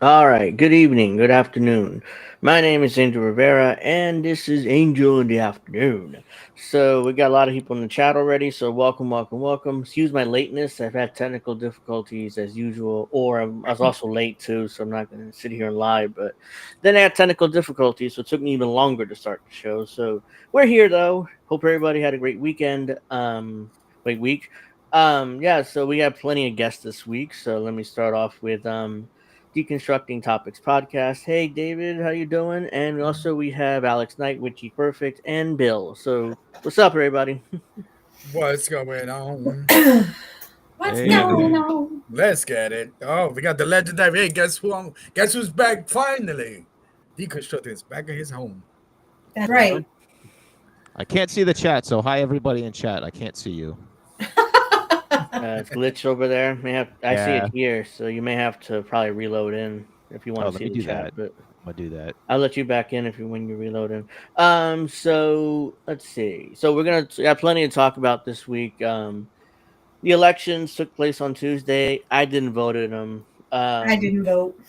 All right. Good evening. Good afternoon. My name is Angel Rivera, and this is Angel in the Afternoon. So we got a lot of people in the chat already. So welcome, welcome, welcome. Excuse my lateness. I've had technical difficulties as usual, or I was also late too, so I'm not going to sit here and lie. But then I had technical difficulties, so it took me even longer to start the show. So we're here though. Hope everybody had a great weekend. Great week. Yeah. So we have plenty of guests this week. So let me start off with Deconstructing Topics podcast. Hey David, how you doing? And also we have Alex Knight, Witchy Perfect, and Bill. So what's up, everybody? What's going on? What's Hey, going on? Let's get it. Oh, we got the legendary. Hey, guess who? Guess who's back finally? Deconstructing is back at his home. That's right. I can't see the chat, so hi everybody in chat. I can't see you. It's glitched over there. I see Yeah. it here, so you may have to probably reload in if you want Oh, to let see me the do chat. that. But I'm gonna do that. I'll let you back in when you reload in. So let's see. So we're gonna have plenty to talk about this week. The elections took place on Tuesday. I didn't vote in them. I didn't vote.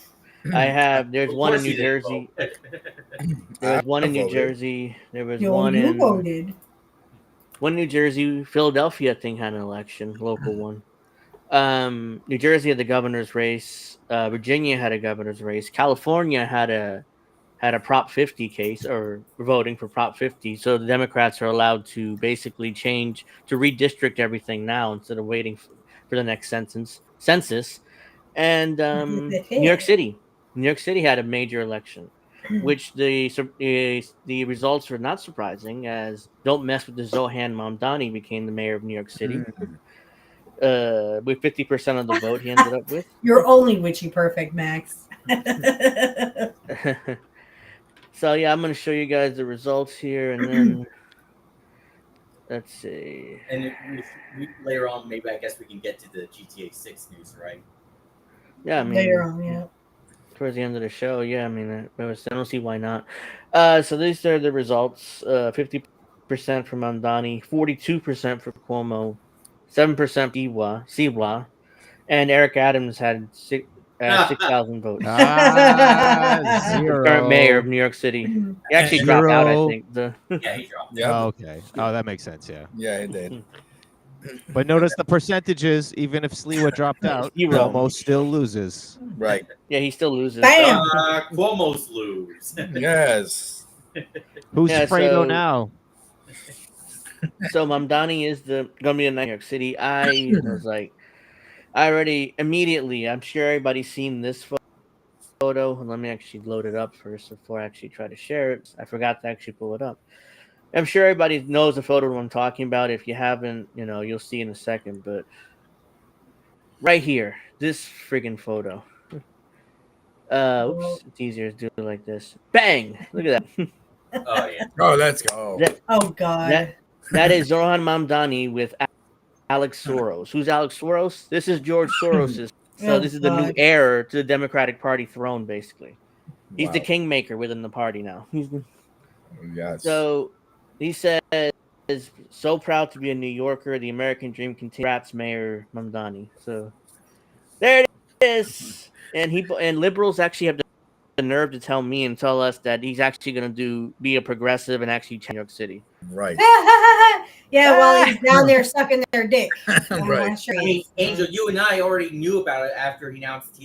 I have. There's Of one in course New you didn't Jersey. vote. There was one I in New voted. Jersey. There was Yo, one you in voted. New Jersey. Philadelphia, I think, had an election, local one. New Jersey had the governor's race. Virginia had a governor's race. California had a Prop 50 case, or voting for Prop 50. So the Democrats are allowed to basically change to redistrict everything now instead of waiting for the next census. And New York City. New York City had a major election, which the results were not surprising, as "Don't Mess with the Zohran Mamdani" became the mayor of New York City. With 50% of the vote, he ended up with. You're only witchy perfect, Max. So yeah, I'm gonna show you guys the results here, and then let's see. And later on, maybe I guess we can get to the GTA 6 news, right? Yeah, I Later mean, on, yeah. towards the end of the show, yeah, I mean, I don't see why not. So these are the results: 50% for Mamdani, 42% for Cuomo, 7% Siwa, and Eric Adams had 6,000 votes. The current mayor of Zero. New York City. He actually dropped out, I Zero. think. The Yeah, he dropped Yeah, out. Oh, okay. Oh, that makes sense. Yeah. yeah, it did. But notice the percentages. Even if Sliwa dropped out, Zero. Cuomo still loses. Right. Yeah, he still loses. Bam! Cuomo's lose. Yes. Who's Yeah, Fredo now? So Mamdani is gonna be in New York City. I was like, I already immediately. I'm sure everybody's seen this photo. Let me actually load it up first before I actually try to share it. I forgot to actually pull it up. I'm sure everybody knows the photo I'm talking about. If you haven't, you'll see in a second. But right here, this friggin' photo. Oops, it's easier to do it like this. Bang! Look at that. Oh yeah. Oh, let's go. that Oh, God. that is Zohran Mamdani with Alex Soros. Who's Alex Soros? This is George Soros's. So Oh, this is the new God. heir to the Democratic Party throne, basically. He's the Wow. kingmaker within the party now. Yes. So he says, so proud to be a New Yorker. The American dream continues. Rats Mayor Mamdani. So there it is. And liberals actually have the nerve to tell me and tell us that he's actually going to be a progressive and actually change New York City. Right. Yeah, while he's down there sucking their dick. Right. Sure I he mean, is. Angel, you and I already knew about it after he announced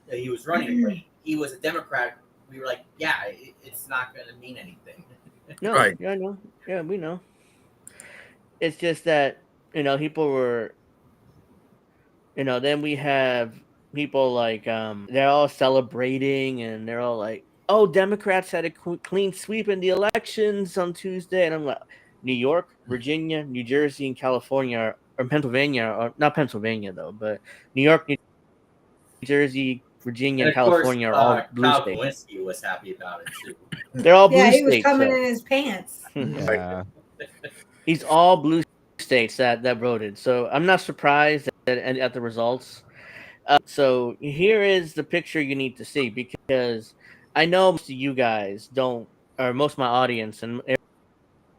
that he was running. When he was a Democrat, we were like, yeah, it's not going to mean anything. No, Right. yeah, I know. Yeah, we know. It's just that, people were, then we have people like, they're all celebrating and they're all like, oh, Democrats had a clean sweep in the elections on Tuesday. And I'm like, New York, Virginia, New Jersey, and California, or Pennsylvania, or not Pennsylvania though, but New York, New Jersey, Virginia, And and of course, California are all blue Kyle states. Kowinski was happy about it too. They're all Yeah, blue he was states. coming So. in his pants. Yeah. He's all blue states that voted. So I'm not surprised at the results. So here is the picture you need to see, because I know most of you guys don't, or most of my audience and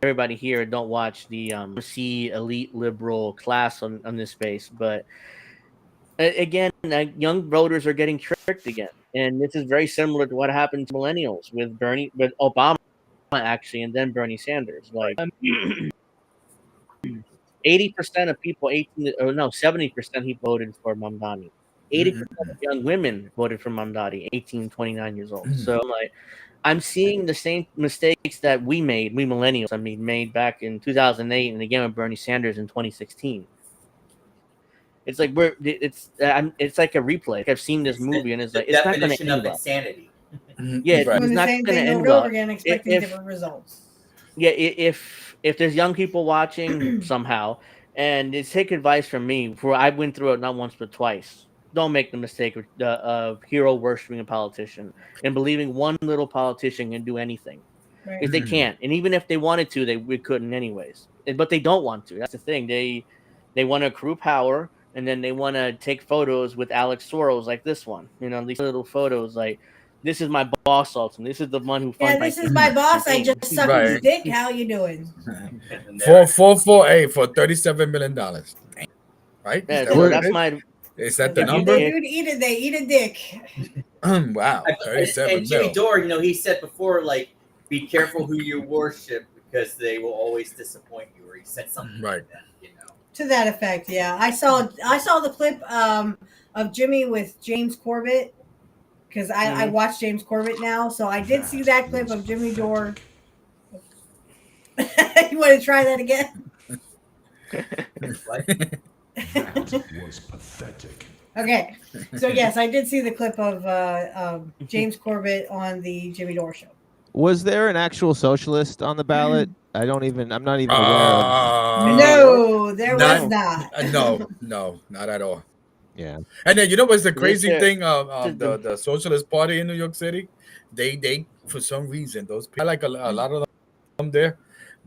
everybody here don't watch the see elite liberal class on this space, but Again, young voters are getting tricked again, and this is very similar to what happened to millennials with Obama actually, and then Bernie Sanders. Like 80% of people 70% he voted for Mamdani. 80% of young women voted for Mamdani, 18, 29 years old. So I'm seeing the same mistakes that we millennials, made back in 2008 and again with Bernie Sanders in 2016. It's like it's like a replay. I've seen this movie and it's like it's not going to definition end of well. insanity. Yeah, Right. it's Doing the not same going to thing end over and over well. again, expecting If different results. yeah, if there's young people watching somehow, and it's take advice from me, for I went through it not once but twice. Don't make the mistake of hero worshiping a politician and believing one little politician can do anything, Right. because they can't. And even if they wanted to, we couldn't anyways. But they don't want to. That's the thing. They want to accrue power, and then they want to take photos with Alex Soros like this one. These little photos like, this is my boss, ultimately. This is the one who funds Yeah, this is my boss. I just sucked his Right. dick. How you doing? 444A for $37 million. Right? Yeah, Is that so what that's it is? my. Is that the If number? they do eat it, they eat a dick. Wow, And 37 Jimmy mil. Dore, he said before, like, be careful who you worship because they will always disappoint you. Or he said something Right. like that. To that effect, yeah. I saw the clip of Jimmy with James Corbett, because I watch James Corbett now, so I did see that clip of Jimmy Dore. You want to try that again? That was pathetic. Okay, so yes, I did see the clip of James Corbett on the Jimmy Dore show. Was there an actual socialist on the ballot? I'm not even aware of. No, there was not. not. No, not at all. Yeah. And then what's the crazy This, thing of the Socialist Party in New York City? They for some reason, those people, I like a lot of them there,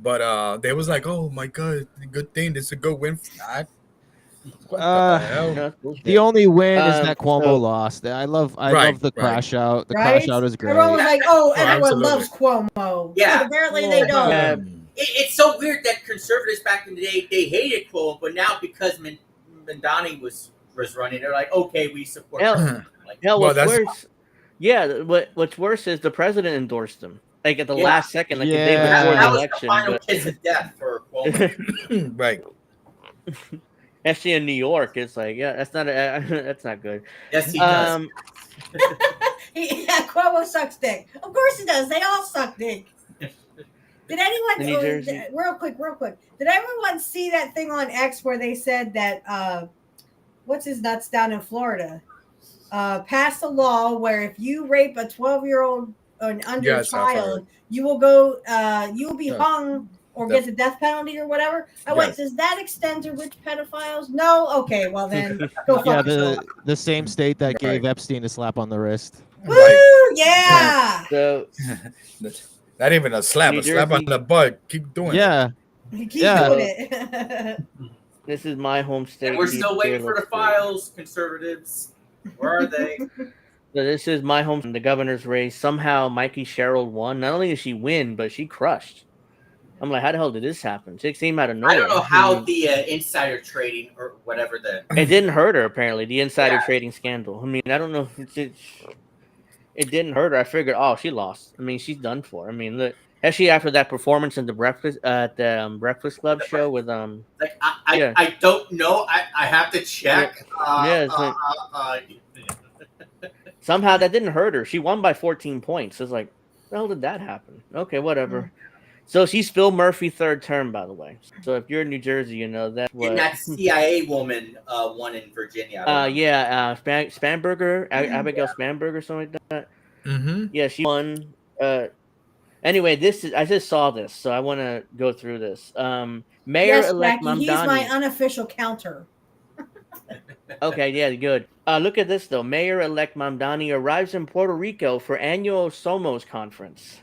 but they was like, oh my god, good thing, this is a good win. Not. What the hell? No, it's bullshit. The only win is that Cuomo so- lost. I love Right, the crash out. The Right? crash out is great. Everyone was like, "Oh, everyone absolutely. loves Cuomo." Yeah. Apparently they don't. Yeah. It's so weird that conservatives back in the day, they hated Cuomo, but now because Mamdani was running, they're like, okay, we support him. Like, Hell, Well, what's that's- worse? Yeah, what's worse is the president endorsed him, like at the Yeah. last second, like the day Yeah. before that the was election. the final But kiss of death for Cuomo. Right. actually, in New York, it's like, yeah, that's not that's not good. Yes, he does. Yeah, Cuomo sucks dick. Of course he does. They all suck dick. Did anyone? New Jersey. Real quick. Did everyone see that thing on X where they said that what's his nuts down in Florida passed a law where if you rape a 12-year-old or an under Yes, I've child, heard. you will go, you will be Yeah. hung or get the death penalty or whatever. I went, Yes. does that extend to rich pedophiles? No. Okay, well then go fuck Yeah, yourself. the same state that gave Right. Epstein a slap on the wrist. Woo! Right. Yeah. So Not even a slap, New a slap on Jersey- the butt. Keep doing it. Yeah. Keep Yeah. doing it. this is my home state. And we're still waiting for the Let's see. files, conservatives. Where are they? So this is my home. The governor's race. Somehow, Mikey Sherrill won. Not only did she win, but she crushed. I'm like, how the hell did this happen? She came out of nowhere. I don't know how the insider trading or whatever It didn't hurt her, apparently, the insider Yeah. trading scandal. I mean, I don't know if it didn't hurt her. I figured, oh, she lost. I mean, she's done for. I mean, look, actually, after that performance in the Breakfast Club show with like Yeah. I don't know. I have to check. Yeah, it's somehow that didn't hurt her. She won by 14 points. It's like, the hell did that happen? Okay, whatever. So she's Phil Murphy third term, by the way. So if you're in New Jersey, you know that's what. And that CIA woman won in Virginia. Spanberger, Abigail Spanberger, something like that. Mm-hmm. Yeah, she won. Anyway, I just saw this, so I want to go through this. Yes, Mayor-elect Jackie, he's Mamdani. my unofficial counter. Okay, yeah, good. Look at this though. Mayor-elect Mamdani arrives in Puerto Rico for annual Somos conference.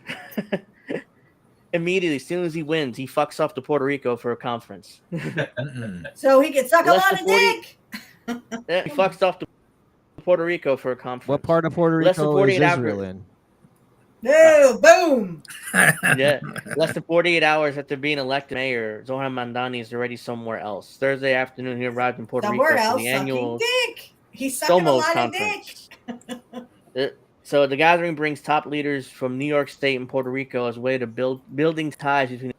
Immediately, as soon as he wins, he fucks off to Puerto Rico for a conference. So he can suck a Less lot than of 40 dick. Yeah, he fucks off to Puerto Rico for a conference. What part of Puerto Less than Rico is 48 hours. Israel in? No, boom. Yeah, less than 48 hours after being elected mayor, Zohran Mamdani is already somewhere else. Thursday afternoon, he arrived in Puerto Somewhere Rico for the else sucking annual dick. He's sucking a SOMOS lot of conference. dick. So the gathering brings top leaders from New York State and Puerto Rico as a way to building ties between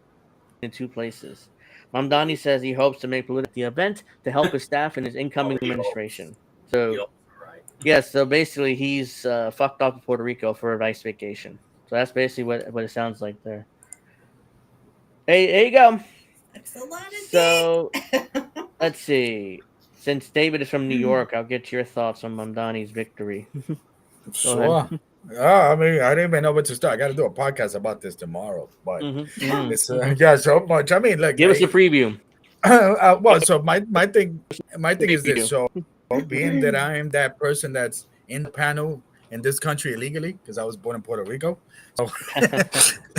the two places. Mamdani says he hopes to make political the event to help his staff and his incoming He hopes. administration. He So hopes, right. yeah, so basically he's fucked off to Puerto Rico for a nice vacation. So that's basically what it sounds like there. Hey, there you go. That's a lot of So dick. let's see. Since David is from New York, I'll get your thoughts on Mamdani's victory. Sure. I mean, I didn't even know what to start. I got to do a podcast about this tomorrow, but it's yeah, so much. I mean, like, Give us a preview. well, so my thing is this. So, being that I am that person that's in the panel in this country illegally because I was born in Puerto Rico, so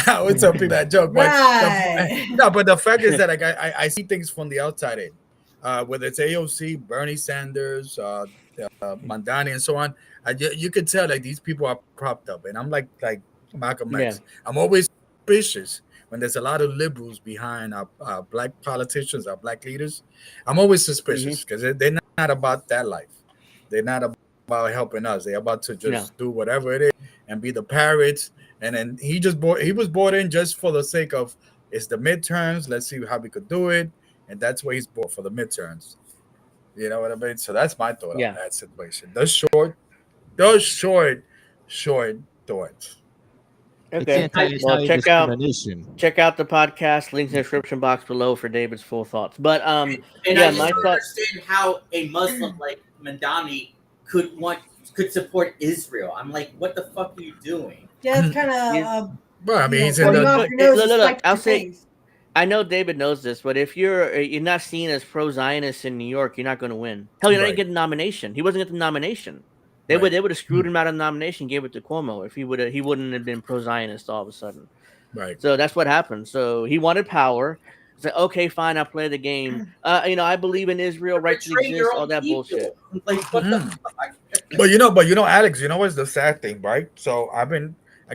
I would tell people that joke. But Right. but the fact is that like, I see things from the outside in, whether it's AOC, Bernie Sanders, Mandani, and so on. You could tell like these people are propped up, and I'm like Malcolm X. I'm always suspicious when there's a lot of liberals behind our black politicians, our black leaders. I'm always suspicious because they're not about that life. They're not about helping us. They're about to just do whatever it is and be the parrots. And then he was brought in just for the sake of it's the midterms. Let's see how we could do it, and that's why he's brought for the midterms. You know what I mean? So that's my thought on that situation. Those short thoughts. Okay. Well, check out the podcast. Links in the description box below for David's full thoughts. But and yeah, I just don't understand how a Muslim like Mamdani could support Israel. I'm like, what the fuck are you doing? Yeah, it's kind of. Well, I mean, he's in the. Look, I'll say. I know David knows this, but if you're not seen as pro-Zionist in New York, you're not going to win. Hell, you're not going to get the nomination. He wasn't get the nomination. They would have screwed him out of the nomination, gave it to Cuomo if he wouldn't have been pro-Zionist all of a sudden. Right. So that's what happened. So he wanted power. It's like, okay, fine, I'll play the game. I believe in Israel, right to exist, all that bullshit. Like, what the fuck? But you know, Alex, you know what's the sad thing, right? So I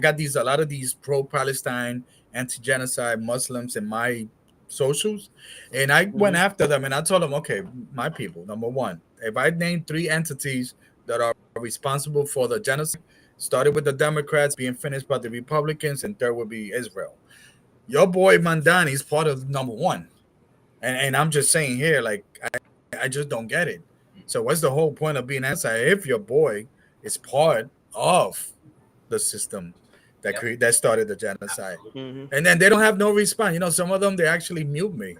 got a lot of these pro-Palestine, anti-genocide Muslims in my socials, and I went after them and I told them, okay, my people, number one, if I name 3 entities that are responsible for the genocide, started with the Democrats, being finished by the Republicans, and third would be Israel. Your boy Mamdani is part of number 1, and I'm just saying here, like I just don't get it. So what's the whole point of being anti if your boy is part of the system that started the genocide? And then they don't have no response. You know, some of them they actually mute me.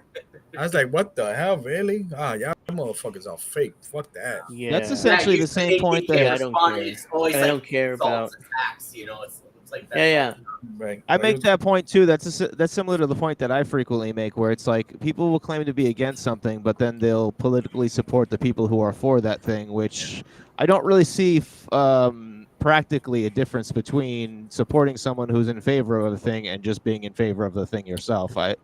I was like, what the hell, really? Y'all motherfuckers are fake. Fuck that. Yeah, that's essentially the same point that I don't care about. Attacks, you know, it's like that. Yeah. Right. I make that point too. That's similar to the point that I frequently make, where it's like people will claim to be against something, but then they'll politically support the people who are for that thing, which I don't really see practically a difference between supporting someone who's in favor of a thing and just being in favor of the thing yourself. For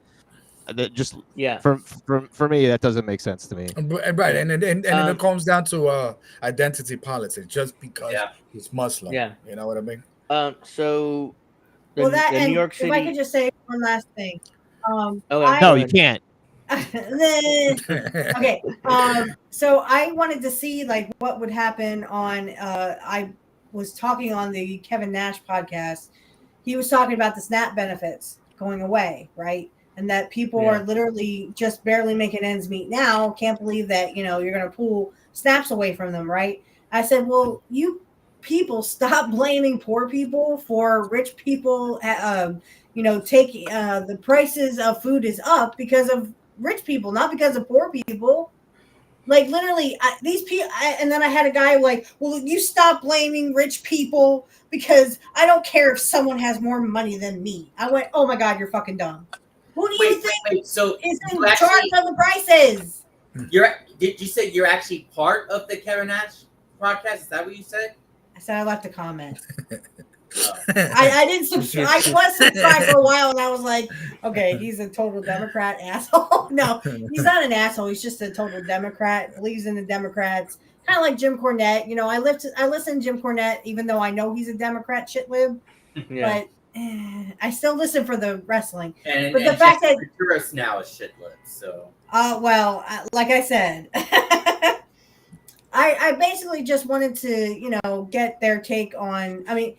me, that doesn't make sense to me. Right, and it comes down to identity politics. Just because he's Muslim, you know what I mean? So, New York City. If I could just say one last thing. No, you can't. Okay. So I wanted to see like what would happen on. I was talking on the Kevin Nash podcast. He was talking about the SNAP benefits going away, right? And that people are literally just barely making ends meet now. Can't believe that, you're going to pull SNAPs away from them, right? I said, well, you people stop blaming poor people for rich people, taking the prices of food is up because of rich people, not because of poor people. Like literally these people. And then I had a guy like, well, you stop blaming rich people because I don't care if someone has more money than me. I went, oh my God, you're fucking dumb. Who do you think so is in charge of the prices? Did you say you're actually part of the Kevin Nash podcast? Is that what you said? I said I left a comment. I didn't subscribe. I was subscribed for a while, and I was like, okay, he's a total Democrat asshole. No, he's not an asshole. He's just a total Democrat. Believes in the Democrats. Kind of like Jim Cornette. I listen to Jim Cornette, even though I know he's a Democrat shitlib. Yeah. But I still listen for the wrestling. And, But the and fact Jessica that Ventura now is shitless. So like I said, I basically just wanted to get their take on. I mean,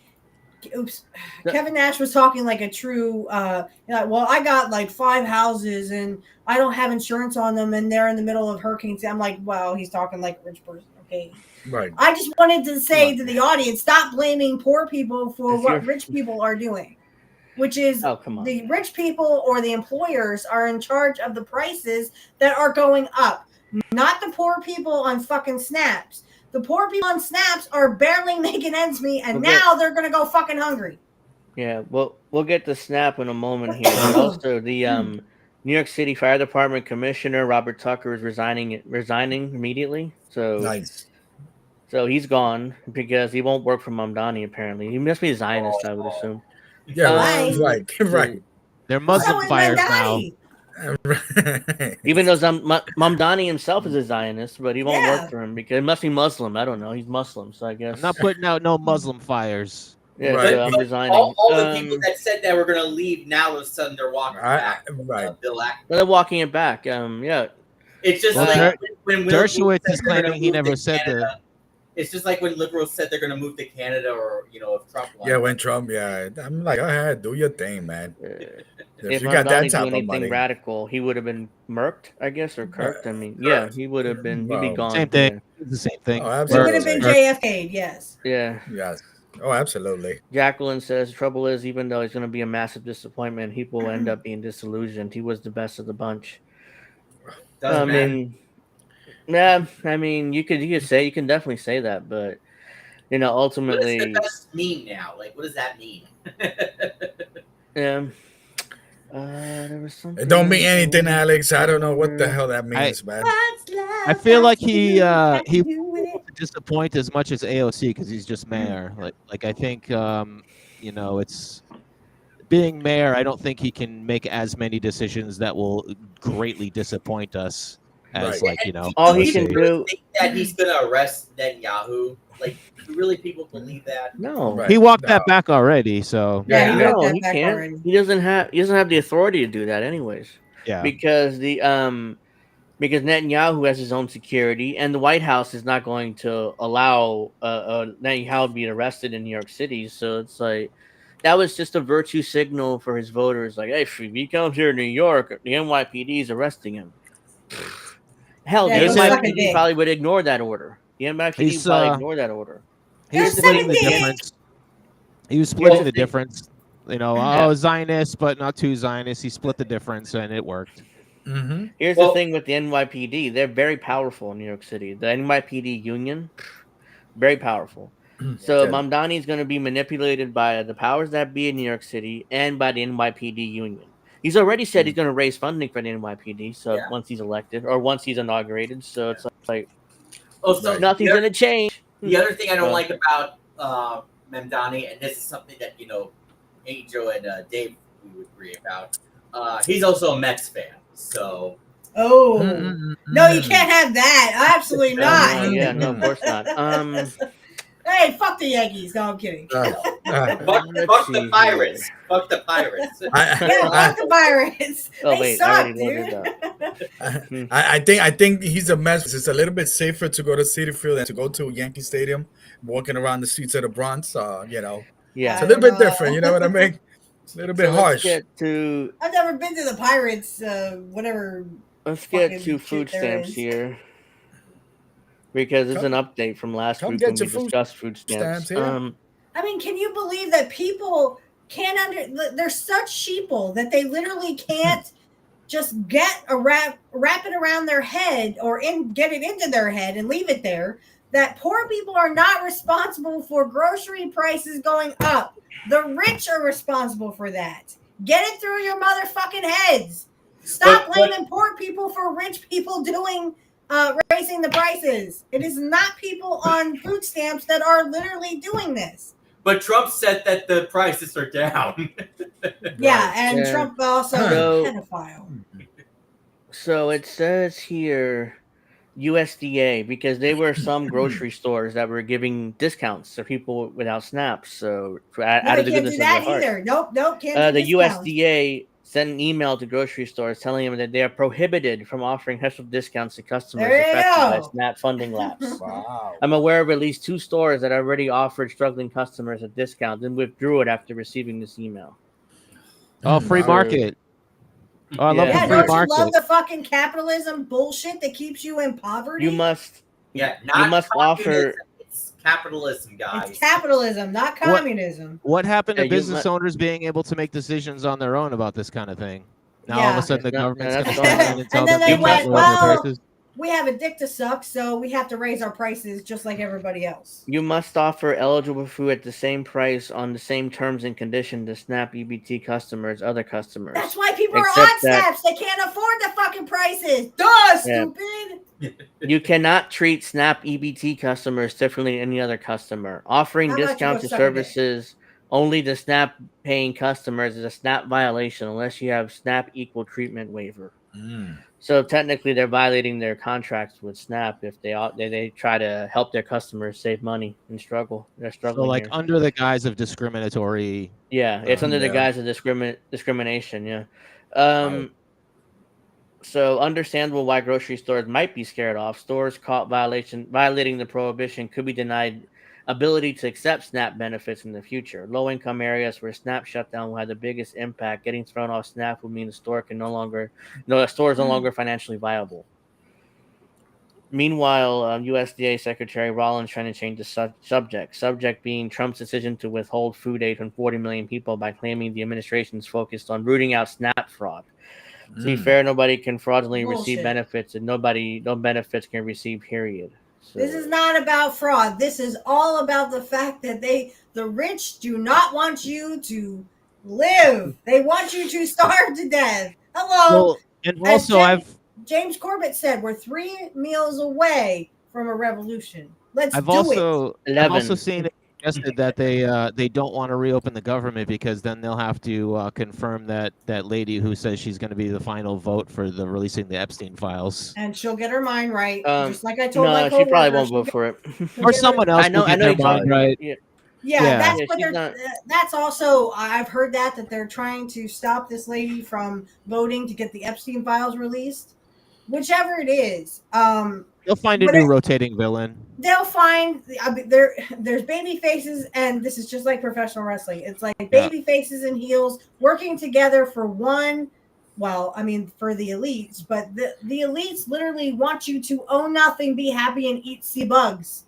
oops, Kevin Nash was talking like a true. Well, I got like 5 houses and I don't have insurance on them, and they're in the middle of hurricanes. I'm like, wow, he's talking like a rich person. Okay. Right. I just wanted to say to the audience, stop blaming poor people for If what you're- rich people are doing, which is Oh, come on. the rich people or the employers are in charge of the prices that are going up, not the poor people on fucking snaps. The poor people on snaps are barely making ends meet, and now they're going to go fucking hungry. Yeah, well, we'll get to Snap in a moment here, but also the New York City Fire Department Commissioner Robert Tucker is resigning immediately. Nice. So he's gone because he won't work for Mamdani. Apparently, he must be a Zionist, I would assume. Yeah, right. Right. They're Muslim fires now. Even though Mamdani himself is a Zionist, but he won't work for him because it must be Muslim. I don't know. He's Muslim, so I guess I'm not putting out no Muslim fires. Yeah, Right. so I'm resigning. all the people that said that were going to leave, now all of a sudden they're walking back. Right. Bill Ackman. They're walking it back. Yeah. It's just Well, like when Dershowitz is claiming he never said Canada. It's just like when liberals said they're going to move to Canada, or if Trump won. Yeah, when Trump. Yeah, I'm like, go ahead, do your thing, man. If you got that Mamdani type do of anything money, radical, he would have been murked, I guess, or kirked. I mean, yeah, he would have been. He'd be gone. Same thing. The same thing. Oh, It absolutely. would have been JFK, yes. Yeah. Yes. Oh, absolutely. Jacqueline says, trouble is, even though he's going to be a massive disappointment, he will end up being disillusioned. He was the best of the bunch. Doesn't matter. I mean, you can definitely say that, but ultimately, what does the best mean now? Like, what does that mean? There was something. It don't mean anything, Alex. I don't know what the hell that means, man. I feel like he won't disappoint as much as AOC because he's just mayor. Like I think it's being mayor. I don't think he can make as many decisions that will greatly disappoint us as all he can do. Think that he's gonna arrest Netanyahu? Like, do really people believe that? No, Right. he walked that back already. So Yeah, he no, walked that he back can't. already. He doesn't have the authority to do that, anyways. yeah, Because because Netanyahu has his own security, and the White House is not going to allow Netanyahu to be arrested in New York City. So it's like that was just a virtue signal for his voters. Like, hey, if he comes here to New York, the NYPD is arresting him. Hell, Yeah, the go suck a NYPD dick. probably would ignore that order. The NYPD He's, would probably ignore that order. he's Go splitting suck the a dick. difference. He was splitting Well, the difference. Yeah. Zionist, but not too Zionist. He split the difference, and it worked. Mm-hmm. Here's the thing with the NYPD. They're very powerful in New York City. The NYPD union, very powerful. So Yeah. Mamdani is going to be manipulated by the powers that be in New York City and by the NYPD union. He's already said he's going to raise funding for the NYPD. So once he's elected or once he's inaugurated, so it's like So nothing's going to change. The other thing I don't like about Mamdani, and this is something that Angel and Dave we would agree about. He's also a Mets fan, so. Oh Mm-hmm. no, you can't have that. Absolutely not. Yeah, no, of course not. Hey, fuck the Yankees. No, I'm kidding. Fuck Let's the see Pirates. here. Fuck the Pirates. Yeah, fuck the Pirates. Oh, They wait, I suck, already loaded up. dude. I think he's a mess. It's a little bit safer to go to Citi Field than to go to Yankee Stadium, walking around the streets of the Bronx. Yeah, it's a little bit different. You know what I mean? It's a little bit harsh. I've never been to the Pirates. Whatever. Let's get fucking to shit food there stamps is. here. Because it's an update from last come week get when we your food discussed food stamps. stamps here. I mean, can you believe that people can't they're such sheeple that they literally can't just get wrap it around their head or get it into their head and leave it there, that poor people are not responsible for grocery prices going up. The rich are responsible for that. Get it through your motherfucking heads. Stop blaming poor people for rich people doing raising the prices. It is not people on food stamps that are literally doing this. But Trump said that the prices are down. Yeah, and Trump also is a pedophile. So it says here USDA, because they were some grocery stores that were giving discounts to people without snaps. So No, out they of the can't do goodness of their that heart, either. Nope, can't do the discounts. USDA sent an email to grocery stores telling them that they are prohibited from offering special discounts to customers There you affected by go. SNAP funding lapse. Wow. I'm aware of at least 2 stores that already offered struggling customers a discount and withdrew it after receiving this email. Oh, free Wow. market. Oh, I love Yeah. the Yeah, free don't you love market. the fucking capitalism bullshit that keeps you in poverty? You must Yeah, you not must communism. offer It's capitalism, guys. It's capitalism, not What- communism. What happened to Yeah, you business mu- owners being able to make decisions on their own about this kind of thing? Now all of Yeah. a sudden the That's not- government's no, going to that's step gone in now. and tell And then them they they You can't must went, lower their well, prices. we have a dick to suck, so we have to raise our prices just like everybody else. You must offer eligible food at the same price on the same terms and conditions as SNAP EBT customers, other customers. That's why people are Except on that- snaps. They can't afford the fucking prices. Duh, Yeah. stupid. You cannot treat SNAP EBT customers differently than any other customer. Offering How about you discounts go to suck a dick? services only to SNAP paying customers is a SNAP violation unless you have SNAP equal treatment waiver. Mm. So technically, they're violating their contracts with SNAP if they try to help their customers save money and struggle. They're So struggling like here. under the guise of discriminatory. Yeah, it's under the Yeah. guise of discrimination. Yeah. So understandable why grocery stores might be scared off. Stores caught violating the prohibition could be denied ability to accept SNAP benefits in the future. Low income areas where SNAP shutdown will have the biggest impact. Getting thrown off SNAP would mean the store is no longer financially viable. Meanwhile, USDA Secretary Rollins trying to change the subject. Subject being Trump's decision to withhold food aid from 40 million people by claiming the administration is focused on rooting out SNAP fraud. To be fair, nobody can fraudulently receive Bullshit. benefits, and no benefits can receive. Period. So, This is not about fraud. This is all about the fact that the rich do not want you to live. They want you to starve to death. Hello. Well, and As also James Corbett said, we're 3 meals away from a revolution. Let's I've do also it. I've also 11. seen it suggested that they don't want to reopen the government because then they'll have to confirm that lady who says she's going to be the final vote for the releasing the Epstein files. And she'll get her mind right, Um, just like I told my No, coworker. she probably won't vote for it. Or someone else I know will get their mind exactly. right. Yeah. Yeah, that's Yeah, what she's they're. not- That's also I've heard that they're trying to stop this lady from voting to get the Epstein files released. Whichever it is, They'll find a but new rotating villain. they'll find. I mean, there's baby faces, and this is just like professional wrestling. It's like Yeah. baby faces and heels working together for one. Well, I mean, for the elites, but the elites literally want you to own nothing, be happy, and eat sea bugs.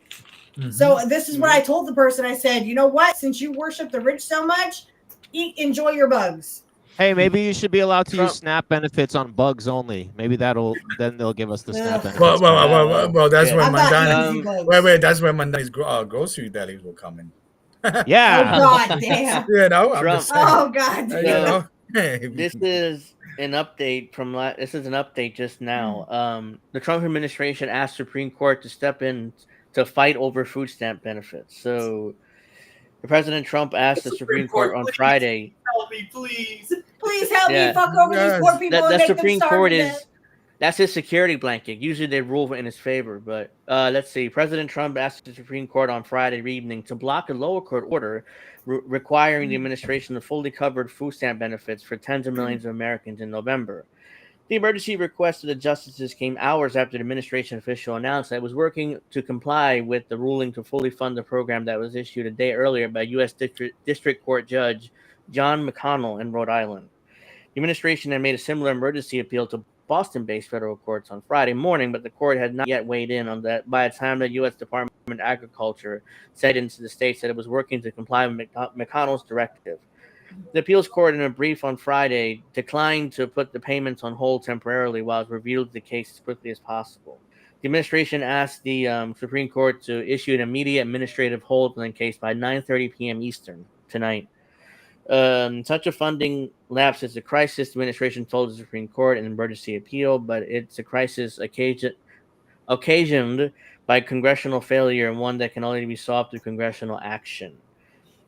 So this is what I told the person. I said, you know what? Since you worship the rich so much, enjoy your bugs. Hey, maybe you should be allowed to Trump- use SNAP benefits on bugs only. Maybe then they'll give us the SNAP Ugh. benefits. Well, that's Yeah. where I'm not Mandani. eating bugs. Wait, that's where Mandani's grocery delis will come in. Yeah. Oh God damn. You know, I'm Trump. just saying. Oh God You damn. know, hey, This is an update this is an update just now. The Trump administration asked Supreme Court to step in to fight over food stamp benefits. So President Trump asked the Supreme Court on please. Friday. Help me, please. Please help Yeah. me fuck over these Yes. poor people That and the make them Supreme starve Court to is death. that's his security blanket. Usually they rule in his favor, but let's see. President Trump asked the Supreme Court on Friday evening to block a lower court order requiring the administration of fully covered food stamp benefits for tens of millions of Americans in November. The emergency request of the justices came hours after the administration official announced that it was working to comply with the ruling to fully fund the program that was issued a day earlier by U.S. District Court Judge John McConnell in Rhode Island. The administration had made a similar emergency appeal to Boston-based federal courts on Friday morning, but the court had not yet weighed in on that. By the time the U.S. Department of Agriculture said into the states that it was working to comply with McConnell's directive. The appeals court, in a brief on Friday, declined to put the payments on hold temporarily while it reviewed the case as quickly as possible. The administration asked the Supreme Court to issue an immediate administrative hold on the case by 9:30 p.m. Eastern tonight. Such a funding lapse is a crisis, the administration told the Supreme Court in an emergency appeal, but it's a crisis occasioned by congressional failure and one that can only be solved through congressional action.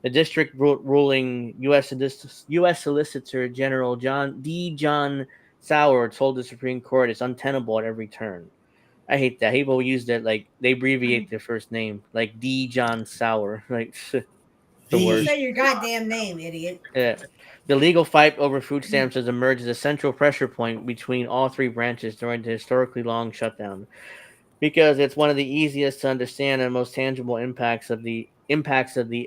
The district ruling U.S. Solicitor General John Sauer told the Supreme Court it's untenable at every turn. I hate that people use that like they abbreviate their first name like D. John Sauer. Like the Just worst. say your goddamn name, idiot. Yeah. The legal fight over food stamps has emerged as a central pressure point between all three branches during the historically long shutdown, because it's one of the easiest to understand and most tangible impacts of the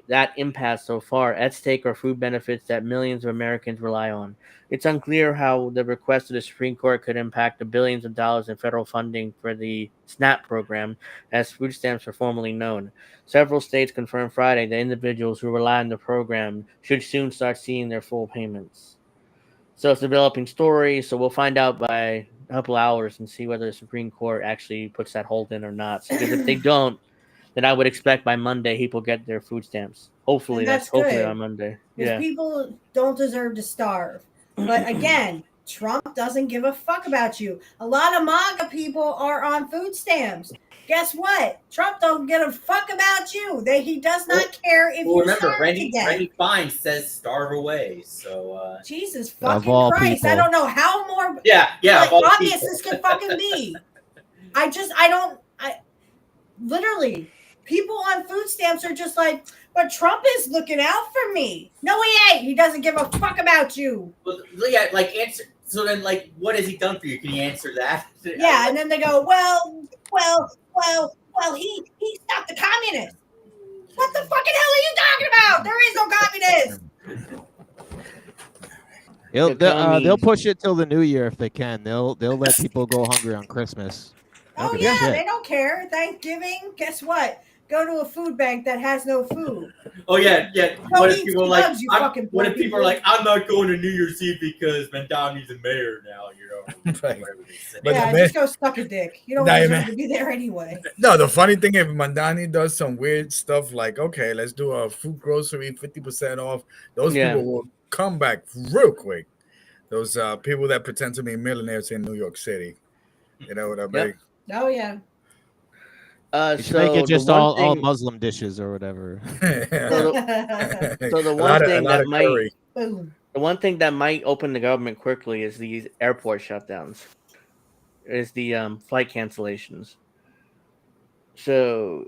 that impasse so far. At stake are food benefits that millions of Americans rely on. It's unclear how the request of the Supreme Court could impact the billions of dollars in federal funding for the SNAP program, as food stamps are formally known. Several states confirmed Friday that individuals who rely on the program should soon start seeing their full payments. So it's a developing story. So we'll find out by a couple hours and see whether the Supreme Court actually puts that hold in or not. Because if they don't, then I would expect by Monday people get their food stamps. Hopefully And that's that's hopefully good on Monday. because Yeah. people don't deserve to starve. But again, Trump doesn't give a fuck about you. A lot of MAGA people are on food stamps. Guess what? Trump don't give a fuck about you. He does not care if Well, you remember, starve to Randy death. Fine says starve away. So Jesus Of fucking all Christ. I people. don't know how more yeah, like, of all obvious people. this can fucking be. I literally, people on food stamps are just like, but Trump is looking out for me. No, he ain't. He doesn't give a fuck about you. Well, yeah, like answer. So then, like, what has he done for you? Can you answer that? Yeah, and then they go, he stopped the communists. What the fucking hell are you talking about? There is no communists. They'll push it till the new year if they can. They'll let people go hungry on Christmas. They don't Oh give a yeah, shit. they don't care. Thanksgiving, guess what? Go to a food bank that has no food. Oh yeah. Go What if eat people are some like? bugs, you fucking What poor if people are like, I'm not going to New Year's Eve because Mamdani's the mayor now? You know, Right. whatever they say. But Yeah, the just go suck a dick. You don't Nah, deserve man. to be there anyway. No, the funny thing, if Mandani does some weird stuff like, okay, let's do a food grocery 50% off, those Yeah. people will come back real quick. Those people that pretend to be millionaires in New York City. You know what I mean? Oh yeah. You should make So it the just one all thing, Muslim dishes or whatever. so the a one lot thing of that might curry. Boom. the one thing that might open the government quickly is these airport shutdowns. Is the flight cancellations. So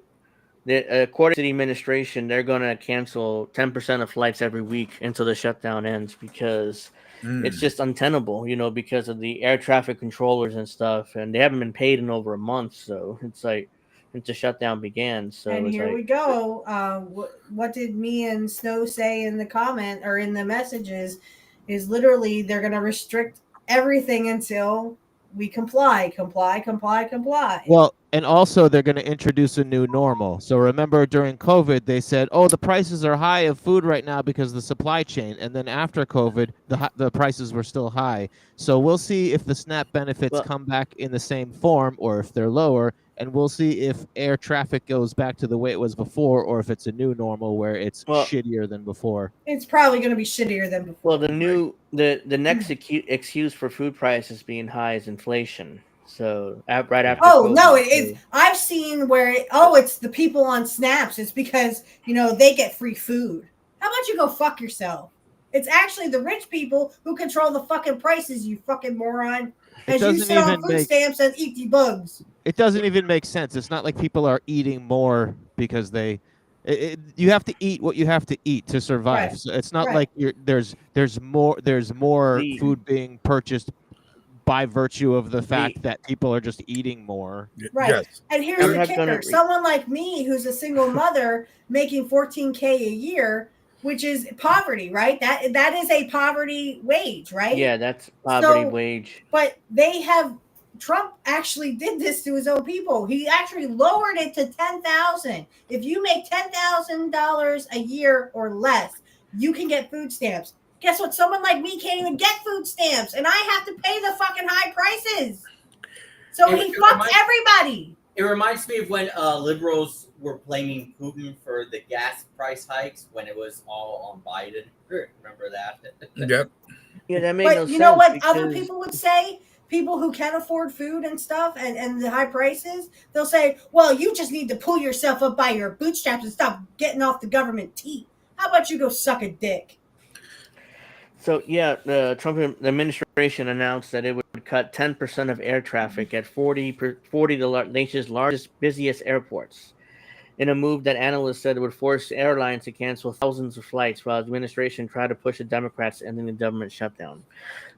according to the administration, they're going to cancel 10% of flights every week until the shutdown ends because it's just untenable, because of the air traffic controllers and stuff, and they haven't been paid in over a month. So it's like since the shutdown began. So And it's here we like, go. What did me and Snow say in the comment or in the messages? Is literally they're going to restrict everything until we comply. Well, and also they're going to introduce a new normal. So remember during COVID, they said, "Oh, the prices are high of food right now because of the supply chain." And then after COVID, the prices were still high. So we'll see if the SNAP benefits well, come back in the same form or if they're lower, and we'll see if air traffic goes back to the way it was before or if it's a new normal where it's well, shittier than before. It's probably going to be shittier than before. well, the next excuse for food prices being high is inflation. So right after Oh COVID, no, it is. so- I've seen where it's the people on snaps. It's because they get free food. How about you go fuck yourself? It's actually the rich people who control the fucking prices. You fucking moron. As you sit on food stamps and eat the bugs. It doesn't even make sense. It's not like people are eating more because you have to eat what you have to eat to survive. Right. So it's not Right. like there's more The- food being purchased by virtue of the fact that people are just eating more. Right. Yes. And here's I'm the not kicker. gonna Someone like me who's a single mother making $14,000 a year, which is poverty, right? That is a poverty wage, right? Yeah, that's poverty wage. But Trump actually did this to his own people. He actually lowered it to $10,000. If you make $10,000 a year or less, you can get food stamps. Guess what? Someone like me can't even get food stamps, and I have to pay the fucking high prices. So he fucked everybody. It reminds me of when liberals were blaming Putin for the gas price hikes when it was all on Biden. Remember that? Yep. Yeah, that made But no you sense. know what because- other people would say? People who can afford food and stuff and the high prices, they'll say, well, you just need to pull yourself up by your bootstraps and stop getting off the government teat. How about you go suck a dick? So yeah, the Trump administration announced that it would cut 10% of air traffic at 40 of the nation's largest, busiest airports, in a move that analysts said would force airlines to cancel thousands of flights while the administration tried to push the Democrats ending the government shutdown.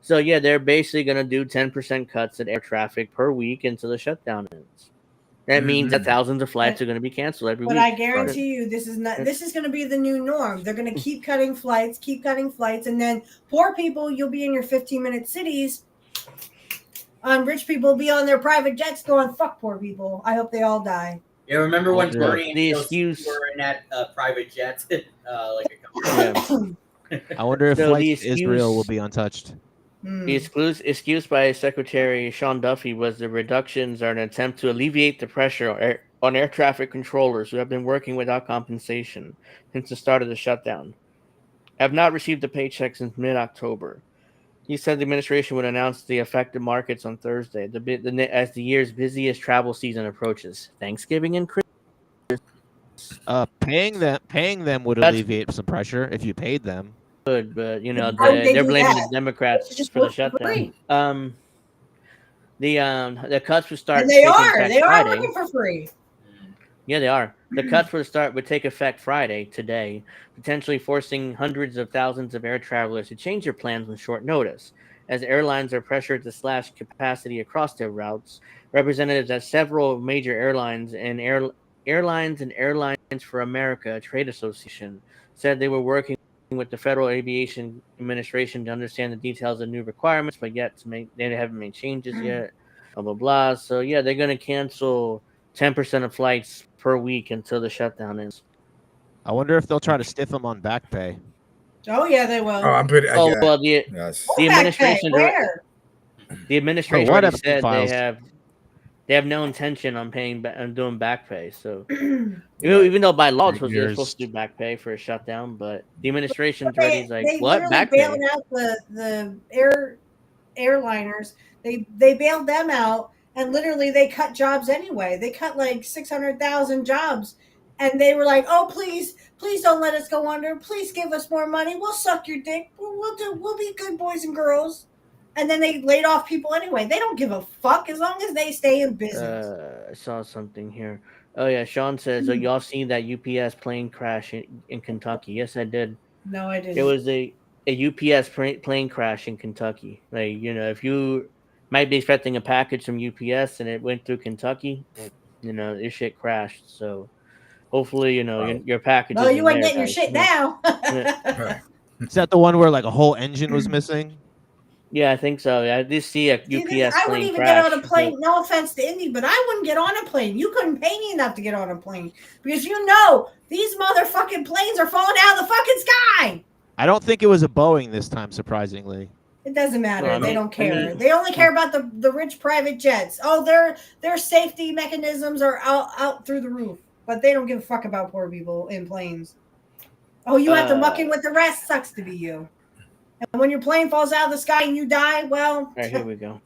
So yeah, they're basically going to do 10% cuts at air traffic per week until the shutdown ends. That means that thousands of flights are going to be canceled every But week. I guarantee you, this is going to be the new norm. They're going to keep cutting flights, and then poor people, you'll be in your 15-minute cities. Rich people will be on their private jets going, "Fuck poor people. I hope they all die." Yeah, remember when The- Bernie and the Joe excuse- were in that private jet like a couple Yeah. I wonder if So flights the to Israel will excuse- be untouched. The excuse by Secretary Sean Duffy was the reductions are an attempt to alleviate the pressure on air traffic controllers who have been working without compensation since the start of the shutdown. Have not received a paycheck since mid-October. He said the administration would announce the affected markets on Thursday, as the year's busiest travel season approaches. Thanksgiving and Christmas. Paying them would That's alleviate some pressure if you paid them. good, but Why would they they're do blaming that? the Democrats They should just for the work for shutdown. free. The cuts would start And they taking are. effect They are Friday. working for free. Yeah, they are. The cuts would take effect Friday, today, potentially forcing hundreds of thousands of air travelers to change their plans on short notice. As airlines are pressured to slash capacity across their routes, representatives at several major Airlines and Airlines for America trade association said they were working with the Federal Aviation Administration to understand the details of new requirements, but they haven't made changes yet. Blah blah blah. So yeah, they're going to cancel 10% of flights per week until the shutdown ends. I wonder if they'll try to stiff them on back pay. Oh yeah, they will. Oh, I'm pretty. Oh Yeah. well, Yes. What the back pay? administration Where? the administration what already have said files? they have no intention on doing back pay. So Right. even though by law they're Years. supposed to do back pay for a shutdown, but the administration's They already like, what literally back bailed pay? out the airliners. They bailed them out, and literally they cut jobs anyway. They cut like 600,000 jobs, and they were like, "Oh, please don't let us go under. Please give us more money. We'll suck your dick. We'll be good boys and girls." And then they laid off people anyway. They don't give a fuck as long as they stay in business. I saw something here. Oh yeah, Sean says, "Oh, y'all seen that UPS plane crash in Kentucky?" Yes, I did. No, I didn't. It was a UPS plane crash in Kentucky. Like, if you might be expecting a package from UPS and it went through Kentucky, your shit crashed. So hopefully, your package. No, you ain't there, getting your guys. shit now. Right. Is that the one where like a whole engine was missing? Yeah, I think so. I did see a UPS I plane wouldn't even crash. get on a plane. No offense to Indy, but I wouldn't get on a plane. You couldn't pay me enough to get on a plane because these motherfucking planes are falling out of the fucking sky. I don't think it was a Boeing this time, surprisingly. It doesn't matter. Well, They don't care. They only care about the rich private jets. Oh, their safety mechanisms are out through the roof, but they don't give a fuck about poor people in planes. Oh, you have to muck in with the rest. Sucks to be you. And when your plane falls out of the sky and you die, well, All right, here we go.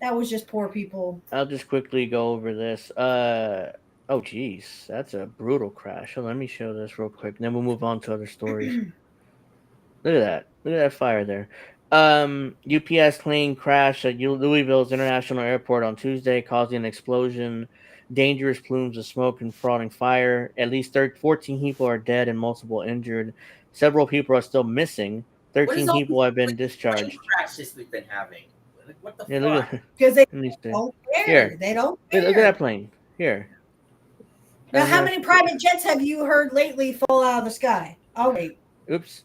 that was just poor people. I'll just quickly go over this. Oh, geez, that's a brutal crash. So let me show this real quick, and then we'll move on to other stories. Look at that! Look at that fire there. UPS plane crash at Louisville's International Airport on Tuesday, causing an explosion, dangerous plumes of smoke and frothing fire. At least 14 people are dead and multiple injured. Several people are still missing. 13 people have been discharged. crashes we've been having. Like, what the Yeah, fuck? look Because they at me see. don't care. Here. They don't care. Look at that plane. Here. Now, how many private jets have you heard lately fall out of the sky? Oh, wait. Oops.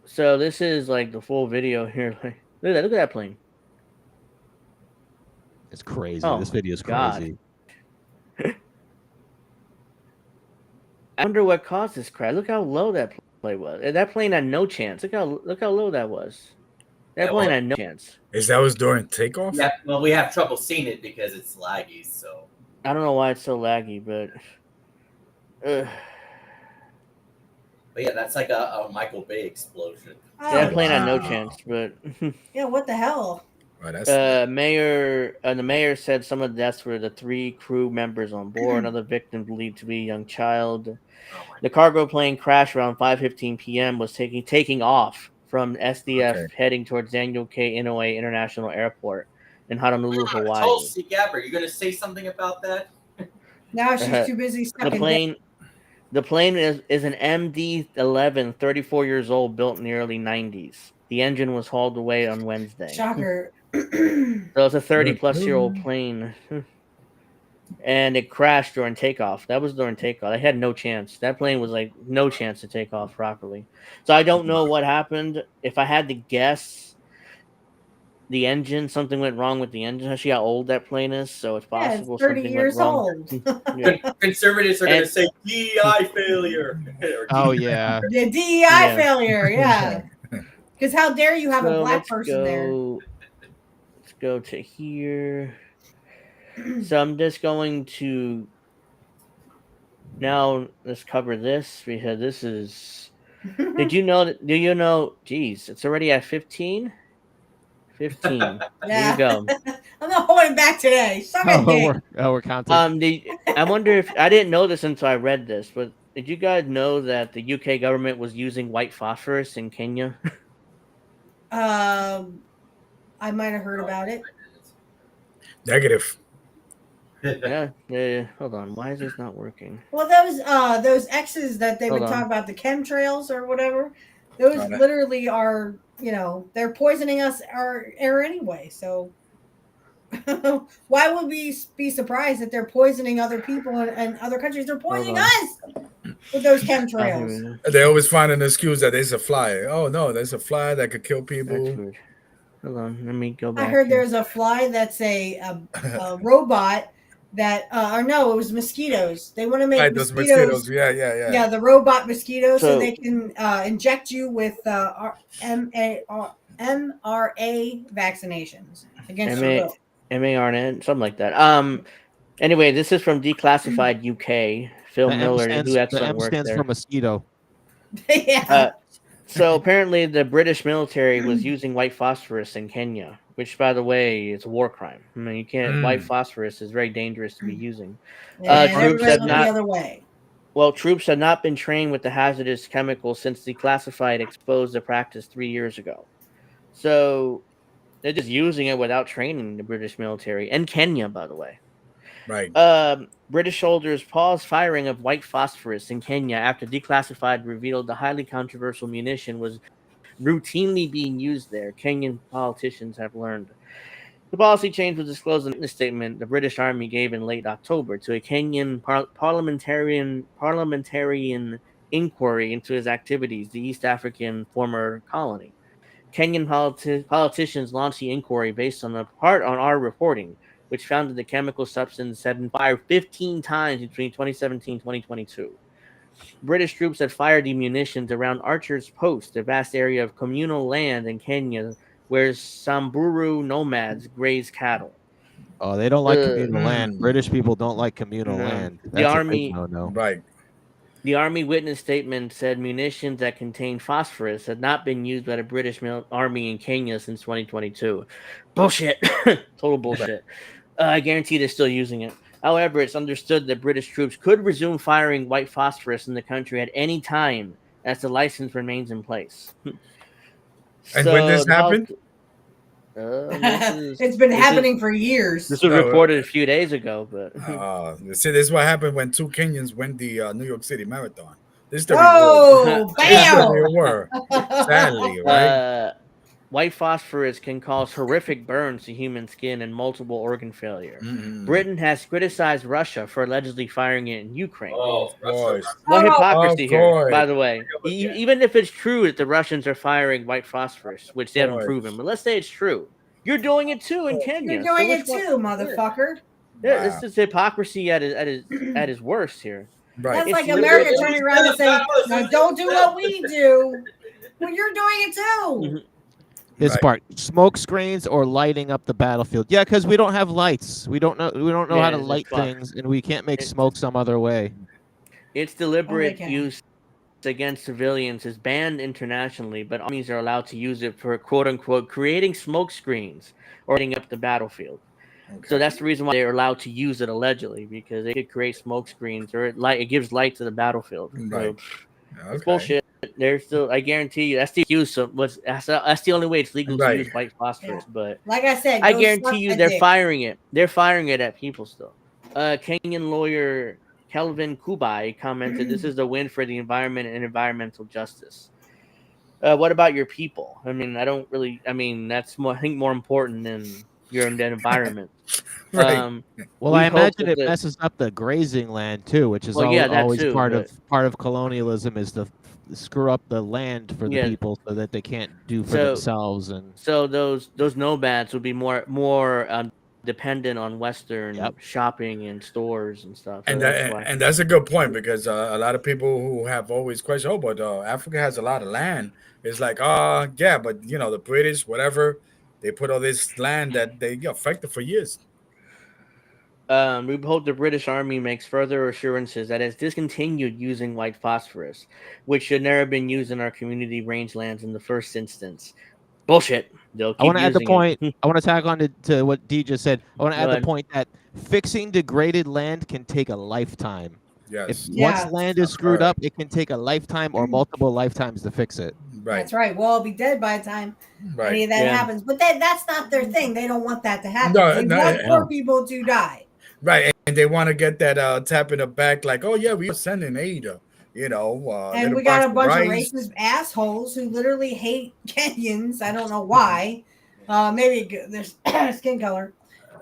So this is like the full video here. Like, look at that plane. It's crazy. Oh, This video is God. crazy. I wonder what caused this crash. Look how low that plane was. That plane had no chance. Look how low that was. That plane had no chance. Is that was during takeoff? Yeah, well, we have trouble seeing it because it's laggy. So I don't know why it's so laggy, but but yeah, that's like a Michael Bay explosion. Oh, that plane had no wow. chance. But yeah, what the hell? Oh, that's the mayor said some of the deaths were the 3 crew members on board. Another victim believed to be a young child. Oh my The cargo plane crashed around 5:15 p.m. was taking off from SDF Okay. heading towards Daniel K. Inouye International Airport. in Honolulu, Hawaii. Tulsi Gabbard, you gonna say something about that? Now she's too busy The sucking dick. plane, the plane is an MD-11, 34 years old, built in the early 90s. The engine was hauled away on Wednesday. Shocker. So it's a 30-plus-year-old plane. And it crashed during takeoff. That was during takeoff. They had no chance. That plane was like no chance to take off properly. So I don't know what happened. If I had to guess, the engine, something went wrong with the engine. See how old that plane is, so it's Yeah, it's possible 30 something years went wrong. old. Yeah. Conservatives are gonna And- say DEI failure. Oh yeah. The DEI Yeah. failure, yeah. Because how dare you have a So black let's person there? Let's go to here. So I'm just going to now let's cover this because this is. Did you know that? Do you know? Geez, it's already at 15. 15. There you go. I'm not holding back today. Suck a dick. We're counting. I wonder if I didn't know this until I read this, but did you guys know that the UK government was using white phosphorus in Kenya? I might have heard about it. Negative. Yeah. Hold on. Why is this not working? Well, those X's that they've been Hold on. talking about, the chemtrails or whatever, those Oh, that- literally are, they're poisoning us our air anyway. So why would we be surprised that they're poisoning other people and other countries? They're poisoning on. us with those Oh, here chemtrails. we go. They always find an excuse that there's a fly. Oh no, there's a fly that could kill That's people. weird. Hold on. Let me go back. I heard here. there's a fly that's a robot that, or no, it was mosquitoes. They want to make Right, those mosquitoes. Yeah. Yeah, the robot mosquitoes, so So- they can inject you with mRA vaccinations against your will. MARN, something like that. Anyway, this is from Declassified UK. Phil The M Miller, stands, who had the some M work stands there. for mosquito. Yeah. So apparently, the British military was using white phosphorus in Kenya, which, by the way, is a war crime. I mean, you can't. White phosphorus is very dangerous to be using. And troops everybody have looked not- the other way. Well, troops had not been trained with the hazardous chemical since Declassified exposed the practice 3 years ago. So they're just using it without training the British military and Kenya, by the way. Right. British soldiers paused firing of white phosphorus in Kenya after Declassified revealed the highly controversial munition was routinely being used there. Kenyan politicians have learned. The policy change was disclosed in a statement the British Army gave in late October to a Kenyan parliamentarian inquiry into his activities, the East African former colony. Kenyan politicians launched the inquiry based on our reporting, which found that the chemical substance had been fired 15 times between 2017 and 2022. British troops had fired the munitions around Archer's Post, a vast area of communal land in Kenya where Samburu nomads graze cattle. Oh, they don't like Uh, communal land. British people don't like communal No. land. The That's army- a big no. Right. The Army witness statement said munitions that contained phosphorus had not been used by the British Army in Kenya since 2022. Bullshit. Total bullshit. I guarantee they're still using it. However, it's understood that British troops could resume firing white phosphorus in the country at any time as the license remains in place. And when this happened? It's been happening for years. This was reported a few days ago, but See, this is what happened when two Kenyans went the New York City Marathon. This is the Oh, reward. This is the bam! reward. Sadly, right? white phosphorus can cause horrific burns to human skin and multiple organ failure. Mhm. Britain has criticized Russia for allegedly firing it in Ukraine. Oh, Of course. What Oh, hypocrisy of here, course. by the way. Yeah. Even if it's true that the Russians are firing white phosphorus, which they haven't course. proven, but let's say it's true. You're doing it too in Kenya. You're doing so it too, motherfucker. Yeah, Wow. this is hypocrisy at his worst here. Right. That's It's like literally- America turning around and saying, "Now don't do what we do." Well, you're doing it too. This Right. part: smoke screens or lighting up the battlefield. Yeah, because we don't have lights. We don't know. We don't know Yeah, how to it's light fucked. things, and we can't make It- smoke some other way. Its deliberate can. use against civilians is banned internationally, but armies are allowed to use it for quote unquote creating smoke screens or lighting up the battlefield. Okay. So that's the reason why they're allowed to use it allegedly, because they could create smoke screens or it gives light to the battlefield. So, Right. it's Okay. bullshit. they're still. I guarantee you, that's the excuse. Of that's the only way it's legal to Right. use white phosphorus. But Like I said, I go guarantee suck you, a they're dick. firing it. They're firing it at people still. Kenyan lawyer Kelvin Kubai commented, "This is a win for the environment and environmental justice." What about your people? I mean, I don't really. I mean, that's more. I think more important than your environment. Right. Well, We I hope imagine that it messes up the grazing land too, which is Well, yeah, that always too, but part of colonialism is to screw up the land for the yeah. people so that they can't do for So themselves. And so those nomads would be more dependent on Western Yep. shopping and stores and stuff. So And that's why. that's a good point because a lot of people who have always questioned, oh, but Africa has a lot of land. It's like, yeah, but the British, whatever, they put all this land that they affected for years. We hope the British Army makes further assurances that it's discontinued using white phosphorus, which should never have been used in our community rangelands in the first instance. Bullshit. They'll I want keep to add the using point. it. I want to tag on to what D just said. I want to Go add the ahead. point that fixing degraded land can take a lifetime. If Yes. Yeah. once land is That's screwed right. up, it can take a lifetime or multiple lifetimes to fix it. Right. That's right. We'll all be dead by the time any Right. of that Yeah. happens. But that's not their thing. They don't want that to happen. No, They no, want no. poor people to die. Right. And they want to get that tap in the back, like, oh yeah, we are sending AITA. And little we got box a of bunch of rice. racist assholes who literally hate Kenyans. I don't know why. Maybe there's skin color.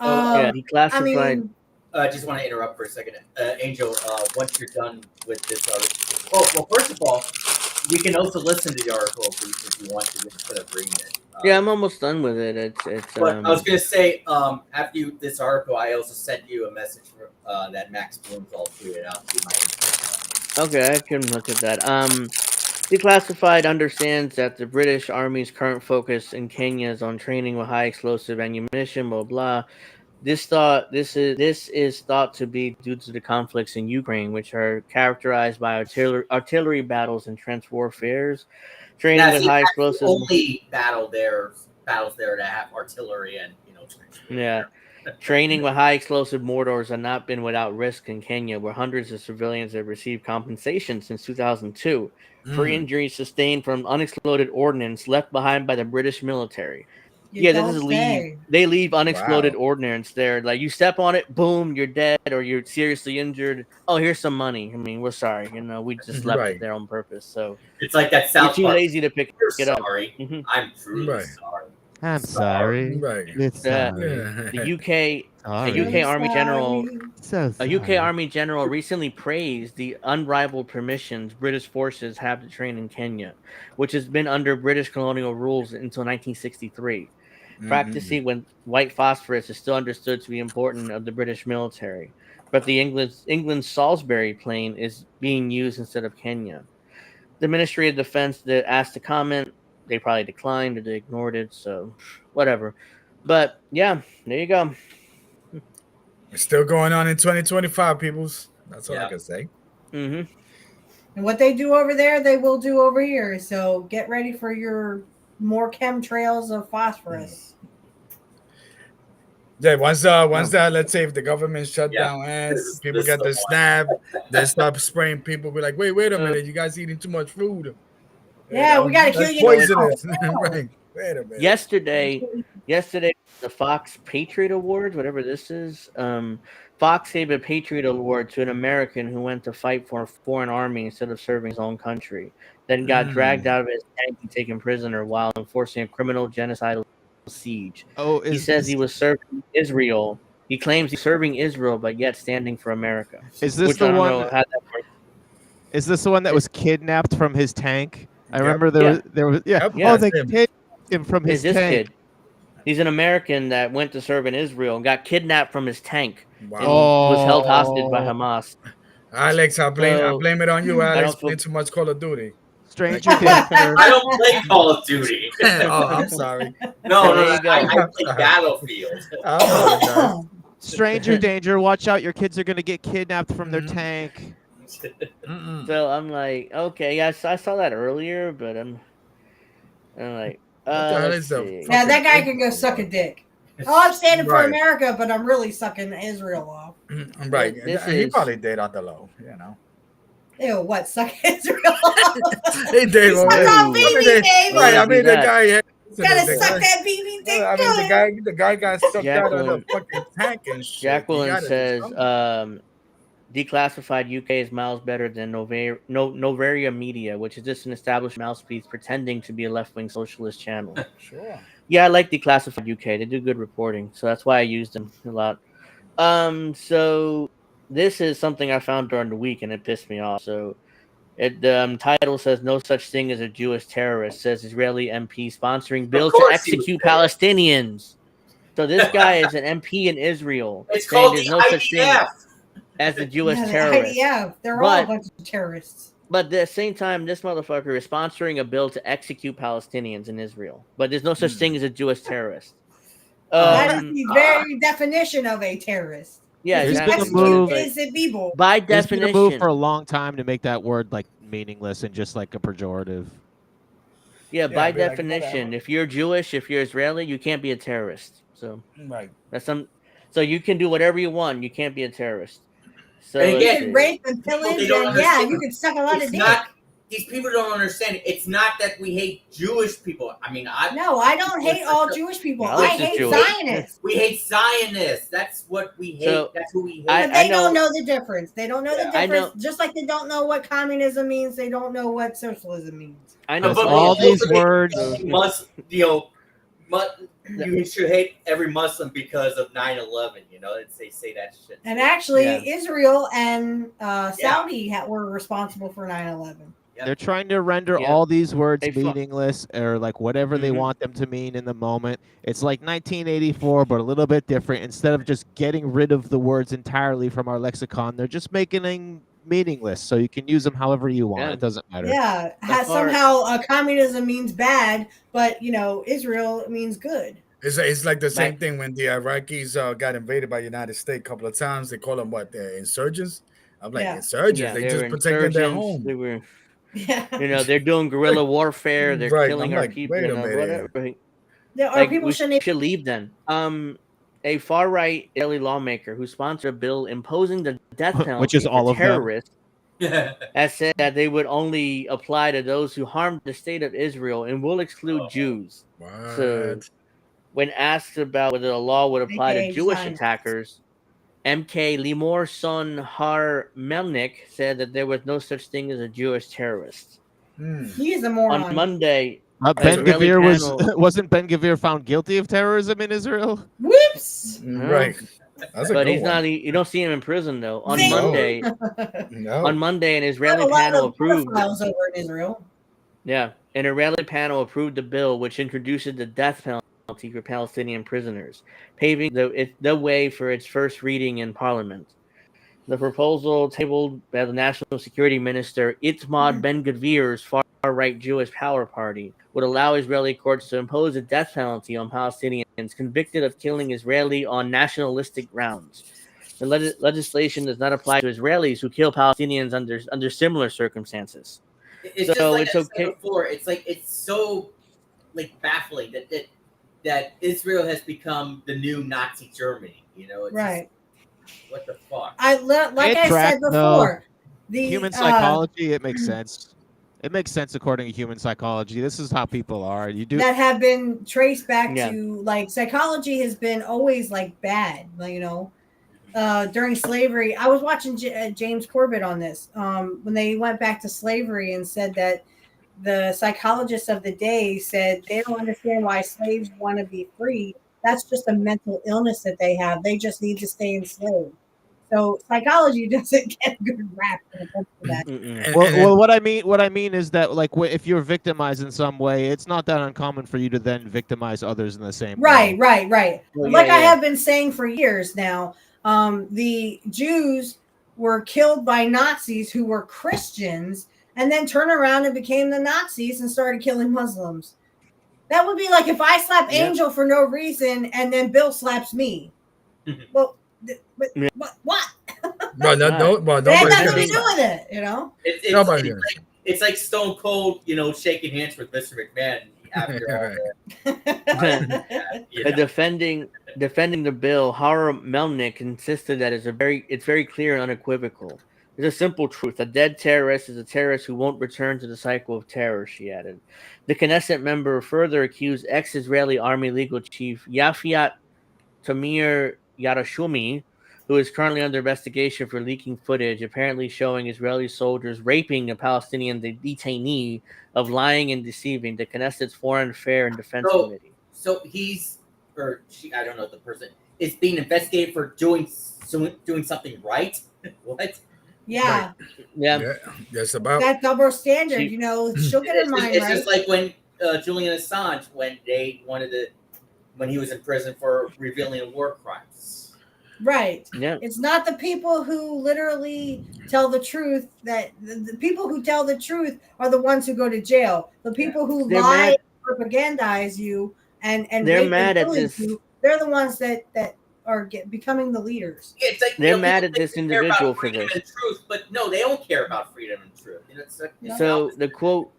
Yeah, he I classified. mean, I just want to interrupt for a second. Angel, once you're done with this article. Oh, well, first of all, we can also listen to the article if you want to instead of reading it. Yeah, I'm almost done with it. It's But I was going to say, after this article, I also sent you a message for, that Max Bloom's all tweeted out. You might okay. I can look at that. Declassified understands that the British Army's current focus in Kenya is on training with high explosive ammunition, blah blah. This is thought to be due to the conflicts in Ukraine, which are characterized by artillery battles and trench warfares. Training Yeah, with see, high that's the explosive. only battles there that have artillery and trench warfare. Yeah. Training with high explosive mortars have not been without risk in Kenya, where hundreds of civilians have received compensation since 2002 for injuries sustained from unexploded ordnance left behind by the British military. you They don't just say. they leave unexploded Wow. ordnance there. Like you step on it, boom, you're dead or you're seriously injured. Oh, here's some money. I mean, we're sorry. We just left Right. it there on purpose. So It's like that you're South too Park. lazy to pick You're it up. sorry. Mhm. I'm truly Right. sorry. I'm sorry. Right. It's Yeah. sorry. The UK Sorry. UK Army General So A sorry. UK Army general recently praised the unrivaled permissions British forces have to train in Kenya, which has been under British colonial rules until 1963. Practicing with white phosphorus is still understood to be important of the British military, but the England's Salisbury plane is being used instead of Kenya. The Ministry of Defense that asked to comment, they probably declined or they ignored it, so whatever. But yeah, there you go. It's still going on in 2025, peoples. That's all I Yeah. can say. Mm-hmm. And what they do over there, they will do over here. So get ready for your more chemtrails of phosphorus. Yeah, once that, let's say if the government shut Yeah. down ends, This people is get the the one. snap, they stop spraying people. Be like, wait a minute, you guys eating too much food. Yeah, we gotta kill That's you now. poisonous. No. Right. Wait a minute. Yesterday, the Fox Patriot Awards, whatever this is, Fox gave a Patriot Award to an American who went to fight for a foreign army instead of serving his own country, then got dragged out of his tank and taken prisoner while enforcing a criminal genocidal siege. Oh, He says he was serving Israel. He claims he's serving Israel, but yet standing for America. Is this Which the I don't one? know how that works. Is this the one that was kidnapped from his tank? I Yep. remember there was yeah. Yep, Yeah. Oh, they that's him. kidnapped him from his Is this tank. kid? He's an American that went to serve in Israel and got kidnapped from his tank and Wow. was held hostage by Hamas. Alex, I So, blame it on you, I Alex. don't feel- Playing too much Call of Duty. Stranger danger. I don't play Call of Duty. Oh, I'm sorry. No, There you go. I play Battlefield. I apologize. Stranger danger. Watch out! Your kids are gonna get kidnapped from their tank. Mm-mm. So I'm like, okay, yeah, I saw that earlier, but I'm like, What the hell let's is the see. Yeah, that guy can go suck a dick. Oh, I'm standing for Right. America, but I'm really sucking Israel off. Right. This He is- probably did on the low, Ew, what? Suck Israel. Hey, Dave, Suck okay. on baby, Right, baby. I mean, the that. guy had. Gotta The suck guy, that baby dick. I mean, the guy got sucked out of the Jacqueline fucking tank and shit. You Jacqueline gotta do says something. declassified UK is miles better than Novaria Media, which is just an established mouthpiece pretending to be a left-wing socialist channel. Sure. Yeah, I like declassified UK. They do good reporting, so that's why I use them a lot. So this is something I found during the week, and it pissed me off. So the title says no such thing as a Jewish terrorist, says Israeli MP sponsoring Of bill to course he was execute there. Palestinians. So this guy is an MP in Israel It's saying called there's the no such thing IDF. as a Jewish Yeah, the terrorist. IDF. They're all a But bunch of terrorists. at the same time, this motherfucker is sponsoring a bill to execute Palestinians in Israel. But there's no such thing as a Jewish terrorist. That is the very definition of a terrorist. Yeah, If you There's been a execute move- innocent people. by There's been a move definition. for a long time to make that word like meaningless and just like a pejorative. Yeah, by be like, definition, whatever. if you're Jewish, if you're Israeli, you can't be a terrorist. So Right. that's so you can do whatever you want. You can't be a terrorist. So And You again, can rape and People, pillage, they don't and yeah, understand. you can suck a lot It's of dick. not. These people don't understand. It's not that we hate Jewish people. I mean, No, I don't hate all Jewish people. No, I this is hate Jewish. Zionists. we hate Zionists. That's what we hate. So, That's who we hate. But they know- don't know the difference. They don't know the Yeah. I difference. know- Just like they don't know what communism means, they don't know what socialism means. I know But all some- these words. You should hate every Muslim because of 9/11. You know, they say that shit. And actually, Yeah. Israel and Saudi were responsible for 9/11. They're trying to render Yeah. all these words They fu- meaningless or like whatever they Mhm. want them to mean in the moment. It's like 1984, but a little bit different. Instead of just getting rid of the words entirely from our lexicon, they're just making them meaningless. So you can use them however you want. Yeah. It doesn't matter. Yeah, somehow communism means bad, but Israel means good. It's like the same thing when the Iraqis got invaded by the United States a couple of times. They call them what? Insurgents. I'm like, Yeah. insurgents. Yeah, they they just were protecting their insurgents. home. They were, Yeah, they're doing guerrilla warfare. They're Right, killing I'm our like, people. wait a minute. Whatever. there are Like, people we shouldn't. should leave then. A far right Israeli lawmaker who sponsored a bill imposing the death penalty Which is all for of them. terrorists has said that they would only apply to those who harmed the state of Israel and will exclude Jews. What? So, when asked about whether the law would apply to AKA Jewish Zionists. attackers, MK Limor Zohran Mamdani said that there was no such thing as a Jewish terrorist. He is a moron. On Monday, Ben Israeli Gvir panel- wasn't Ben Gvir found guilty of terrorism in Israel? Whoops. Right. That's a but good he's one. not. You don't see him in prison though. On Zing. Monday, No. on Monday, an We have Israeli a lot panel of approved. pedophiles over in Israel. Yeah, an Israeli panel approved the bill which introduces the death penalty for Palestinian prisoners, paving the way for its first reading in Parliament. The proposal, tabled by the National Security Minister Itamar Ben-Gvir's far-right Jewish Power Party, would allow Israeli courts to impose a death penalty on Palestinians convicted of killing Israeli on nationalistic grounds. The legislation does not apply to Israelis who kill Palestinians under similar circumstances. It's So just like it's I said okay. before. It's so baffling that Israel has become the new Nazi Germany. It's Right. just, what the fuck? I said before, the Human psychology, it makes sense. It makes sense according to human psychology. This is how people are. You do that have been traced back Yeah. to psychology has been always bad. During slavery, I was watching James Corbett on this when they went back to slavery and said that the psychologists of the day said they don't understand why slaves want to be free. That's just a mental illness that they have. They just need to stay enslaved. So psychology doesn't get a good rap when it comes to that. Mm-mm. Well, what I mean is that if you're victimized in some way, it's not that uncommon for you to then victimize others in the same way. Right. Well, Like yeah, I yeah. have been saying for years now, the Jews were killed by Nazis who were Christians and then turned around and became the Nazis and started killing Muslims. That would be like if I slap Yeah. Angel for no reason and then Bill slaps me. Well, Yeah. what? Well, It had nobody's nothing gonna to do stop. with it, It's Nobody's it's, gonna like, it's like Stone Cold, shaking hands with Mr. McMahon after all that. Defending the bill, Zohran Mamdani insisted that it's very clear and unequivocal. It's a simple truth. A dead terrorist is a terrorist who won't return to the cycle of terror, she added. The Knesset member further accused ex-Israeli Army legal chief Yafiat Tamir Yarashumi, who is currently under investigation for leaking footage apparently showing Israeli soldiers raping a Palestinian detainee, of lying and deceiving the Knesset's Foreign Affairs and Defense Committee. So he's, or she, I don't know, the person is being investigated for doing something right. What? Yeah. Yeah. That's about That double standard, you know, she'll get her mind It's right. just like when Julian Assange, when he was in prison for revealing war crimes. Right. Yeah. It's not the people who literally tell the truth that the people who tell the truth are the ones who go to jail. The people who They're lie, mad. propagandize you, and They're rape mad and at pillage this. you, they're the ones that are becoming the leaders. Yeah, it's like, They're people mad at think this they care about individual for freedom this. and truth, but no, they don't care about freedom and truth. You know, it's So opposite. the quote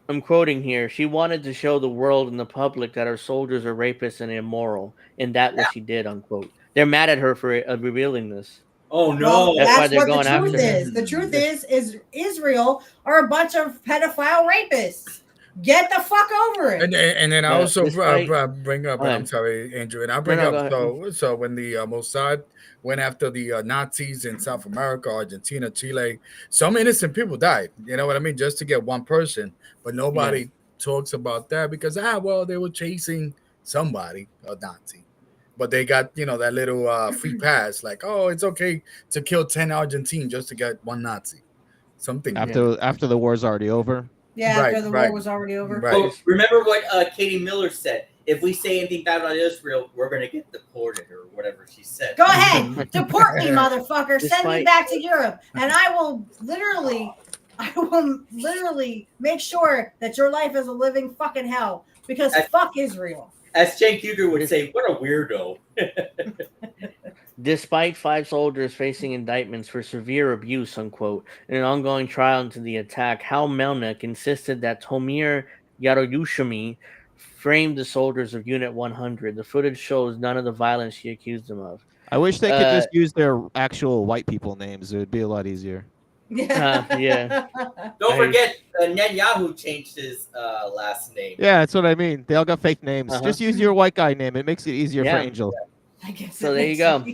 I'm quoting here, she wanted to show the world and the public that our soldiers are rapists and immoral, and that what she did, unquote. They're mad at her for revealing this. Oh no, Well, That's why that's they're what the going truth after her. is. The truth is Israel are a bunch of pedophile rapists. Get the fuck over it. and then I also despite- bring up. Go ahead. I'm sorry, Andrew, and I No, bring no, go up. ahead. So when the Mossad went after the Nazis in South America, Argentina, Chile, some innocent people died. You know what I mean? Just to get one person, but nobody talks about that because well, they were chasing somebody, a Nazi. But they got, that little free pass, like, oh, it's okay to kill 10 Argentines just to get one Nazi. Something After the war's already over. Yeah, Right, after the right. war was already over. Right. Well, remember what Katie Miller said? If we say anything bad about Israel, we're going to get deported or whatever she said. Go ahead, deport me, motherfucker. Send me Despite- back to Europe, and I will literally make sure that your life is a living fucking hell because fuck Israel. As Cenk Uygur would say, what a weirdo. Despite 5 soldiers facing indictments for severe abuse, unquote, in an ongoing trial into the attack, Hal Melnick insisted that Tomir Yaroyushimi framed the soldiers of Unit 100. The footage shows none of the violence she accused them of. I wish they could just use their actual white people names. It would be a lot easier. Yeah. Don't forget, Netanyahu changed his last name. Yeah, that's what I mean. They all got fake names. Uh-huh. Just use your white guy name. It makes it easier for Angel. I guess so there you go.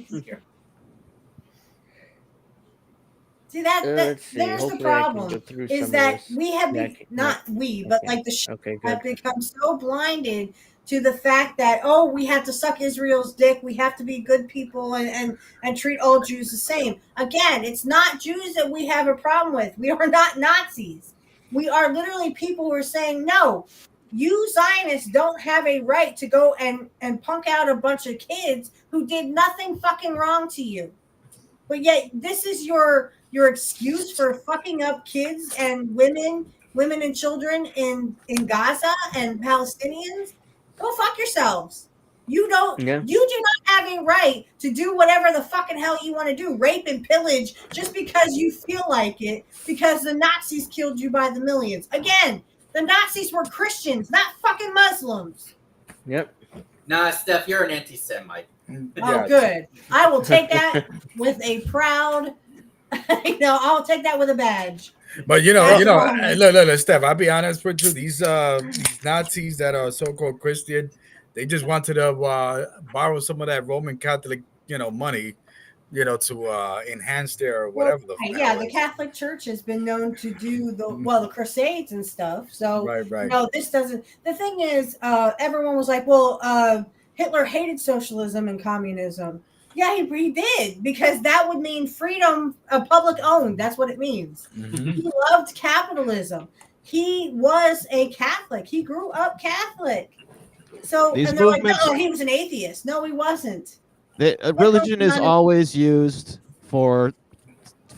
See that let's see. there's Hopefully the problem I can go through is some that of this. we have but like the have become so blinded to the fact that we have to suck Israel's dick, we have to be good people and treat all Jews the same. Again, it's not Jews that we have a problem with. We are not Nazis. We are literally people who are saying no. You Zionists don't have a right to go and punk out a bunch of kids who did nothing fucking wrong to you. But yet this is your excuse for fucking up kids and women and children in Gaza and Palestinians. Go fuck yourselves. You do not have a right to do whatever the fucking hell you want to do, rape and pillage just because you feel like it, because the Nazis killed you by the millions. Again, the Nazis were Christians, not fucking Muslims. Yep. Nah, Steph, you're an anti-Semite. Oh, good. I will take that with a proud. I'll take that with a badge. But look, Steph. I'll be honest with you. These Nazis that are so-called Christian, they just wanted to borrow some of that Roman Catholic, money, to enhance their whatever. The Catholic Church has been known to do the Crusades and stuff. So right. No, this doesn't. The thing is, everyone was like, well, Hitler hated socialism and communism. Yeah, he did, because that would mean freedom, public owned. That's what it means. Mm-hmm. He loved capitalism. He was a Catholic. He grew up Catholic. So and they're like, no, he was an atheist. No, he wasn't. Religion is always used for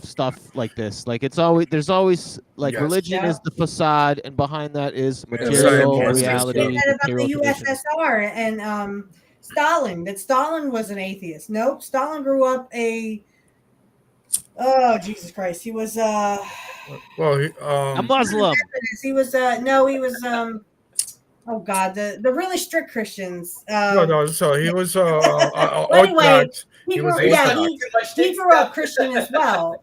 stuff like this. Like there's always religion is the facade, and behind that is material reality. That about the USSR and Stalin. That Stalin was an atheist. Nope, Stalin grew up Jesus Christ, he was a Muslim. He was the really strict Christians. So he was anyway, he grew up Christian as well.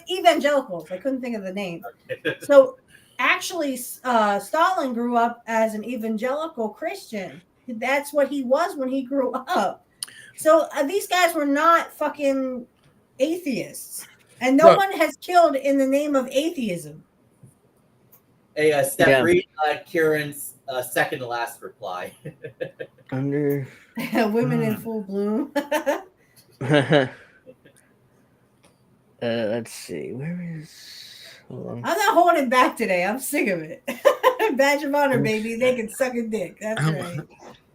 evangelicals. I couldn't think of the name. So actually, Stalin grew up as an evangelical Christian. That's what he was when he grew up. So these guys were not fucking atheists, and no Look. one has killed in the name of atheism. Hey, Steph, Yeah. read Kieran's second to last reply. Under. Women in full bloom. Let's see. Where is? Hold on. I'm not holding back today. I'm sick of it. Badge of honor, baby. They can suck a dick. That's right.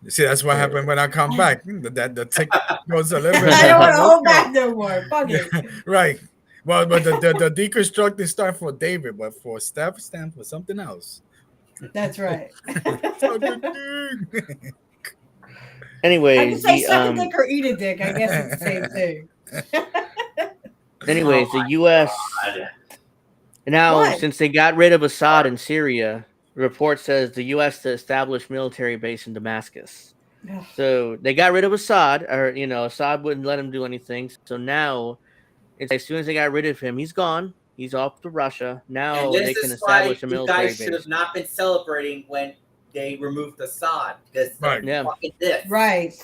See, that's what happened when I come back. The tick goes a little bit. I don't want to hold back no more. Fuck it. Right. Well, but the deconstructing start for David, but for Steph stands for something else. That's right. Anyways, I can say suck a dick or eat a dick. I guess it's the same thing. Anyways, the U.S. Now, What? since they got rid of Assad in Syria, the report says the U.S. to establish military base in Damascus. So they got rid of Assad, or Assad wouldn't let him do anything. So now, it's as soon as they got rid of him, he's gone. He's off to Russia. Now they can establish a military base. You guys should base. have not been celebrating when they removed Assad because Right. Yeah. fucking this. Right.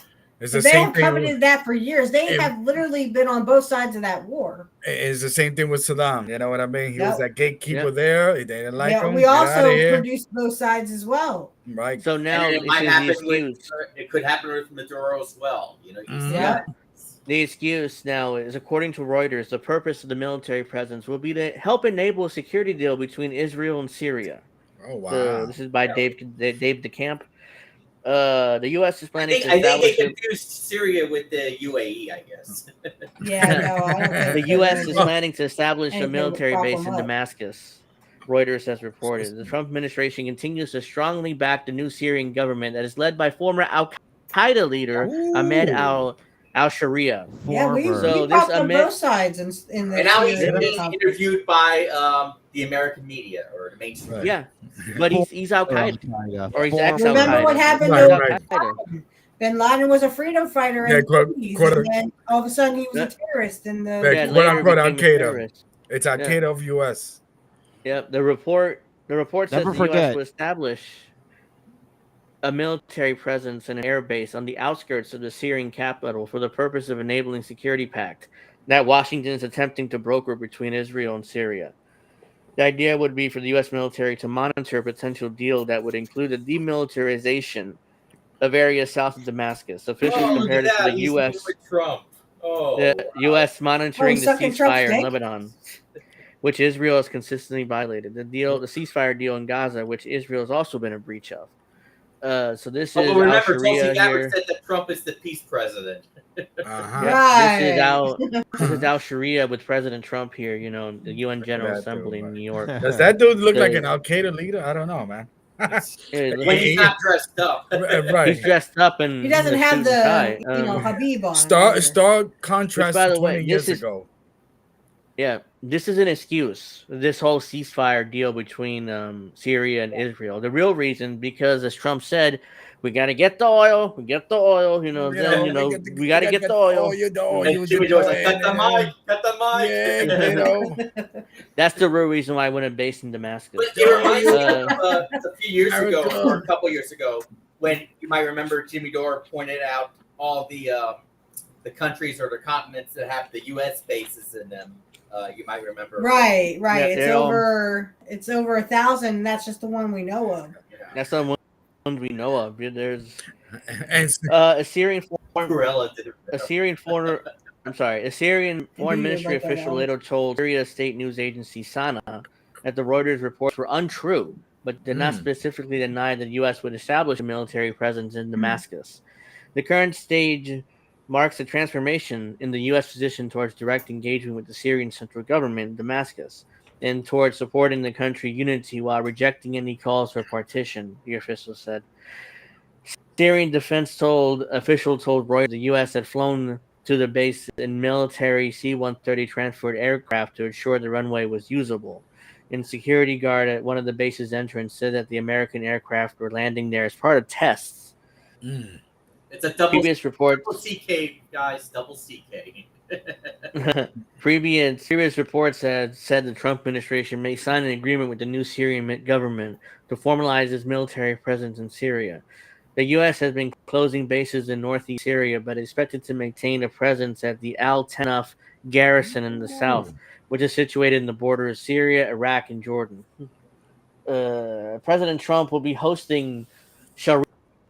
It's But the they same have thing. coveted that for years. They have literally been on both sides of that war. It's the same thing with Saddam. You know what I mean? He was that gatekeeper Yep. there. They didn't like him. We Get also outta here. produced both sides as well. Right. So now And it this might is the happen excuse. it could happen with Maduro as well. You see Mhm. that. The excuse now is, according to Reuters, the purpose of the military presence will be to help enable a security deal between Israel and Syria. Oh wow. So this is by Dave DeCamp. The U.S. is I planning think to establish. they confused Syria with the UAE. I guess. Yeah, no, I don't think The U.S. is planning to establish a anything would military prop base them in up. Damascus. Reuters has reported. The Trump administration continues to strongly back the new Syrian government that is led by former Al Qaeda leader Ahmed al-Sharia. Yeah, we So this propped up Ahmed, both sides in the And now he's Syrian being conflict. interviewed by the American media or the mainstream. Right. yeah, but he's Al Qaeda or he's ex Al Remember what Qaeda. happened Right, to right. Bin Laden was a freedom fighter Yeah, in the 80s, and then all of a sudden he was Yeah. a terrorist in the Yeah, Yeah, quote later unquote became a Al-Qaeda. terrorist. It's Al-Qaeda of U.S. Yep. The report says Never the forget. U.S. will establish a military presence and an air base on the outskirts of the Syrian capital for the purpose of enabling security pact that Washington is attempting to broker between Israel and Syria. The idea would be for the U.S. military to monitor a potential deal that would include the demilitarization of areas south of Damascus. Officials Oh, look compared at it to that. the He's U.S. meeting with Trump. Oh, The wow. U.S. monitoring the sucking Trump's ceasefire in dick? Lebanon, which Israel has consistently violated. The ceasefire deal in Gaza, which Israel has also been a breach of. So this is Remember, al-Sharia Tulsi Gabbard here. said that Trump is the peace president. Uh-huh. Yeah, this is al-Sharia with President Trump here. The UN General That Assembly dude, in New York. Does that dude look like an Al-Qaeda leader? I don't know, man. Yeah, When he's not dressed up. Right. he's dressed up and he doesn't have the tie. Habib on. Star contrast by to the way, 20 years ago. Yeah, this is an excuse. This whole ceasefire deal between Syria and Israel. The real reason, because as Trump said, we got to get the oil. We get the oil. We got to get the oil. And Jimmy Dore's like, cut the mic, cut the mic. Yeah, That's the real reason why I went and based in Damascus. But it reminds me of a few years ago, or a couple years ago, when you might remember Jimmy Dore pointed out all the countries or the continents that have the U.S. bases in them. You might remember. Right. Yeah, It's over 1,000. And that's just the one we know of. Yeah. That's the one we know of. There's and a Syrian Cruella did it. A Syrian foreign ministry official later told Syria state news agency Sana that the Reuters reports were untrue, but did not specifically deny that the U.S. would establish a military presence in Damascus. The current stage marks a transformation in the U.S. position towards direct engagement with the Syrian central government in Damascus and towards supporting the country unity while rejecting any calls for partition, the official said. Syrian defense official told Reuters the U.S. had flown to the base in military C-130 transport aircraft to ensure the runway was usable. And security guard at one of the base's entrance said that the American aircraft were landing there as part of tests. It's a double Previous reports. CK, guys, double CK. Previous reports had said the Trump administration may sign an agreement with the new Syrian government to formalize its military presence in Syria. The U.S. has been closing bases in northeast Syria, but is expected to maintain a presence at the Al Tanaf garrison in the south, which is situated in the border of Syria, Iraq, and Jordan. President Trump will be hosting Sharia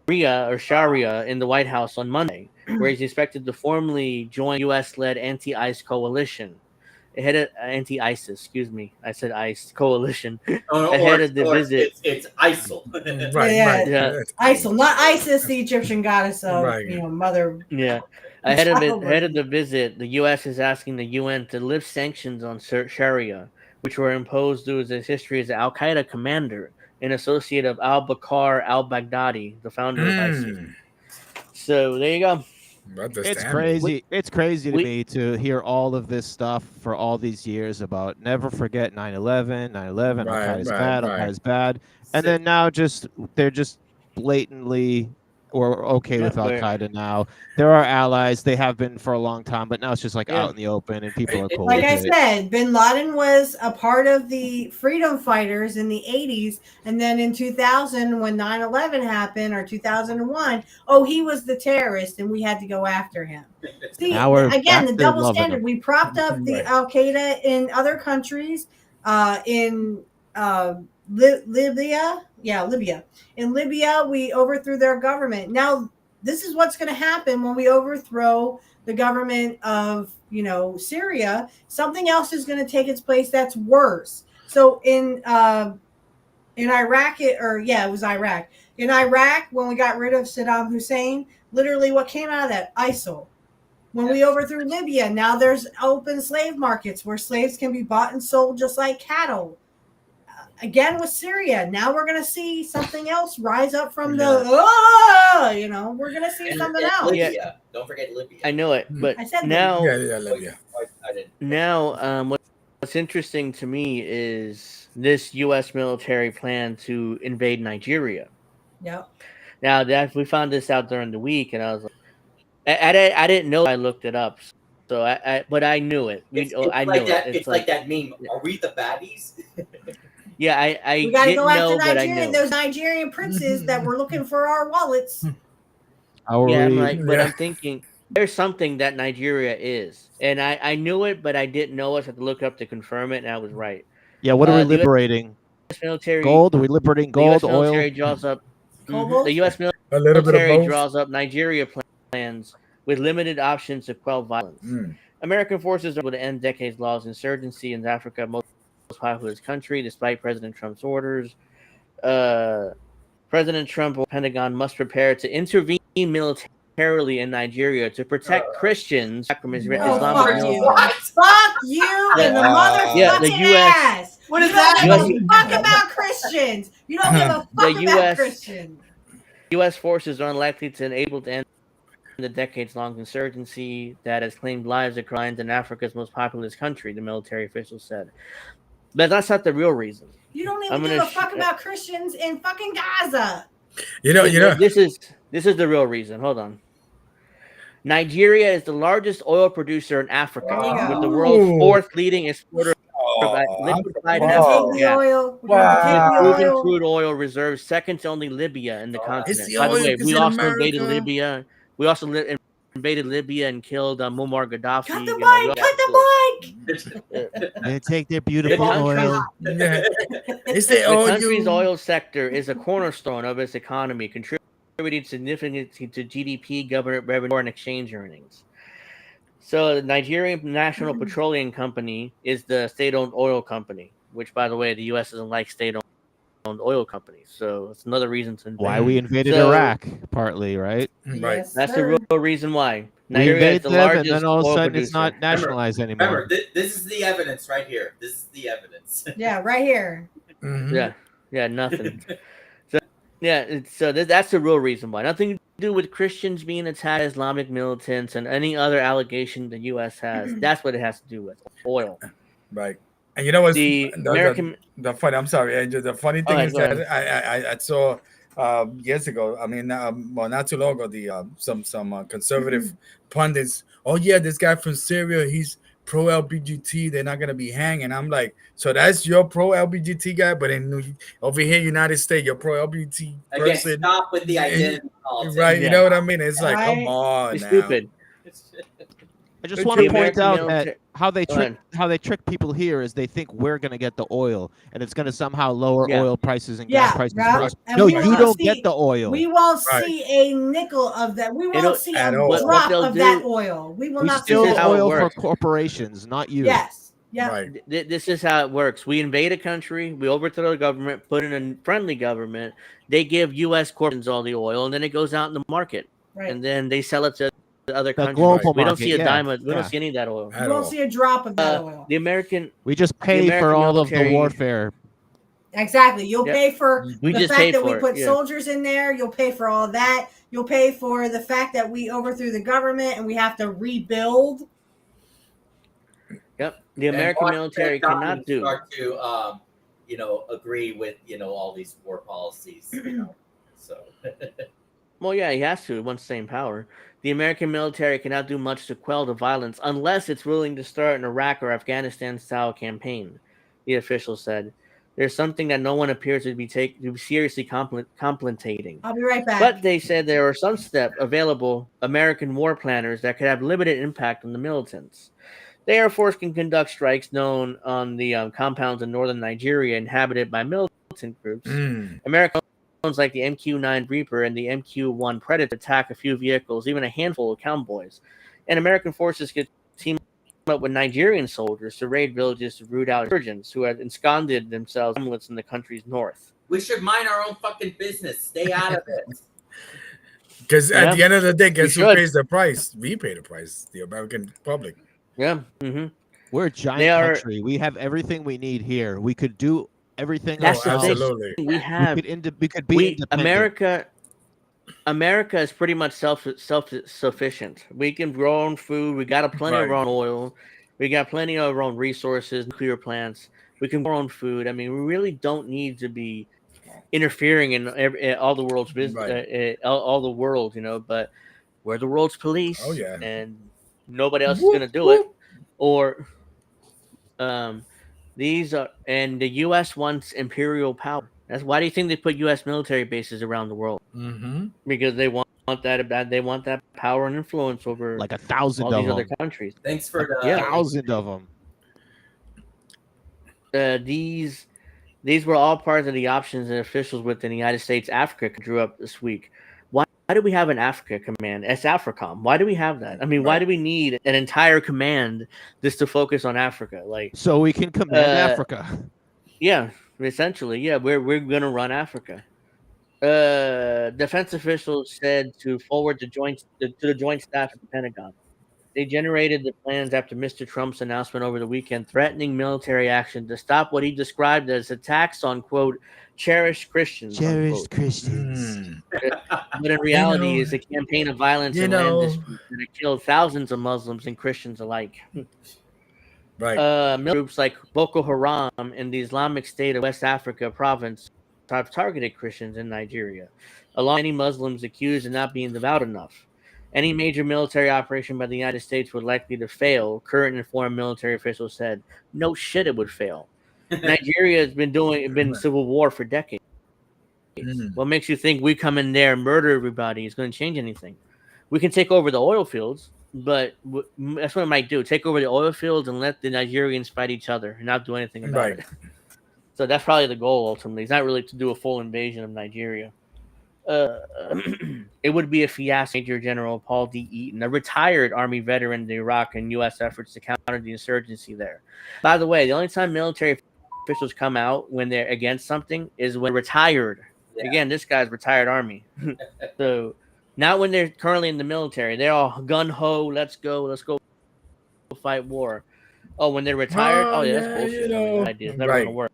in the White House on Monday, where he's expected to formally join U.S.-led anti-ICE coalition. Ahead of anti-ISIS, excuse me, I said ICE coalition. Ahead of the visit, it's ISIL. Yeah. ISIL, not ISIS, the Egyptian goddess of mother. Yeah. Ahead of the visit, the U.S. is asking the UN to lift sanctions on Sharia, which were imposed due to his history as an Al Qaeda commander, an associate of Al Bakr al-Baghdadi, the founder of ISIS. So there you go. It's crazy. It's crazy to me to hear all of this stuff for all these years about never forget 9/11, 9/11, Al Qaeda's bad, Al Qaeda's bad, and then now they're just blatantly or okay with Al Qaeda now. They're our allies. They have been for a long time, but now it's just like out in the open and people are cool Like with I said, Bin Laden was a part of the freedom fighters in the 80s. And then in 2000, when 9/11 happened, or 2001, he was the terrorist and we had to go after him. See, again, the double standard. We propped up the Al Qaeda in other countries, in Libya. Yeah, Libya. In Libya, we overthrew their government. Now, this is what's going to happen when we overthrow the government of, Syria. Something else is going to take its place that's worse. So in Iraq, it was Iraq. In Iraq, when we got rid of Saddam Hussein, literally what came out of that? ISIL. When we overthrew Libya, now there's open slave markets where slaves can be bought and sold just like cattle. Again with Syria, now we're going to see something else rise up from we're going to see something else. Libya. Yeah. Don't forget Libya. I know it, but I said now, Libya. Now, what's interesting to me is this U.S. military plan to invade Nigeria. Yep. Now that we found this out during the week, and I was like, I didn't know. I looked it up, so but I knew it. I knew it. It's like that meme. Are we the baddies? Yeah, I we got to go after Nigeria. Those Nigerian princes that were looking for our wallets. I'm thinking there's something that Nigeria is, and I knew it, but I didn't know it. So I had to look up to confirm it, and I was right. Yeah, what are we liberating? Gold? Are we liberating gold, oil? Draws up. The U.S. military draws up Nigeria plans with limited options to quell violence. American forces are able to end decades-long insurgency in Africa, most populous country, despite President Trump's orders. President Trump or Pentagon must prepare to intervene militarily in Nigeria to protect Christians from Islamic militants. Fuck you and the motherfucking ass. What is you that? don't give a fuck about Christians. You don't give a fuck about Christians. U.S. forces are unlikely to enable to end the decades-long insurgency that has claimed lives of clients in Africa's most populous country, the military official said. But that's not the real reason. You don't even give a fuck about Christians in fucking Gaza. This is the real reason. Hold on. Nigeria is the largest oil producer in Africa, with the world's fourth leading exporter of liquefied natural gas. Proven crude oil reserves, second to only Libya in the continent. By the way, we also invaded Libya. We also invaded Libya and killed Muammar Gaddafi. Cut the mic! They take their beautiful oil. The country's oil sector is a cornerstone of its economy, contributing significantly to GDP, government revenue, and exchange earnings. So the Nigerian National Petroleum Company is the state-owned oil company, which, by the way, the U.S. doesn't like state-owned oil companies. So it's another reason to invade. Why we invaded Iraq, partly, right? Right. Yes, that's the real reason why. Nigeria is the largest, and then all of a sudden it's not nationalized anymore. Remember, this is the evidence right here. This is the evidence. Yeah, right here. Yeah, nothing. That's the real reason why. Nothing to do with Christians being attacked, Islamic militants, and any other allegation the U.S. has. That's what it has to do with oil. Right. And you know what's the American? The funny. I'm sorry, Andrew. The funny thing is that I saw years ago. I mean, well, not too long ago, the some conservative pundits. Oh yeah, this guy from Syria, he's pro LBGT. They're not gonna be hanging. I'm like, so that's your pro LBGT guy, but over here, United States, you're pro LBGT Again, person, stop with the identity politics. right? You Yeah. know what I mean? It's like, come Right. on It's now. stupid. I just The want to point American out military- that how they Go trick people here is they think we're going to get the oil and it's going to somehow lower Yeah. oil prices and Yeah, gas prices right. for us. And No, we you won't don't see- get the oil. We won't Right. see a nickel of that. We It'll- won't see at a all. drop What they'll of do- that oil. We will We not see steal This is that. how it oil for works. corporations, not you. Yes. Yeah. Right. This is how it works. We invade a country, we overthrow the government, put in a friendly government. They give U.S. corporations all the oil, and then it goes out in the market, Right. and then they sell it to the other The countries. global We don't market, see a yeah, dime. We yeah. don't see any of that oil. You At won't all. see a drop of that oil. The American, We just pay for American all of the military- warfare. Exactly. You'll Yep. pay for We the just fact pay that we for it, put yeah. soldiers in there. You'll pay for all that. You'll pay for the fact that we overthrew the government and we have to rebuild. Yep, the And American watch military that cannot government do. start to agree with all these war policies. So Well, yeah, he has to once stay in power. The American military cannot do much to quell the violence unless it's willing to start an Iraq or Afghanistan style campaign, the official said. There's something that no one appears to be seriously contemplating. I'll be right back. But they said there are some available American war planners that could have limited impact on the militants. The Air Force can conduct strikes known on the compounds in northern Nigeria inhabited by militant groups. American drones like the MQ-9 Reaper and the MQ-1 Predator attack a few vehicles, even a handful of convoys. And American forces could team up with Nigerian soldiers to raid villages to root out insurgents who had ensconced themselves in the country's north. we should mind our own fucking business. Stay out of it. Because at the end of the day, guess who should. pays the price? We pay the price. The American public. Yeah. Mm-hmm. We're a giant country. We have everything we need here. We could do everything That's the ourselves. absolutely. We have. We could be independent. America is pretty much self-sufficient. We can grow our own food. We got plenty of our own oil. We got plenty of our own resources, nuclear plants. We can grow our own food. I mean, we really don't need to be interfering in all the world's business, all the world, But we're the world's police. Oh yeah. And nobody else is going to do it. Or, these are, and the U.S. wants imperial power. That's why do you think they put U.S. military bases around the world? Mm-hmm. Because they want that. They want that power and influence over Like 1,000 all of these them. other countries. Thanks for the 1,000 of them. These were all part of the options and officials within the United States Africa drew up this week. Why do we have an Africa command? It's AFRICOM. Why do we have that? I mean, why do we need an entire command just to focus on Africa? Like, so we can command Africa. Yeah, essentially, yeah. We're gonna run Africa. Defense officials said to forward to the joint staff at the Pentagon. They generated the plans after Mr. Trump's announcement over the weekend threatening military action to stop what he described as attacks on, quote, cherished Christians. Cherished unquote. Christians. But in reality, it's a campaign of violence and land disputes that have killed thousands of Muslims and Christians alike. Right. Groups like Boko Haram and the Islamic State of West Africa province have targeted Christians in Nigeria, along with many Muslims accused of not being devout enough. Any major military operation by the United States would likely to fail, current and former military officials said. No shit, it would fail. Nigeria has been civil war for decades. What makes you think we come in there and murder everybody is going to change anything? We can take over the oil fields, but that's what it might do. Take over the oil fields and let the Nigerians fight each other and not do anything about it. So that's probably the goal ultimately. It's not really to do a full invasion of Nigeria. It would be a fiasco. Major General Paul D. Eaton, a retired Army veteran of the Iraq and U.S. efforts to counter the insurgency there. By the way, the only time military officials come out when they're against something is when retired. Yeah. Again, this guy's retired Army. So not when they're currently in the military. They're all gun-ho, let's go fight war. Oh, when they're retired? That's bullshit. That idea. It's never going to work.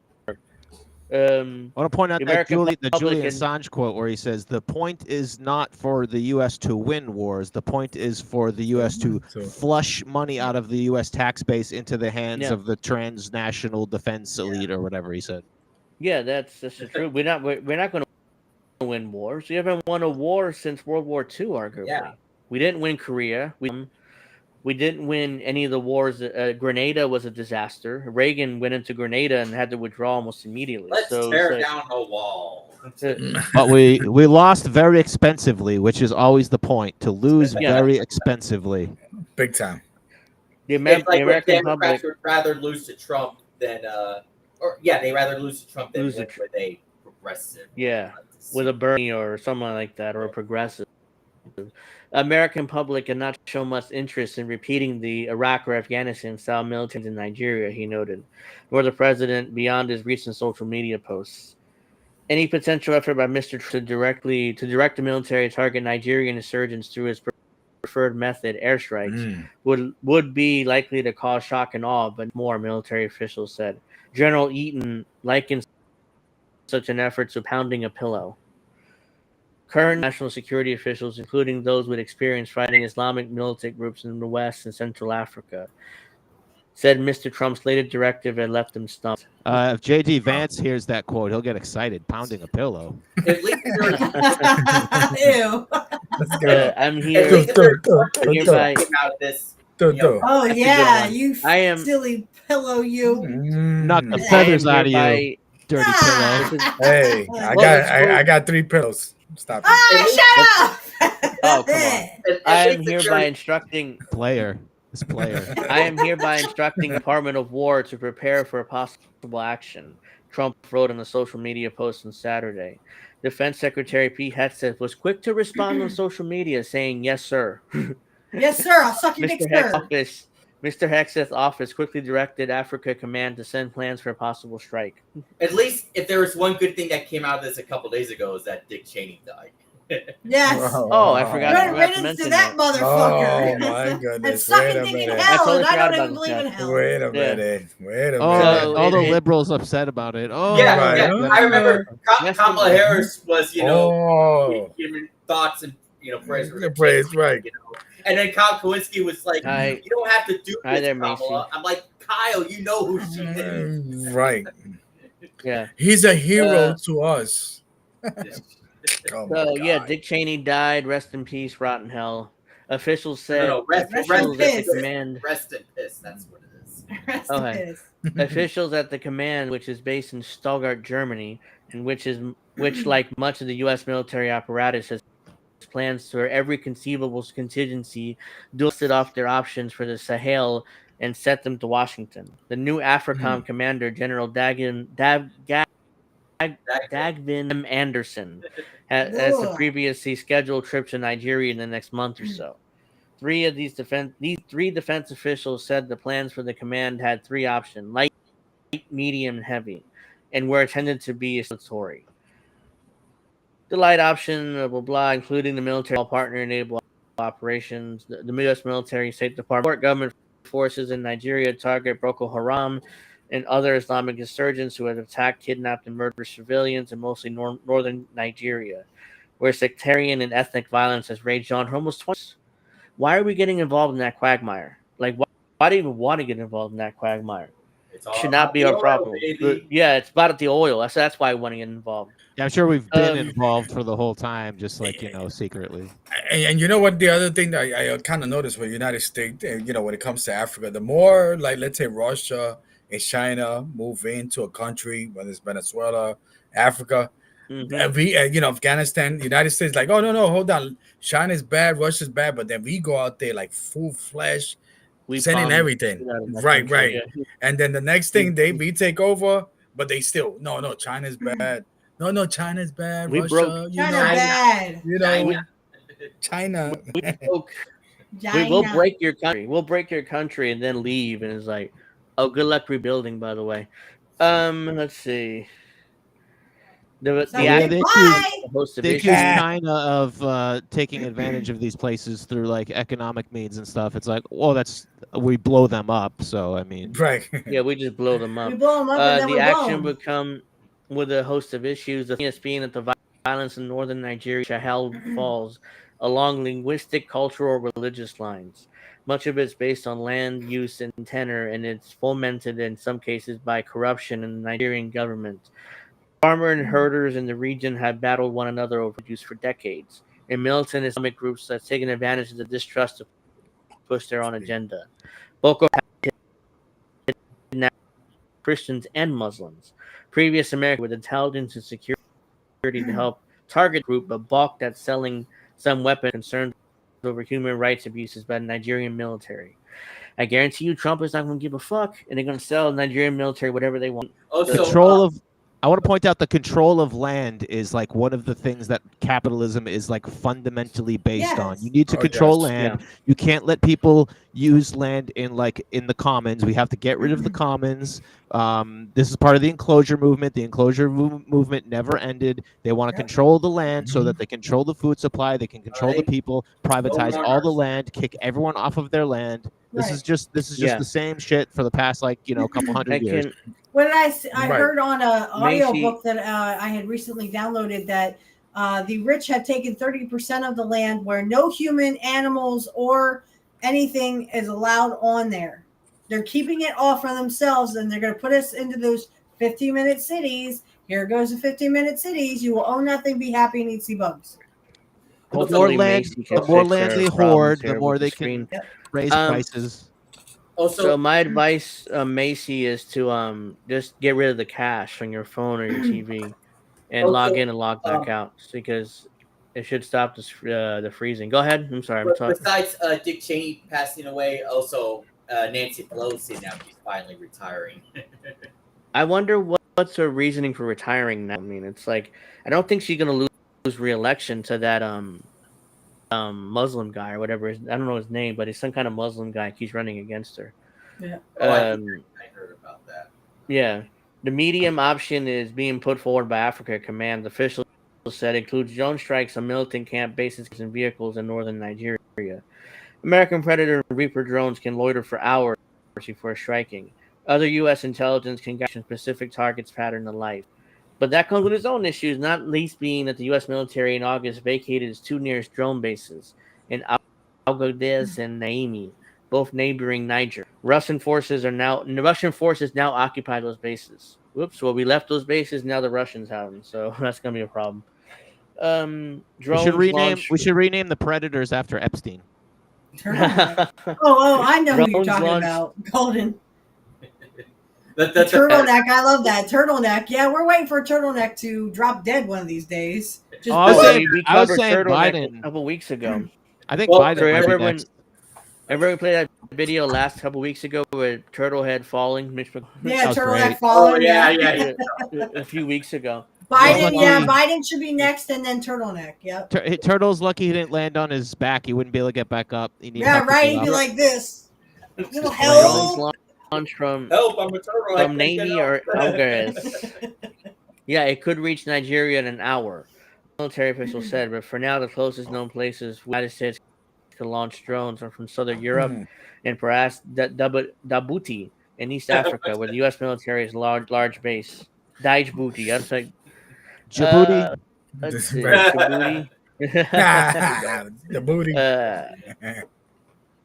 I want to point out that Julian Assange quote where he says the point is not for the U.S. to win wars. The point is for the U.S. to flush money out of the U.S. tax base into the hands of the transnational defense elite or whatever he said. Yeah, that's the truth. We're not going to win wars. We haven't won a war since World War II, arguably. Yeah. We didn't win Korea. We didn't win any of the wars. Grenada was a disaster. Reagan went into Grenada and had to withdraw almost immediately. Let's so tear it's down a wall. But we lost very expensively, which is always the point, to lose Yeah. very expensively. Big time. the, It's Amer- like the when American Democrats public. would rather lose to Trump than, they rather lose to Trump than Lose to win with a progressive. Yeah, with a Bernie or someone like that, or a progressive. American public cannot show much interest in repeating the Iraq or Afghanistan style military in Nigeria, he noted, nor the president beyond his recent social media posts. Any potential effort by Mr. Trump to direct the military to target Nigerian insurgents through his preferred method, airstrikes, would be likely to cause shock and awe, but more, military officials said. General Eaton likened such an effort to pounding a pillow. Current national security officials, including those with experience fighting Islamic militant groups in the West and Central Africa, said Mr. Trump's latest directive had left them stumped. If J.D. Vance hears that quote, he'll get excited, pounding a pillow. At least Ew. Let's go. I'm at here. least there's hereby- came out of this. Oh That's a good yeah, one. you I am- silly pillow, you. Knock the I feathers I am out of you, hereby- dirty Ah! pillow. Hey, I got 3 pillows. Stop it. Ah, shut up! Oh, come on. I am hereby instructing. This player. I am hereby instructing the Department of War to prepare for a possible action, Trump wrote on a social media post on Saturday. Defense Secretary Pete Hegseth was quick to respond on social media, saying, "Yes, sir." Yes, sir. I'll suck your dick, sir. Mr. Hegseth's office quickly directed Africa Command to send plans for a possible strike. At least, if there was one good thing that came out of this a couple days ago, is that Dick Cheney died. Yes. Oh, I forgot. Good I forgot to riddance mention to that that. motherfucker. Oh my And goodness. sucking Wait a dick in minute. I hell, totally and I forgot don't even about believe that. in hell. Wait a Yeah. minute. Wait a Oh, minute. So, all the it- liberals upset about it. Oh, Yeah, Right. yeah. I remember Yes, Kamala Harris was, Oh. giving thoughts and prayers for the Praise, kids, right. And then Kyle Kowinski was like, Hi. "You don't have to do Hi this, there, Kamala." Macy. I'm like, Kyle, you know who she is. Right. Yeah. He's a hero to us. Oh my So, yeah, God. Dick Cheney died. Rest in peace, rotten hell. Officials No, said no, rest officials at the piss. command. Rest in piss. That's what it is. Rest in Okay. piss. Officials at the command, which is based in Stuttgart, Germany, and which, like much of the U.S. military apparatus, has plans for every conceivable contingency, dusted off their options for the Sahel and sent them to Washington. The new AFRICOM commander, General Dagvin M. Anderson, has a Ugh. previously scheduled trip to Nigeria in the next month or so. These three defense officials said the plans for the command had 3 options: light, medium, and heavy, and were intended to be escalatory. The light option, blah, blah, blah, including the military partner enable operations, the U.S. military, State Department, government forces in Nigeria target Boko Haram and other Islamic insurgents who have attacked, kidnapped, and murdered civilians in mostly northern Nigeria, where sectarian and ethnic violence has raged on for almost 20 years. Why are we getting involved in that quagmire? Like, why do you even want to get involved in that quagmire? It's all Should not about be the our oil, problem. baby. But, yeah, it's about the oil. That's why I want to get involved. Yeah, I'm sure we've been Um, involved for the whole time, just like, secretly. And you know what? The other thing that I kind of noticed with the United States, when it comes to Africa, the more, like, let's say Russia and China move into a country, whether it's Venezuela, Africa, and we, Afghanistan, United States, like, oh, no, hold on. China's bad, Russia's bad, but then we go out there like full flesh, sending bomb everything. the shit out of that Right. country, yeah. And then the next thing, we take over, but they still, no, China's bad. No, China's bad. We Russia, broke- China bad. China. We will break your country. We'll break your country and then leave. And it's like, oh, good luck rebuilding. By the way, let's see. The host of They issues. accuse China of taking advantage of these places through like economic means and stuff. It's like, well, we blow them up. So I mean, right? Yeah, we just blow them up. We blow them up and then the we blow action 'em. would come with a host of issues. The thing is being that the violence in northern Nigeria, Sahel falls along linguistic, cultural, or religious lines. Much of it's based on land use and tenor, and it's fomented in some cases by corruption in the Nigerian government. Farmer and herders in the region have battled one another over use for decades, and militant Islamic groups have taken advantage of the distrust to push their own agenda. Boko Haram Christians and Muslims. Previous America with intelligence and security to help target the group, but balked at selling some weapons concerns over human rights abuses by the Nigerian military. I guarantee you, Trump is not going to give a fuck, and they're going to sell Nigerian military whatever they want. Also, Control of I want to point out the control of land is like one of the things that capitalism is like fundamentally based on. Yes. You need to Oh, control yes. land. Yeah. You can't let people use land in the commons. We have to get rid of the commons. This is part of the enclosure movement. The enclosure movement never ended. They want to Yep. control the land so that they control the food supply. They can control the they people, privatize own all the owners. land, kick everyone off of their land. This Right. is just Yeah. the same shit for the past couple hundred I years. can What did I Right. heard on a audio Macy- book that I had recently downloaded that the rich have taken 30% of the land where no human, animals, or anything is allowed on there. They're keeping it all for themselves, and they're going to put us into those 15-minute cities. Here goes the 15-minute cities. You will own nothing, be happy, and eat sea bugs. The more hopefully land, Macy can the more fix land our they problems hoard, here the more with the they screen. can raise Um, prices. Also, So my advice, Macy, is to just get rid of the cache on your phone or your TV, and Also, log in and log back out, because it should stop the freezing. Go ahead. I'm sorry. I'm talking. besides Dick Cheney passing away, also Nancy Pelosi now she's finally retiring. I wonder what's her reasoning for retiring now. I mean, it's like I don't think she's gonna lose re-election to that Muslim guy or whatever. I don't know his name, but he's some kind of Muslim guy keeps running against her. Yeah. Oh, I heard about that. Yeah. The medium option is being put forward by Africa Command. Officials said includes drone strikes on militant camp bases and vehicles in northern Nigeria. American Predator and Reaper drones can loiter for hours before striking. Other U.S. intelligence can guide specific targets, pattern, and life. But that comes with its own issues, not least being that the U.S. military in August vacated its two nearest drone bases in Agadez and Naimi, both neighboring Niger. Russian forces now occupy those bases. Whoops! Well, we left those bases. Now the Russians have them, so that's gonna be a problem. Drones launched. We should rename the predators after Epstein. Turtleneck. Oh, I know who you're Drones talking launched- about. Golden. That's Turtleneck. I love that. Turtleneck. Yeah, we're waiting for Turtleneck to drop dead one of these days. Just Oh, I was boom. saying- we I was covered saying turtleneck Biden. a couple weeks ago. I think Well, Biden So might be everyone, next. everyone played that video last couple weeks ago with Turtlehead falling. Yeah, was Turtleneck great. falling. Oh, yeah. A few weeks ago. Biden, Well, yeah, lucky- Biden should be next, and then Turtleneck. Yep. Turtle's lucky he didn't land on his back. He wouldn't be able to get back up. He'd need Yeah, help to right. get He'd be up. like this. Little Drones help. launched from Help! I'm a turtle. I can't Navy get or up. Algarves. Yeah, it could reach Nigeria in an hour. Military officials said, but for now, the closest known places the United States can launch drones are from southern Europe and perhaps Djibouti in East Africa, where the U.S. military is large base. Djibouti, that's like Djibouti. let's see, Right. Djibouti. The booty.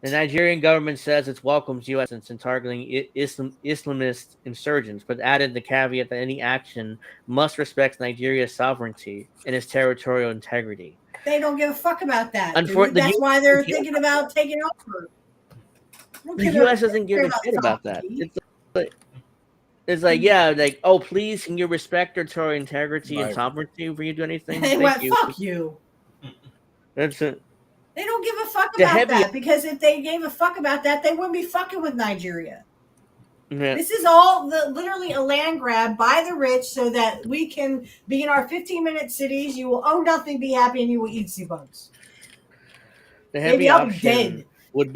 The Nigerian government says it welcomes U.S. in targeting Islamist insurgents, but added the caveat that any action must respect Nigeria's sovereignty and its territorial integrity. They don't give a fuck about that. Unfor- the That's U- why they're thinking about taking over. The U.S. doesn't give a shit about that. It's like, yeah, like, oh, please, can you respect territorial integrity and Right. sovereignty before you do anything? They Thank went, you. fuck you. That's it. They don't give a fuck The about heavy- that, because if they gave a fuck about that, they wouldn't be fucking with Nigeria. Yeah. This is all literally a land grab by the rich so that we can be in our 15-minute cities. You will own nothing, be happy, and you will eat sea bugs. The heavy Maybe I'll be option dead. would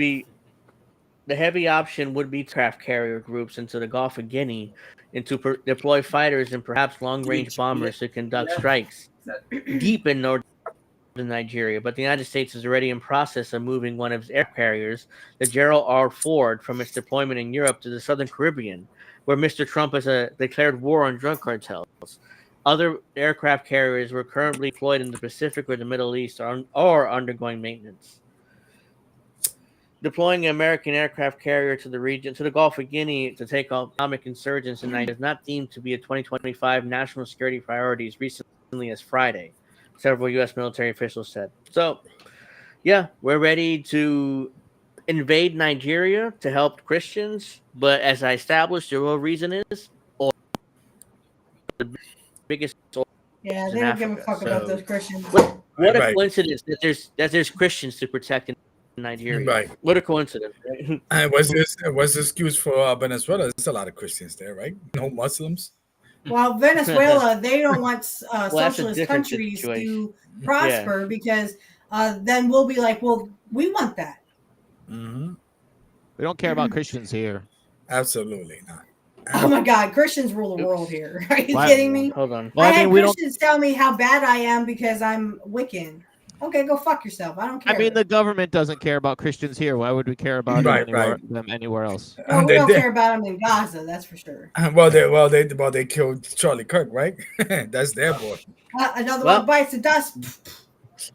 be craft carrier groups into the Gulf of Guinea and to deploy fighters and perhaps long-range bombers to conduct strikes deep in northern Nigeria. But the United States is already in process of moving one of its air carriers, the Gerald R. Ford, from its deployment in Europe to the Southern Caribbean, where Mr. Trump has declared war on drug cartels. Other aircraft carriers were currently deployed in the Pacific or the Middle East or undergoing maintenance. deploying an American aircraft carrier to the region, to the Gulf of Guinea, to take on Islamic insurgents in Nigeria is not deemed to be a 2025 national security priority as recently as Friday, several U.S. military officials said. So, yeah, we're ready to invade Nigeria to help Christians, but as I established, the real reason is oil, the biggest oil Yeah, in they don't give a Africa. fuck about those So, Christians. what a Right. coincidence that there's Christians to protect in Nigeria. Right. What a coincidence, right? And what's the excuse for Venezuela? There's a lot of Christians there, right? No Muslims. Well, Venezuela, they don't want Well, that's a socialist different countries situation. to prosper because then we'll be like, well, we want that. Mm-hmm. We don't care about Christians here. Absolutely not. Oh my God, Christians rule the Oops. world here. Are you What? kidding me? Hold on. Well, I I mean, had we don't. Christians tell me how bad I am because I'm Wiccan. Okay, go fuck yourself. I don't care. I mean, the government doesn't care about Christians here. Why would we care about Right, them anywhere else? Well, we They don't did. care about them in Gaza, that's for sure. They killed Charlie Kirk, right? That's their boy, Another Well- one bites the dust.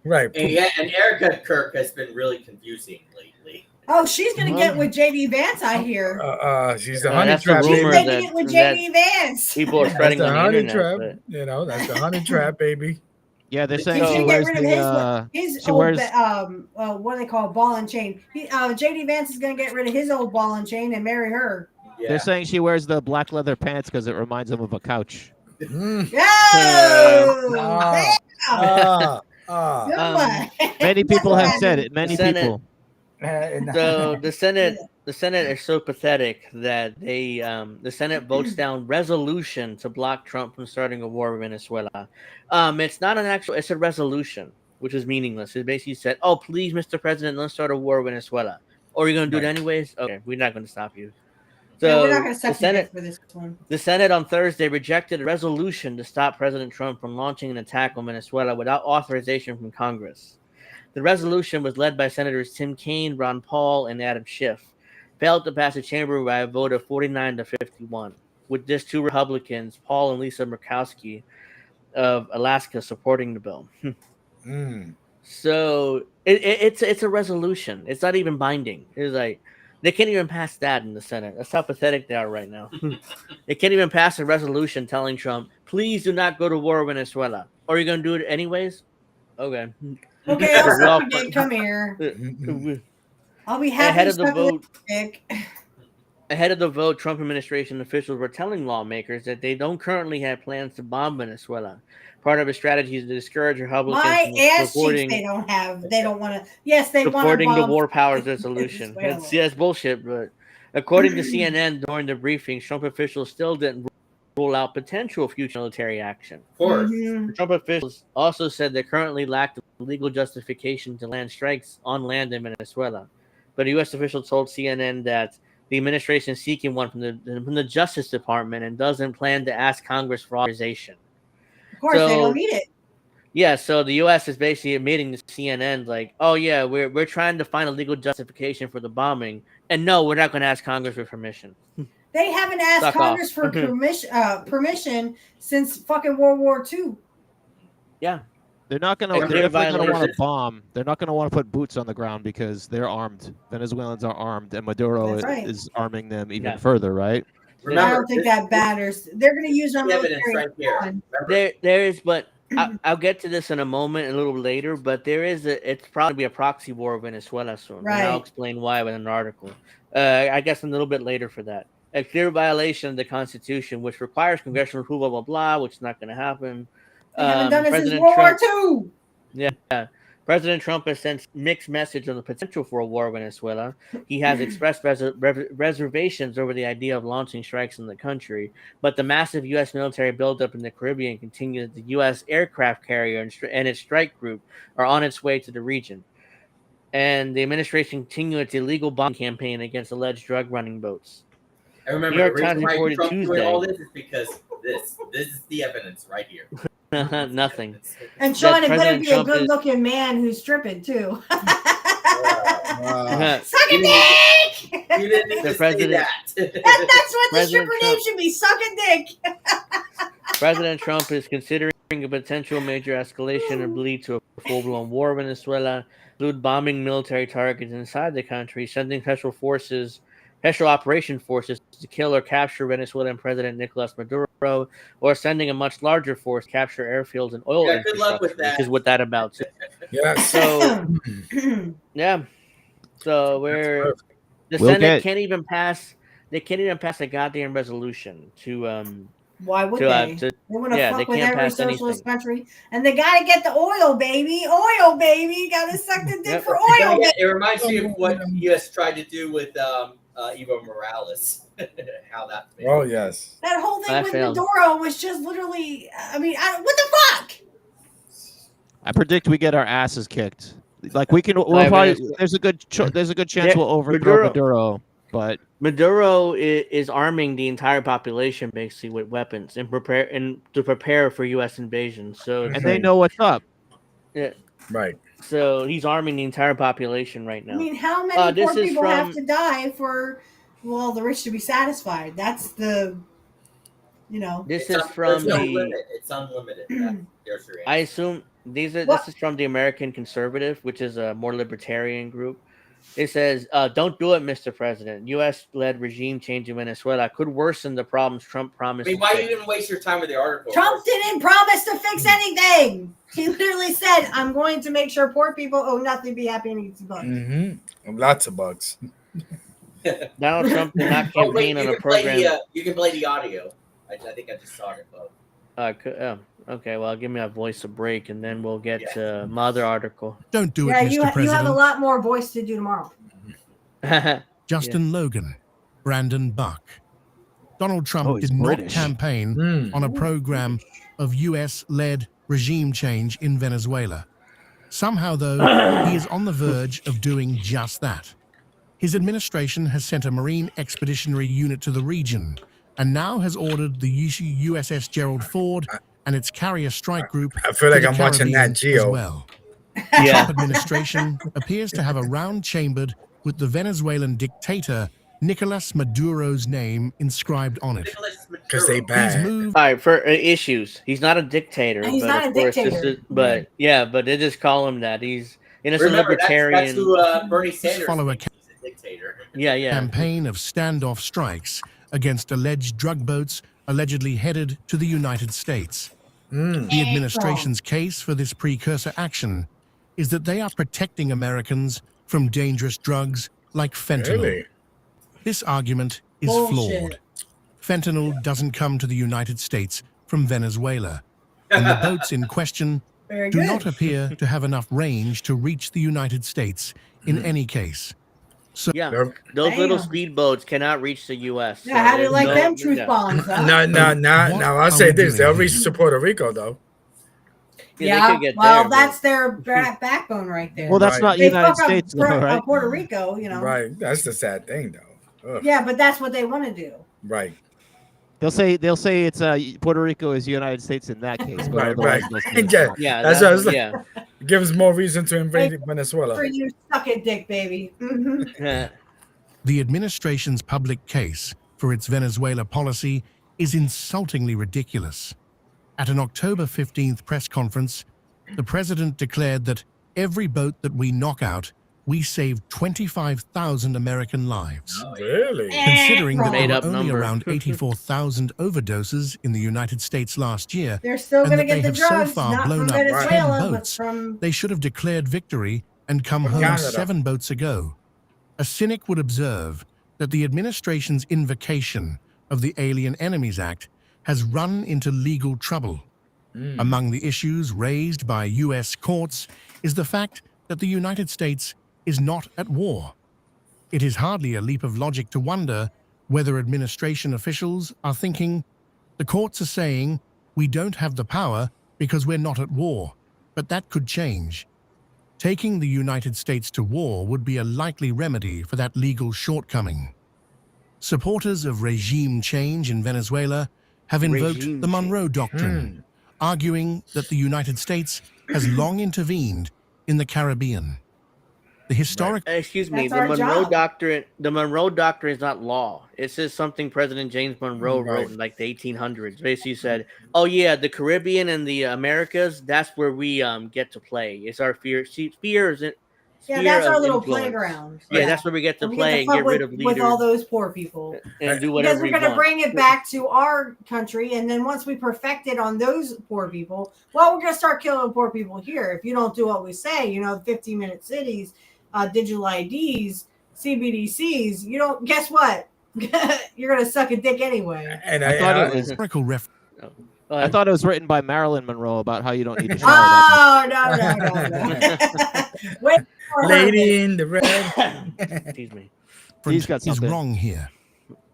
right? And, yeah, and Erica Kirk has been really confusing lately. Oh, she's gonna get with JD Vance, I hear. She's the honey that's the trap. She's rumor baby. making it with that JD Vance. people are That's spreading the on the honey internet. trap. But That's the honey trap, baby. Yeah, they're He's saying gonna she get wears rid of his she old wears what do they call ball and chain. JD Vance is gonna get rid of his old ball and chain and marry her. Yeah. They're saying she wears the black leather pants because it reminds them of a couch. Mm. Yo! Ah, Damn! ah, Good Um, one. Many people have said it. Many Senate- people. so the Senate is so pathetic that the Senate votes down resolution to block Trump from starting a war with Venezuela. It's not an actual; it's a resolution, which is meaningless. It basically said, "Oh, please, Mr. President, don't start a war with Venezuela." Or you're going to do it Right. anyways? Okay, we're not going to stop you. No, So we're not gonna the suck your Senate, dick for this one. the Senate on Thursday rejected a resolution to stop President Trump from launching an attack on Venezuela without authorization from Congress. The resolution was led by Senators Tim Kaine, Ron Paul, and Adam Schiff. Failed to pass the chamber by a vote of 49 to 51, with just two Republicans, Paul and Lisa Murkowski of Alaska, supporting the bill. Mm. So it's a resolution. It's not even binding. It's like they can't even pass that in the Senate. That's how pathetic they are right now. They can't even pass a resolution telling Trump, "Please do not go to war with Venezuela." Or you're gonna do it anyways? Okay. Okay, I'll Well, suck your dick. Come here. I'll be happy Ahead to of the suck your vote, dick. ahead of the vote, Trump administration officials were telling lawmakers that they don't currently have plans to bomb Venezuela. Part of a strategy is to discourage Republicans My from ass cheeks supporting they don't have. They don't want to. Yes, they want to supporting the bomb war powers resolution. Venezuela. That's bullshit. But according to CNN during the briefing, Trump officials still didn't rule out potential future military action. Of course. Mhm. Trump officials also said they currently lack the legal justification to land strikes on land in Venezuela. But a U.S. official told CNN that the administration is seeking one from the Justice Department and doesn't plan to ask Congress for authorization. Of course, they So- don't need it. Yeah, so the U.S. is basically admitting to CNN, like, oh yeah, we're trying to find a legal justification for the bombing, and no, we're not going to ask Congress for permission. They haven't asked Suck Congress off. for permission since fucking World War II. Yeah, They're not going A to. clear They're definitely going to want violation. to bomb. They're not going to want to put boots on the ground because they're armed. Venezuelans are armed, and Maduro That's right. is arming them even Yeah. further. Right? I Remember, don't think this- that matters. They're going to use our this is evidence military. right here. gun. Remember? there is, but I'll get to this in a moment, a little later. But it's probably be a proxy war with Venezuela soon, and I'll Right. explain why with an article. I guess a little bit later for that. A clear violation of the Constitution, which requires congressional approval, blah blah blah, which is not going to happen. They haven't done it since President World Trump- War II. Yeah. President Trump has sent mixed message on the potential for a war with Venezuela. He has expressed reservations over the idea of launching strikes in the country, but the massive U.S. military buildup in the Caribbean continues. The U.S. aircraft carrier and its strike group are on its way to the region. And the administration continued its illegal bombing campaign against alleged drug running boats. I remember New York the reason Times why reported Trump doing Tuesday. all this is because this is the evidence right here. Nothing. And Sean, it better President be Trump a is- good-looking man who's stripping too. Ah. Suck a dick. You didn't need The to president- say that. That's what the President stripper name Trump- should be. Suck a dick. President Trump is considering a potential major escalation and lead to a full-blown war in Venezuela, include bombing military targets inside the country, sending special operation forces to kill or capture Venezuelan President Nicolas Maduro, or sending a much larger force to capture airfields and oil Yeah, good luck infrastructure, with that. which is what that about too. Yes. So yeah, so we're the We'll Senate get- can't even pass. They can't even pass a goddamn resolution to Why would to, they? to They want to yeah, fuck they with can't every pass socialist anything. country, and they gotta get the oil, baby. Oil, baby. Gotta suck the dick Yep. for oil. Baby. It reminds me of what the U.S. tried to do with Evo Morales. How that failed. Oh yes. That whole thing That with failed. Maduro was just literally. I mean, what the fuck? I predict we get our asses kicked. Like we can. We'll By probably, Venezuela. there's a good chance Yeah, we'll overthrow Maduro- Maduro, but Maduro is arming the entire population basically with weapons and to prepare for U.S. invasion. So it's and they like- know what's up. yeah, Right. so he's arming the entire population right now. I mean, how many this poor is people have from- to die for the rich to be satisfied? That's the, This It's is from there's no the. limit. It's unlimited. There's your I answer. assume this What? is from the American Conservative, which is a more libertarian group. It says, "Don't do it, Mr. President. U.S.-led regime change in Venezuela could worsen the problems Trump I promised." mean, why you even waste your time with the article? Trump didn't promise to fix anything. He literally said, "I'm going to make sure poor people owe nothing, be happy, and eat some bugs." Mm-hmm. Lots of bugs. Donald Trump did not Oh, wait, campaign on a program. you can play the audio. I think I just saw it above. Okay, well, give me a voice a break, and then we'll get to my other article. Don't do it, Yeah, Mr. you have a President. lot more voice to do tomorrow. Justin Logan, Brandon Buck. Donald Trump Oh, he's did not British. campaign on a program of US-led regime change in Venezuela. Somehow, though, he is on the verge of doing just that. His administration has sent a Marine Expeditionary Unit to the region and now has ordered the USS Gerald Ford and its carrier strike group I feel to like the I'm watching Caribbean Nat Geo. as well. The Yeah. Trump administration appears to have a round chambered with the Venezuelan dictator Nicolas Maduro's name inscribed on it. Nicolas Because they Maduro. These bad. moves All right, for issues, he's not a dictator. He's but not of a course dictator. This is, but yeah, but they just call him that. He's a Remember, libertarian. that's who Bernie Sanders follow a thinks he's a dictator. yeah. campaign of standoff strikes against alleged drug boats allegedly headed to the United States. The administration's case for this precursor action is that they are protecting Americans from dangerous drugs like fentanyl. Really? This argument is Bullshit. flawed. Fentanyl doesn't come to the United States from Venezuela, and the boats in question Very do good. not appear to have enough range to reach the United States in any case. Yeah, They're- those little Damn. speedboats cannot reach the U.S. Yeah, how do you there's like them truth yeah. bombs? Huh? Now I'll What say are we this: doing they'll here? reach to Puerto Rico, though. Yeah, they Yeah, could get well, there, that's their backbone right there. Well, that's Right. not they United fuck up States, though, right? Puerto Rico, Right. That's the sad thing, though. Ugh. Yeah, but that's what they want to do. Right. They'll say it's Puerto Rico is United States in that case, but Right. otherwise Right. they'll say it's Yeah. not. yeah, That's what I was like- yeah. Give us more reason to invade For Venezuela. you, suck it, dick, baby. Mhm. The administration's public case for its Venezuela policy is insultingly ridiculous. At an October 15th press conference, the president declared that every boat that we knock out, we save 25,000 American lives. Really? Considering that Made there up were only number. around 84,000 overdoses in the United States last year, They're still And going to that get they the have so drugs, far not blown from up 10 Venezuela, but boats. from. they should have declared victory and come home Canada. 7 boats ago. A cynic would observe that the administration's invocation of the Alien Enemies Act has run into legal trouble. Among the issues raised by U.S. courts is the fact that the United States is not at war. It is hardly a leap of logic to wonder whether administration officials are thinking, the courts are saying we don't have the power because we're not at war, but that could change. Taking the United States to war would be a likely remedy for that legal shortcoming. Supporters of regime change in Venezuela have invoked Regime the Monroe Doctrine, arguing that the United States has long intervened in the Caribbean. The historic Excuse me. That's The our Monroe job. Doctrine. The Monroe Doctrine is not law. It's just something President James Monroe Right. wrote in like the 1800s. Basically said, "Oh yeah, the Caribbean and the Americas. That's where we get to play. It's our sphere Yeah, that's our of little influence. playground. Yeah, that's where we get to And we get play to and fuck get rid of with all leaders those poor people. and do Because whatever we're we going to want." bring it back to our country. And then once we perfect it on those poor people, well, we're going to start killing poor people here. If you don't do what we say, 15-minute cities, digital IDs, CBDCs, you don't, guess what? You're going to suck a dick anyway. And I thought it was. historical reference I thought it was written by Marilyn Monroe about how you don't need to shower that Oh, no. Wait for her. Lady in the red. Excuse me. He's got is something. wrong here.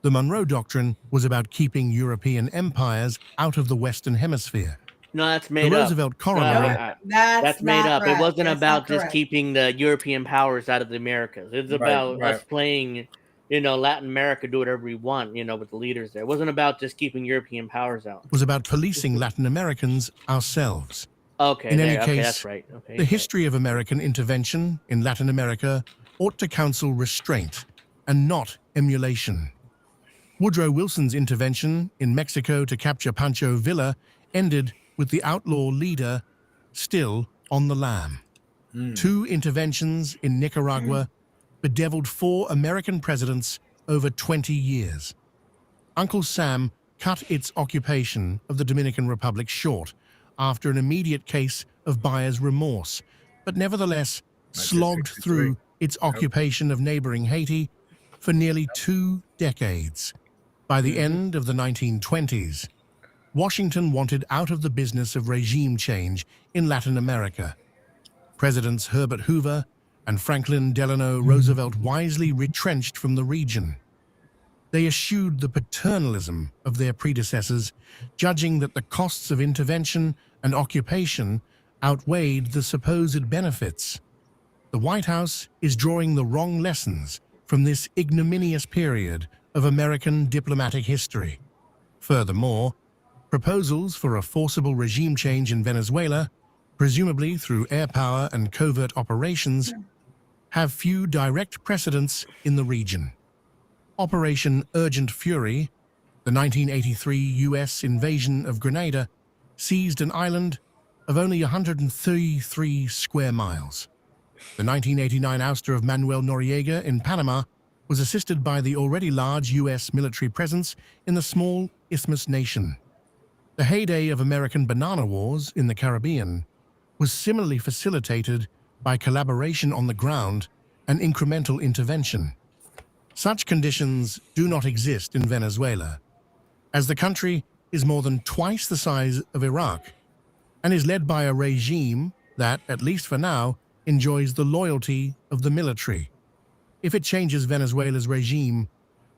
The Monroe Doctrine was about keeping European empires out of the Western Hemisphere. No, that's The made up. Roosevelt colony That's made not up. right. It wasn't That's about not just correct. keeping the European powers out of the Americas. It's about us playing, Latin America, do whatever we want, with the leaders there. It wasn't about just keeping European powers out. was about policing Latin Americans ourselves. Okay, In any okay, case, that's right. Okay, The history of American intervention in Latin America ought to counsel restraint and not emulation. Woodrow Wilson's intervention in Mexico to capture Pancho Villa ended with the outlaw leader still on the lam. 2 interventions in Nicaragua bedeviled 4 American presidents over 20 years. Uncle Sam cut its occupation of the Dominican Republic short after an immediate case of buyer's remorse, but nevertheless slogged through its occupation of neighboring Haiti for nearly 2 decades. By the end of the 1920s, Washington wanted out of the business of regime change in Latin America. Presidents Herbert Hoover and Franklin Delano Roosevelt wisely retrenched from the region. They eschewed the paternalism of their predecessors, judging that the costs of intervention and occupation outweighed the supposed benefits. The White House is drawing the wrong lessons from this ignominious period of American diplomatic history. Furthermore, proposals for a forcible regime change in Venezuela, presumably through air power and covert operations, have few direct precedents in the region. Operation Urgent Fury, the 1983 U.S. invasion of Grenada, seized an island of only 133 square miles. The 1989 ouster of Manuel Noriega in Panama was assisted by the already large U.S. military presence in the small isthmus nation. The heyday of American banana wars in the Caribbean was similarly facilitated by collaboration on the ground and incremental intervention. Such conditions do not exist in Venezuela, as the country is more than twice the size of Iraq and is led by a regime that, at least for now, enjoys the loyalty of the military. If it changes Venezuela's regime,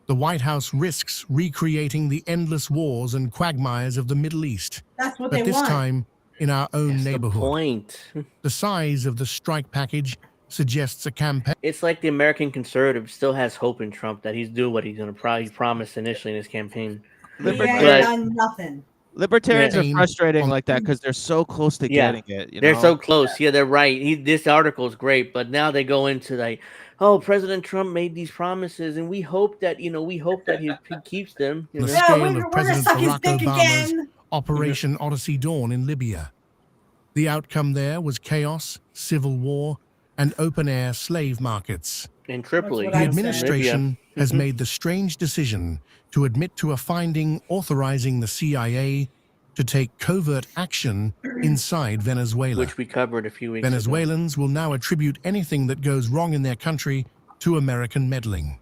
the White House risks recreating the endless wars and quagmires of the Middle East, That's what but they this want. time in our own That's the neighborhood. point. The size of the strike package suggests a campaign. It's like the American conservative still has hope in Trump that he's doing what he's going to probably promise initially in his campaign. He ain't But- done nothing. Libertarians Yeah. are frustrating like that because they're so close to Yeah. getting it. They're so close. Yeah, they're right. This article is great, but now they go into like, oh, President Trump made these promises, and we hope that he keeps them. The know? scale we're of gonna President suck his Barack dick Obama's again. Operation Odyssey Dawn in Libya. The outcome there was chaos, civil war, and open-air slave markets. In Tripoli, That's The what I'm administration has Mhm. made the strange decision to admit to a finding authorizing the CIA to take covert action inside Venezuela. which we covered a few weeks ago. Venezuelans will now attribute anything that goes wrong in their country to American meddling.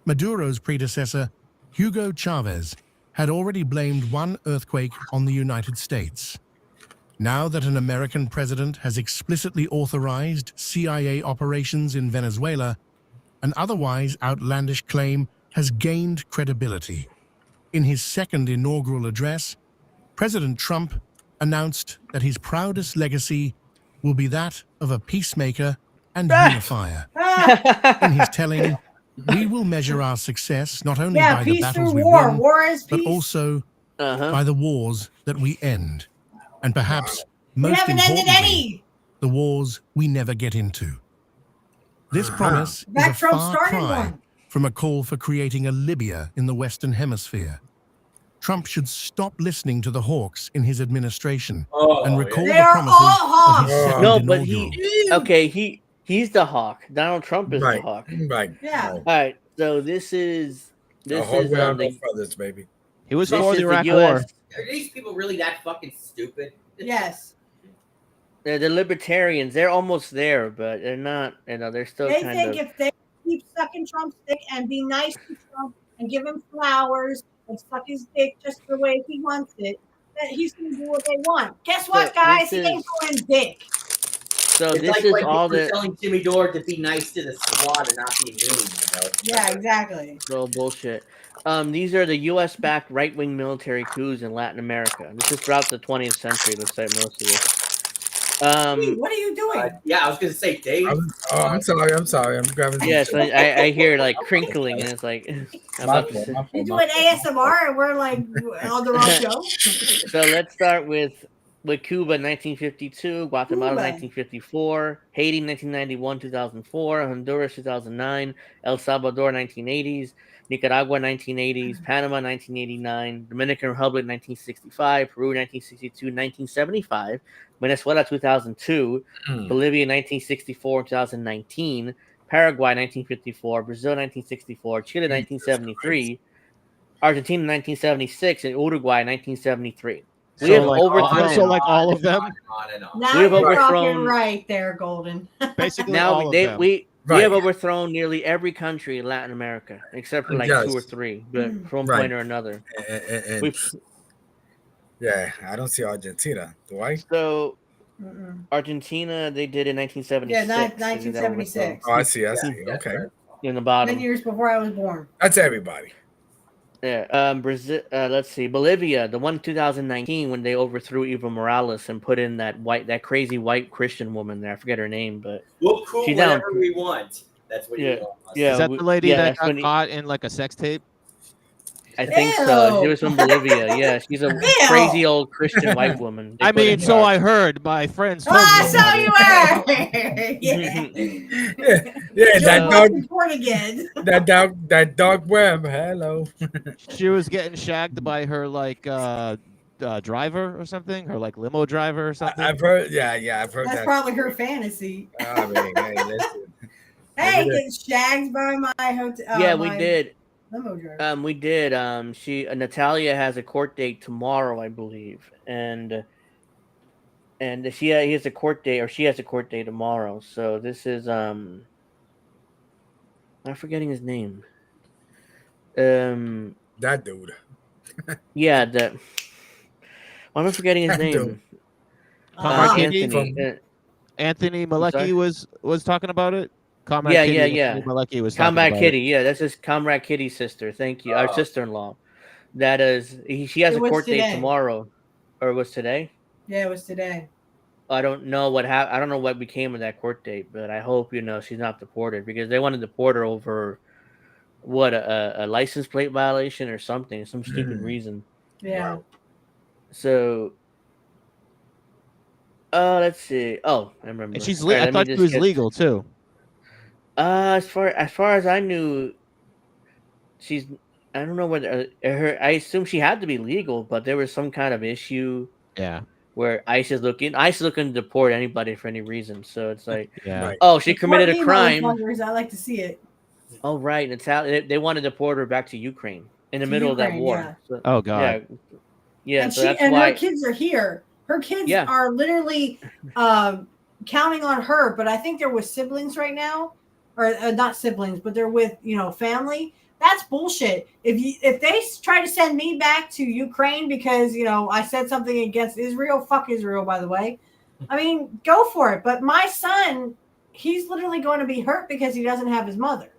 Maduro's predecessor, Hugo Chavez, had already blamed one earthquake on the United States. Now that an American president has explicitly authorized CIA operations in Venezuela, an otherwise outlandish claim has gained credibility. In his second inaugural address, President Trump announced that his proudest legacy will be that of a peacemaker and unifier. In his telling, we will measure our success not only Yeah, by the peace battles through we war. win, War is but peace. also Uh-huh. by the wars that we end. And perhaps We most haven't ended importantly, any. the wars we never get into. This promise is a Back Trump far started cry one. from a call for creating a Libya in the Western Hemisphere. Trump should stop listening to the hawks in his administration and recall They the are promises all of hawks. his second No, but inaugural. he's the hawk. Donald Trump is the Right, hawk. right. Yeah. Right. All right, so this is A hawk without no the feathers, baby. He was this for is the the Iraq U.S. War. Are these people really that fucking stupid? Yes. The libertarians. They're almost there, but they're not. You know, they're still They kind think of. if they keep sucking Trump's dick and be nice to Trump and give him flowers and suck his dick just the way he wants it, that he's going to do what they want. Guess what, So guys? this He ain't is- going dick. So It's this like is when all people are the telling Jimmy Dore to be nice to the squad and not the immune, you know? Yeah, exactly. little bullshit. These are the U.S.-backed right-wing military coups in Latin America. This is throughout the 20th century. Looks like most of this. Hey, what are you doing? Yeah, I was gonna say, Dave. I'm sorry. I'm grabbing some Yes, shit. I hear like crinkling, and it's like I'm My about to fault, say. my fault, You're my doing fault. ASMR and we're like on the wrong show. So let's start with Cuba 1952, Guatemala Cuba. 1954, Haiti 1991 2004, Honduras 2009, El Salvador 1980s, Nicaragua 1980s, Panama 1989, Dominican Republic 1965, Peru 1962, 1975, Venezuela 2002, Bolivia 1964 2019, Paraguay 1954, Brazil 1964, Chile 1973, Argentina 1976, and Uruguay 1973. We So have like overthrown. so like all of them. On and on. Now We have you're talking overthrown- right there, Golden. Basically Now all of them. we Right. have overthrown nearly every country in Latin America except for like Yes. 2 or 3, but from one Right. point or another. And We yeah, I don't see Argentina. Do I? so Mm-mm. Argentina they did in 1976. Yeah, They did that 1976. Oh, I see. Yeah, Okay, right. in the 10 bottom. years before I was born. that's everybody. Yeah. Brazil. Let's see. Bolivia, the one in 2019 when they overthrew Evo Morales and put in that crazy white Christian woman there. I forget her name, but We'll cool She's down. whatever we want. That's what Yeah. you want. Yeah. Is that the lady that that's got when caught in like a sex tape? I think so. She Ew. was from Bolivia. Yeah, she's a Ew. crazy old Christian white woman. They I put in mean, so charge. I heard. My friends told Ah, me. so about you it. were. Yeah. Yeah, that You're dog, report again. that dog web. Hello. She was getting shagged by her like driver or something, her like limo driver or something. I've heard. Yeah, I've heard That's that. probably her fantasy. I mean, hey, listen. Hey, Maybe that- get shagged by my hotel. Yeah, we my did. Limo driver. We did. She Natalia has a court date tomorrow, I believe, and he has a court date, or she has a court date tomorrow. So this is I'm forgetting his name. That dude. Yeah, why am I forgetting his That dude. name? Comrade Kitty Anthony. from- Anthony sorry? Malecki was talking about it. Comrade Yeah, Kitty, yeah, Anthony yeah. Malecki was talking Comrade about Kitty, it. yeah, that's his Comrade Kitty's sister. Thank you, our Oh. sister-in-law. That is, she has It a was court date today. tomorrow, or it was today. Yeah, it was today. I don't know what I don't know what became of that court date, but I hope she's not deported because they wanted to deport her over what a license plate violation or something, some stupid reason. Yeah. So, let's see. Oh, I remember. And she's All right, I let me thought she just was get- legal too. As far as I knew, she's. I don't know whether her. I assume she had to be legal, but there was some kind of issue Yeah. where ICE is looking to deport anybody for any reason. So it's like, Yeah. Right. oh, she committed a Support me, crime. motherfuckers. I like to see it. Oh, right. Natalia, they wanted to deport her back to Ukraine in the To middle of that Ukraine, war. yeah. So, Oh God. yeah. And So she that's and why. her kids are here. Her kids Yeah. are literally counting on her. But I think they're with siblings right now, or not siblings, but they're with family. That's bullshit. If they try to send me back to Ukraine because I said something against Israel, fuck Israel, by the way. I mean, go for it. But my son, he's literally going to be hurt because he doesn't have his mother.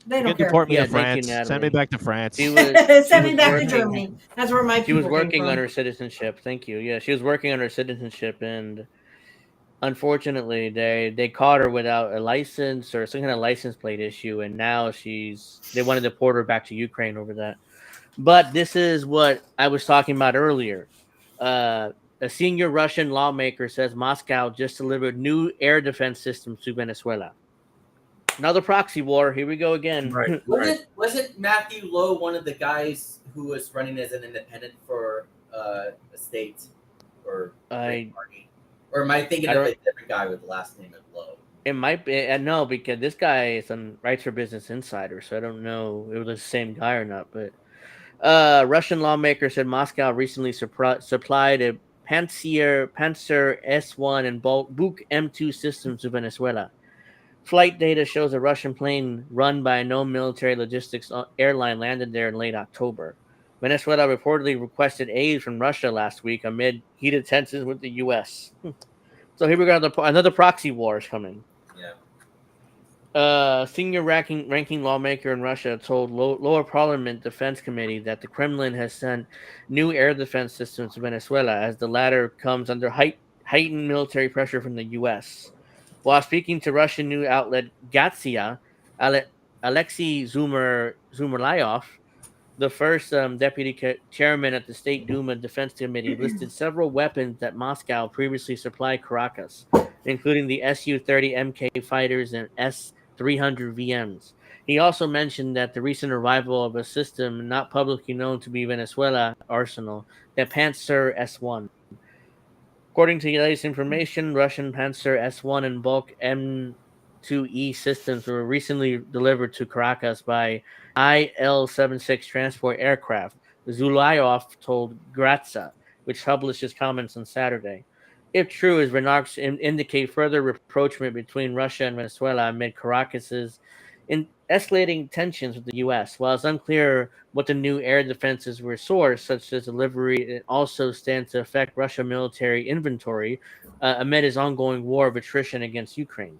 They You don't can care. deport me Yeah, to thank you, France. Natalie. Send me back to France. She was Send me was back working- to Germany. That's where my She was people came working from. on her citizenship. Thank you. Yeah, she was working on her citizenship, and unfortunately, they caught her without a license or some kind of license plate issue, and now they wanted to deport her back to Ukraine over that. But this is what I was talking about earlier. A senior Russian lawmaker says Moscow just delivered new air defense systems to Venezuela. Another proxy war. Here we go again. Right. Wasn't Matthew Lowe one of the guys who was running as an independent for a state or Green Party? Or am I thinking of a different guy with the last name of Lowe? It might be. No, because this guy is on Rights for Business Insider, so I don't know if it was the same guy or not. But Russian lawmaker said Moscow recently supplied a Panzer S1 and Buk M2 systems to Venezuela. Flight data shows a Russian plane run by a known military logistics airline landed there in late October. Venezuela reportedly requested aid from Russia last week amid heated tensions with the U.S. So here we go. Another proxy war is coming. Yeah. Senior ranking lawmaker in Russia told lower parliament defense committee that the Kremlin has sent new air defense systems to Venezuela as the latter comes under heightened military pressure from the U.S. While speaking to Russian news outlet Gatsia, Alexei Zumarlayov, the first deputy chairman at the State Duma Defense Committee, listed several weapons that Moscow previously supplied Caracas, including the Su-30 Mk fighters and S-300 VMs. He also mentioned that the recent arrival of a system not publicly known to be Venezuela arsenal, the Panzer S1. According to the latest information, Russian Panzer S1 and Bulk M2E systems were recently delivered to Caracas by IL-76 transport aircraft, Zulayov told Grazia, which published his comments on Saturday. If true, his remarks indicate further rapprochement between Russia and Venezuela amid Caracas's escalating tensions with the U.S. While it's unclear what the new air defenses were sourced, such as delivery, it also stands to affect Russian military inventory amid his ongoing war of attrition against Ukraine.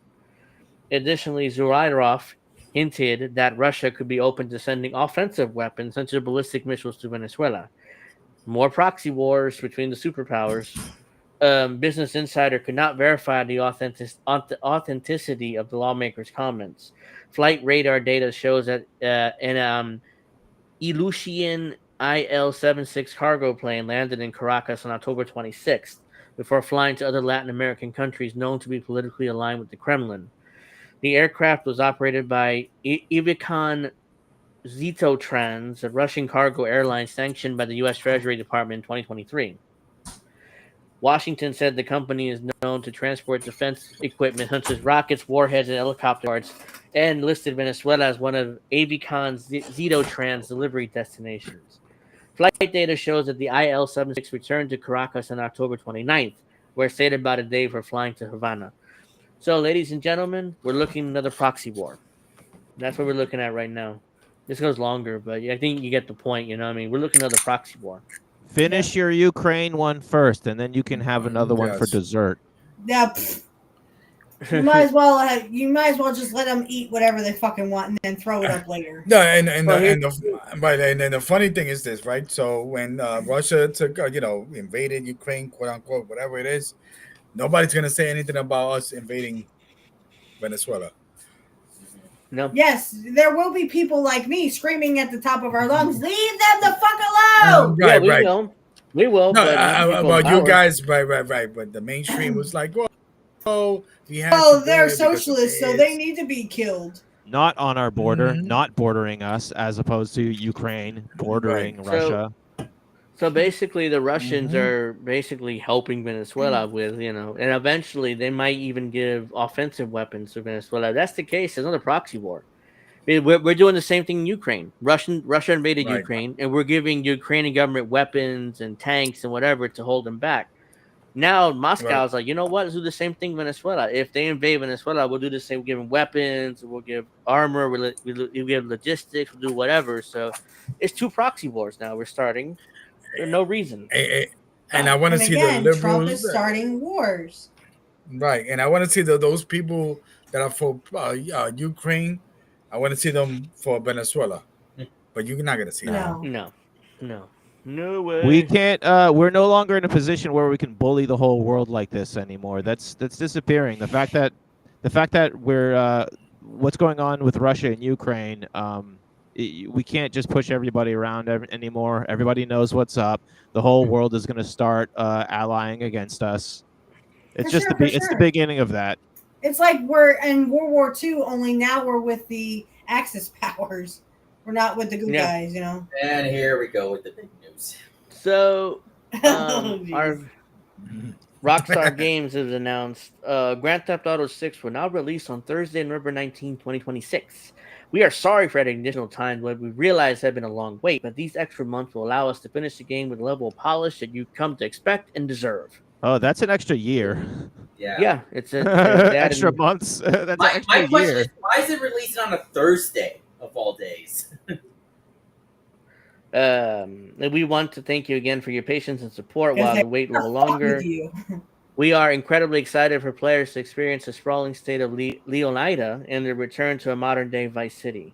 Additionally, Zurairov hinted that Russia could be open to sending offensive weapons, such as ballistic missiles, to Venezuela. More proxy wars between the superpowers. Business Insider could not verify the authenticity of the lawmaker's comments. Flight radar data shows that an Ilyushin IL-76 cargo plane landed in Caracas on October 26th before flying to other Latin American countries known to be politically aligned with the Kremlin. The aircraft was operated by Ivikan Zitotrans, a Russian cargo airline sanctioned by the U.S. Treasury Department in 2023. Washington said the company is known to transport defense equipment such as rockets, warheads, and helicopter parts, and listed Venezuela as one of Avicon's Zitotrans delivery destinations. Flight data shows that the IL-76 returned to Caracas on October 29th, where it stayed about a day for flying to Havana. So, ladies and gentlemen, we're looking at another proxy war. That's what we're looking at right now. This goes longer, but I think you get the point, you know what I mean? We're looking at another proxy war. Finish your Ukraine one first, and then you can have another one for dessert. Yeah, you might as well just let them eat whatever they fucking want and then throw it up later. No, and the funny thing is this, right? So when Russia took, invaded Ukraine, quote unquote, whatever it is, nobody's gonna say anything about us invading Venezuela. No. Yes, there will be people like me screaming at the top of our lungs, "Leave them the fuck alone!" Right. We will. No, but you guys, right. But the mainstream was like, they're socialists, so they need to be killed. Not on our border, not bordering us, as opposed to Ukraine bordering Russia. So basically, the Russians are basically helping Venezuela with, and eventually they might even give offensive weapons to Venezuela. If that's the case, there's another proxy war. We're doing the same thing in Ukraine. Russia invaded Ukraine, and we're giving Ukrainian government weapons and tanks and whatever to hold them back. Now Moscow's like, you know what? Let's do the same thing in Venezuela. If they invade Venezuela, we'll do the same. We'll give them weapons, we'll give armor, we'll give logistics, we'll do whatever. So it's two proxy wars now. We're starting. For no reason. And I want to see the liberals. Trump is starting wars. Right. And I want to see those people that are for Ukraine. I want to see them for Venezuela. But you're not going to see that. No way. We can't. We're no longer in a position where we can bully the whole world like this anymore. That's disappearing. The fact that we're what's going on with Russia and Ukraine. We can't just push everybody around anymore. Everybody knows what's up. The whole world is going to start allying against us. It's the beginning of that. It's like we're in World War II, only now we're with the Axis powers. We're not with the good Yeah. guys, you know. And here we go with the big news. So, Oh, our jeez. Rockstar Games has announced Grand Theft Auto 6 will now release on Thursday, November 19, 2026. We are sorry for adding additional time, but we realize it had been a long wait, but these extra months will allow us to finish the game with a level of polish that you come to expect and deserve. Oh, that's an extra year. Yeah. Yeah, it's they added- Extra months. That's an My extra question year. is, why is it releasing on a Thursday of all days? We want to thank you again for your patience and support Because while they the wait a little fuck longer. with you. We are incredibly excited for players to experience the sprawling state of Leonida and the return to a modern day Vice City.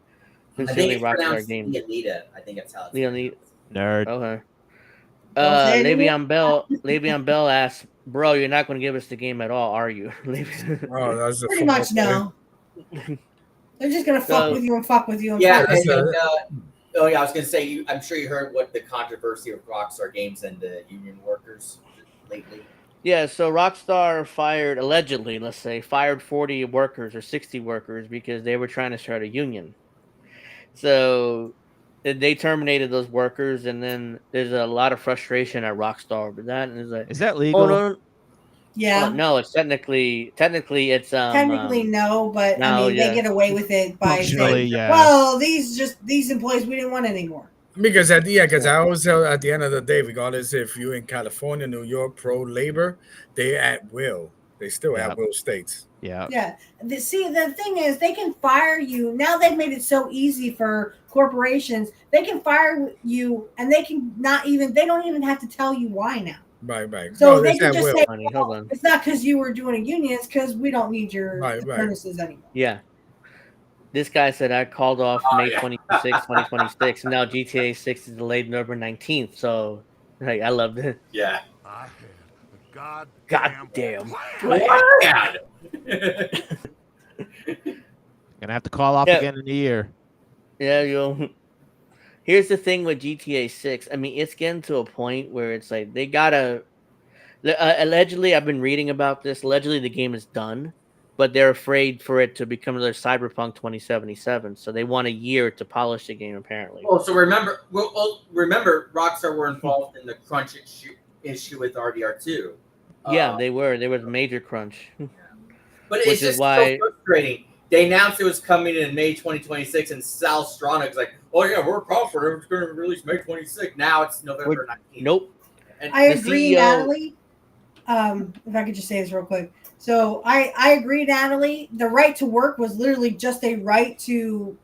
I think Sincerely, it's Rockstar pronounced Games. Leonida. I think that's how it's Leonida. Nerd. Okay. Don't say it Le'Veon Bell asks, "Bro, you're not going to give us the game at all, are you?" Oh, that's a Pretty football much player. no. They're just gonna fuck So- with you and fuck with you and Yeah, fuck with and, you. oh yeah, I was gonna say, I'm sure you heard what the controversy of Rockstar Games and the union workers lately. Yeah, so Rockstar allegedly, let's say, fired 40 workers or 60 workers because they were trying to start a union. So they terminated those workers, and then there's a lot of frustration at Rockstar with that. And it's like, Is that legal? oh no, Yeah. no, it's technically it's Technically no, but I no, mean yeah. they get away with it by Functionally, saying, yeah. well, these employees we didn't want anymore. Because I always tell at the end of the day, regardless if you're in California, New York, pro labor, they at will. They still Yeah. at will states. Yeah. Yeah. See, the thing is, they can fire you. Now they've made it so easy for corporations. They can fire you, and they don't even have to tell you why now. Right. So No, they it's can at just will. say, Honey, hold on. it's not because you were doing a union, it's because we don't need your Right. apprentices anymore. Yeah. This guy said I called off May 26, 2026, and now GTA 6 is delayed November 19th. So, hey, I loved it. Yeah. I had a Goddamn. Plan. Gonna have to call off Yeah. again in a year. Yeah, here's the thing with GTA 6. I mean, it's getting to a point where it's like they gotta. Allegedly, I've been reading about this. Allegedly, the game is done, but they're afraid for it to become their Cyberpunk 2077. So they want a year to polish the game. Apparently. Oh, so remember, Rockstar were involved in the crunch issue with RDR2. Yeah, they were. There was a major crunch. But Which it's is just why- so frustrating. They announced it was coming in May 2026, and Sal Stronach's like, "Oh yeah, we're confident it's going to release May 26." Now it's November 19th. Nope. And I The agree, CEO Natalie. If I could just say this real quick. So I agree, Natalie. The right to work was literally just a right to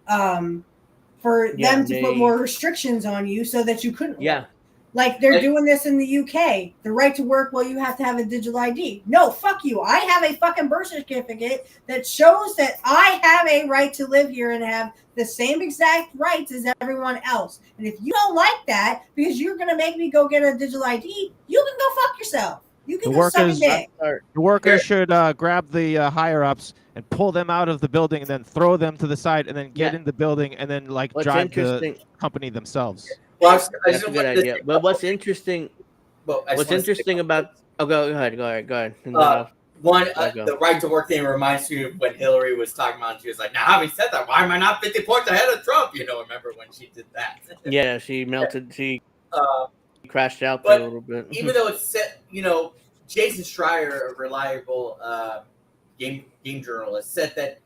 for Yeah, them to they- put more restrictions on you so that you couldn't work. Yeah. Like they're And- doing this in the UK. The right to work, well, you have to have a digital ID. No, fuck you. I have a fucking birth certificate that shows that I have a right to live here and have the same exact rights as everyone else. And if you don't like that because you're gonna make me go get a digital ID, you can go fuck yourself. You can The go suck a workers- dick. The workers should grab the higher ups and pull them out of the building, and then throw them to the side, and then get Yeah. in the building, and then like What's drive the interesting? company themselves. Well, I That's just a good wanted to idea. say- But what's interesting? well, I just What's wanted to say interesting something. about? Oh, go ahead. And then Uh, One, go. the right to work thing reminds me of when Hillary was talking about it. She was like, now having said that, why am I not 50 points ahead of Trump? You know, remember when she did that? yeah, she melted. She Uh, crashed out but there a little bit. even though it's set, Jason Schreier, a reliable game journalist, said that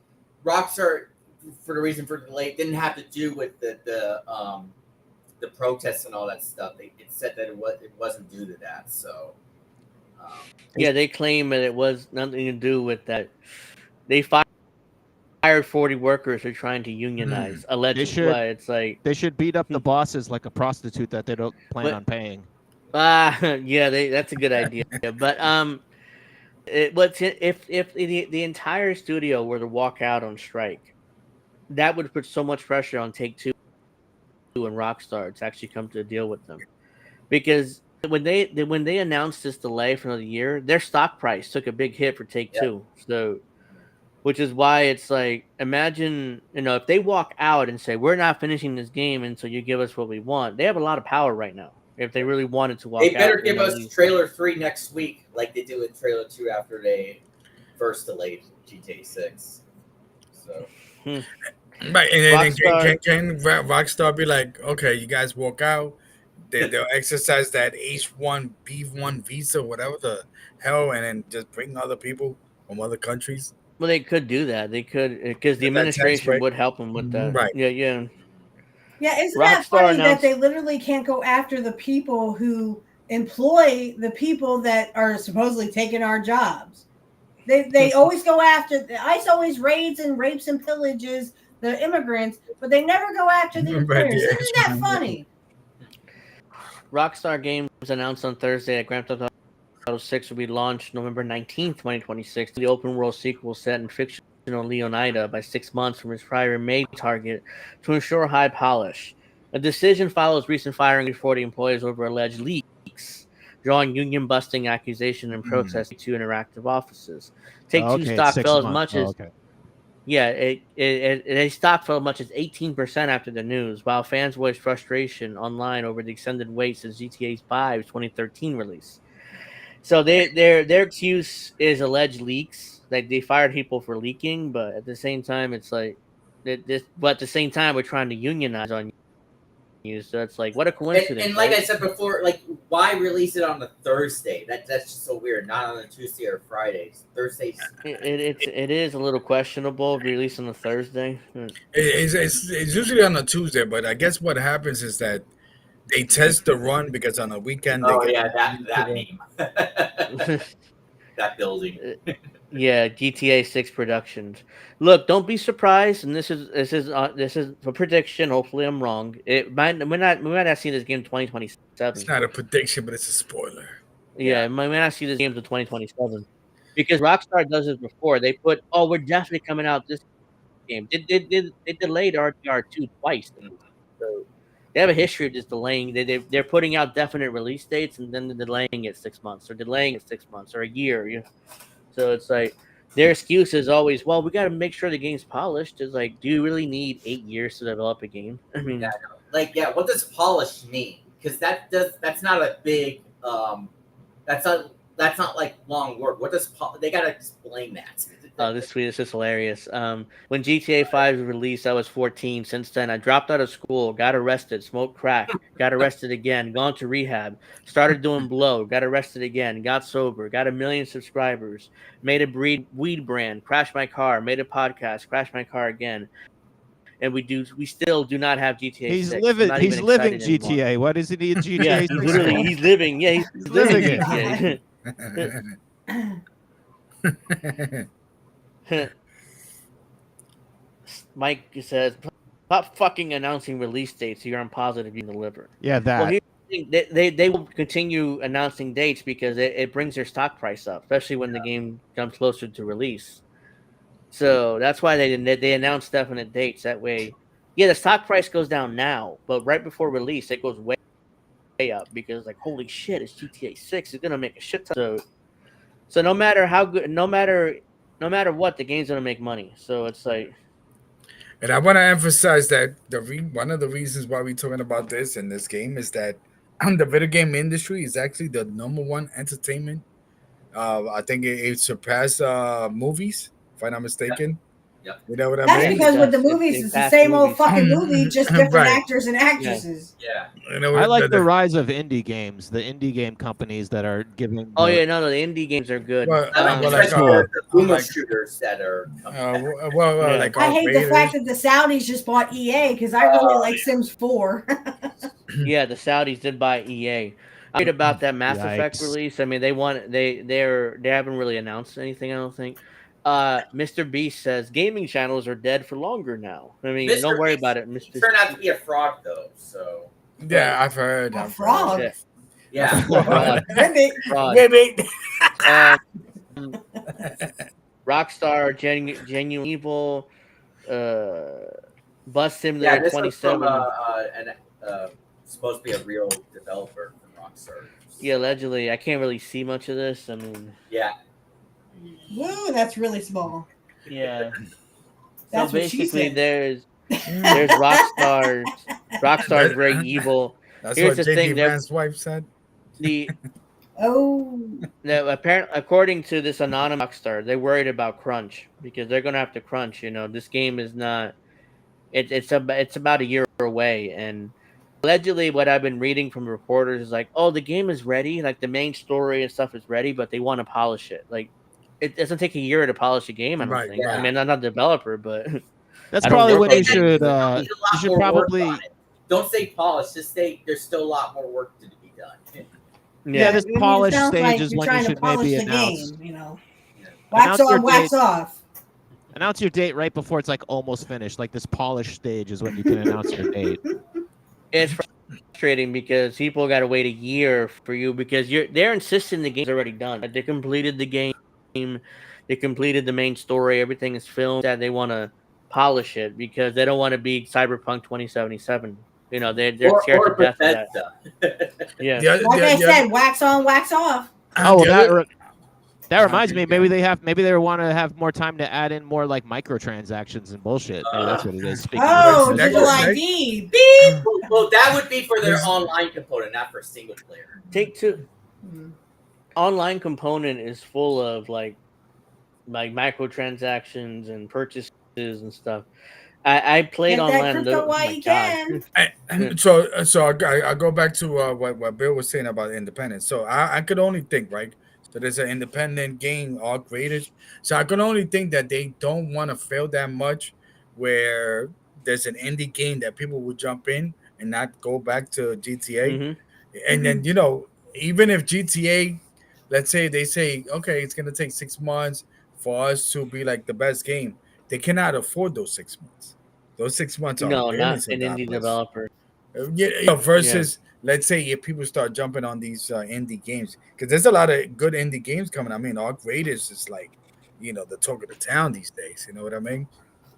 Rockstar, for the reason for the delay, didn't have to do with the protests and all that stuff. It said that it wasn't due to that. So, Yeah, they claim that it was nothing to do with that. They fired 40 workers who are trying to unionize. Allegedly, should- but it's like They should beat up the bosses like a prostitute that they don't plan But- on paying. yeah, that's a good idea. But if the entire studio were to walk out on strike, that would put so much pressure on Take-Two and Rockstar to actually come to a deal with them, because when they announced this delay for another year, their stock price took a big hit for Take-Two. So, which is why it's like, imagine if they walk out and say we're not finishing this game until you give us what we want. They have a lot of power right now. If they really wanted to walk they better out, give us trailer 3 next week, like they did with trailer 2 after they. first delayed GTA 6. So Right, and Rockstar- can Rockstar be like, okay, you guys walk out, they'll exercise that H1B1 visa, whatever the hell, and then just bring other people from other countries. Well, they could do that. They could because the Get that tax administration break. would help them with that. Right. Yeah, yeah. Yeah, isn't that Rockstar funny that announced. they literally can't go after the people who employ the people that are supposedly taking our jobs? They always go after ICE always raids and rapes and pillages the immigrants, but they never go after the Right, employers. the Isn't that funny? Rockstar Games announced on Thursday that Grand Theft Auto 6 will be launched November 19th, 2026. The open world sequel set in fictional Leonida by 6 months from its prior May target to ensure high polish. A decision follows recent firing of 40 employees over alleged leaks, drawing union-busting accusation and protests to Interactive offices. Take-Two Okay, stock 6 fell as months. much as Okay. yeah, it stock fell as much as 18% after the news, while fans voiced frustration online over the extended wait since GTA 5's 2013 release. So their excuse is alleged leaks. Like they fired people for leaking, but at the same time, it's like but at the same time, we're trying to unionize on you. So it's like what a coincidence. and like right? I said before, like why release it on a Thursday? That's just so weird. Not on a Tuesday or Fridays. Thursdays. It is a little questionable release on a Thursday. It's usually on a Tuesday, but I guess what happens is that they test the run because on a weekend they Oh get yeah, that meme. That building. Yeah, GTA 6 Productions. Look, don't be surprised, and this is a prediction. Hopefully, I'm wrong. We might not see this game in 2027. It's not a prediction, but it's a spoiler. Yeah, we might not see this game in 2027 because Rockstar does this before. They put, oh, we're definitely coming out this game. They delayed RDR2 twice, so they have a history of just delaying. They're putting out definite release dates and then they're delaying it 6 months or delaying it 6 months or a year. You know? So it's like their excuse is always, well, we got to make sure the game's polished. It's like, do you really need 8 years to develop a game? I mean, What does polished mean? Because that's not a big that's not like long word. What does they gotta explain that? oh, this tweet is just hilarious. When GTA 5 was released, I was 14. Since then, I dropped out of school, got arrested, smoked crack, got arrested again, gone to rehab, started doing blow, got arrested again, got sober, got 1 million subscribers, made a weed brand, crashed my car, made a podcast, crashed my car again. And we still do not have GTA. He's 6. living. Not He's even living excited GTA. anymore. What is it in GTA? Yeah, 6 literally, for? he's living. Yeah, he's living living GTA. Mike says, "Stop fucking announcing release dates. So you're on positive you can deliver." Yeah, that. Well, here's the thing. They will continue announcing dates because it brings their stock price up, especially when the game comes closer to release. So that's why they announced definite dates. That way, yeah, the stock price goes down now, but right before release, it goes way up because like holy shit, it's GTA 6. It's gonna make a shit ton. So no matter how good, no matter what, the game's gonna make money. So it's like. And I want to emphasize that one of the reasons why we're talking about this in this game is that the video game industry is actually the #1 entertainment. I think it surpassed movies, if I'm not mistaken. Yep. You know what I That's mean? because with the It movies, it's the passed same old movies. fucking movie, just different Right. actors and actresses. Yeah. You know, I like the rise of indie games, the indie game companies that are giving. Oh the- yeah, no, the indie games are good. Well, I like well, the like, the boomer like- shooters that are coming back. Yeah. like I hate the Raiders. fact that the Saudis just bought EA because I really like Sims 4. Yeah, the Saudis did buy EA. I'm worried about that Mass Effect Yikes. release. I mean, they haven't really announced anything. I don't think. Mr. Beast says gaming channels are dead for longer now. I mean, Mr. don't worry Beast about it, Mr. turned out to be a fraud though. So Yeah, I've heard. A I've frog? heard. yeah. Fraud. Ribbit. Fraud. Maybe. Rockstar, Genuine Evil, Bus Yeah, Simulator this was 27. from supposed to be a real developer from Rockstar. Yeah, allegedly. I can't really see much of this. I mean, Yeah. Woo, that's really small. yeah. That's So what she basically, said. there's Rockstar's very evil. That's Here's what the thing, JD they're- Vance wife said. The Oh, Now, apparently, according to this anonymous Rockstar, they're worried about crunch because they're gonna have to crunch. This game is not. It's about a year away, and allegedly, what I've been reading from reporters is like, oh, the game is ready, like the main story and stuff is ready, but they want to polish it. Like, it doesn't take a year to polish a game. I don't Right, think. right. I mean, I'm not a developer, but That's I don't probably work when on you games. should. Need a lot You should more work probably. on it. Don't say polish. Just say there's still a lot more work to be done. Yeah, this I mean, it polished sounds stage like is you're when you trying to should polish maybe the announce. game. Wax Announce your on, wax date. off. Announce your date right before it's like almost finished. Like this polished stage is when you can announce your date. It's frustrating because people got to wait a year for you because they're insisting the game's already done. Like, they completed the game, they completed the main story, everything is filmed. That they want to polish it because they don't want to be Cyberpunk 2077. They're scared to Or death of that. Bethesda. Yeah. Like I said, wax on, wax off. Oh, the that other- that reminds me. Maybe they want to have more time to add in more like microtransactions and bullshit. Maybe that's what it is. Speaking Oh, of digital Next- ID. Beep. Well, that would be for their online component, not for single player. Take Two online component is full of like microtransactions and purchases and stuff. I played Get that online. crypto Oh while my you God. can. So I go back to what Bill was saying about independence. So I could only think, right? So there's an independent game, all creators. So I can only think that they don't want to fail that much, where there's an indie game that people will jump in and not go back to GTA. Mhm. And then even if GTA, let's say they say, okay, it's gonna take 6 months for us to be like the best game, they cannot afford those 6 months. Those 6 months are No, not billions of an indie dollars. developer. Versus let's say if people start jumping on these indie games, because there's a lot of good indie games coming. I mean, All Greatest is like the talk of the town these days. You know what I mean?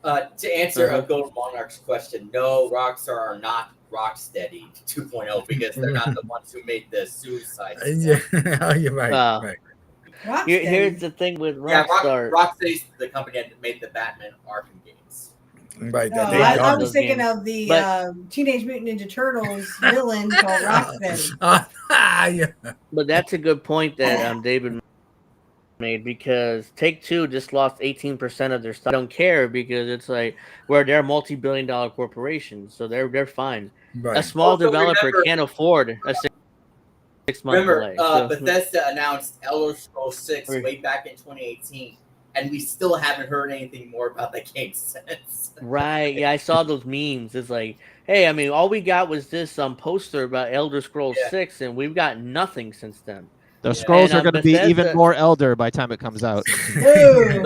To answer Uh-huh. a Gold Monarch's question, no, Rockstar are not Rocksteady 2.0 because they're not the ones who made the Suicide Squad. Yeah, you're right. Wow. Right. Here's the thing with Yeah, Rockstar. Rocksteady's the company that made the Batman Arkham games. Right. No, That they I done. was thinking of the But- Teenage Mutant Ninja Turtles villain called Rocksteady. Yeah. But that's a good point that David made because Take-Two just lost 18% of their stock. They don't care because it's like where they're multi-billion-dollar corporations, so they're fine. Right. A small Also, developer remember- can't afford a 6-month Remember, delay. So, Bethesda announced Elder Scrolls 6 Right. way back in 2018, and we still haven't heard anything more about that game since. right? Yeah, I saw those memes. It's like, hey, I mean, all we got was this poster about Elder Scrolls Yeah. 6, and we've got nothing since then. The Yeah. scrolls And, are going to be even Bethesda- more elder by the time it comes out. Ooh.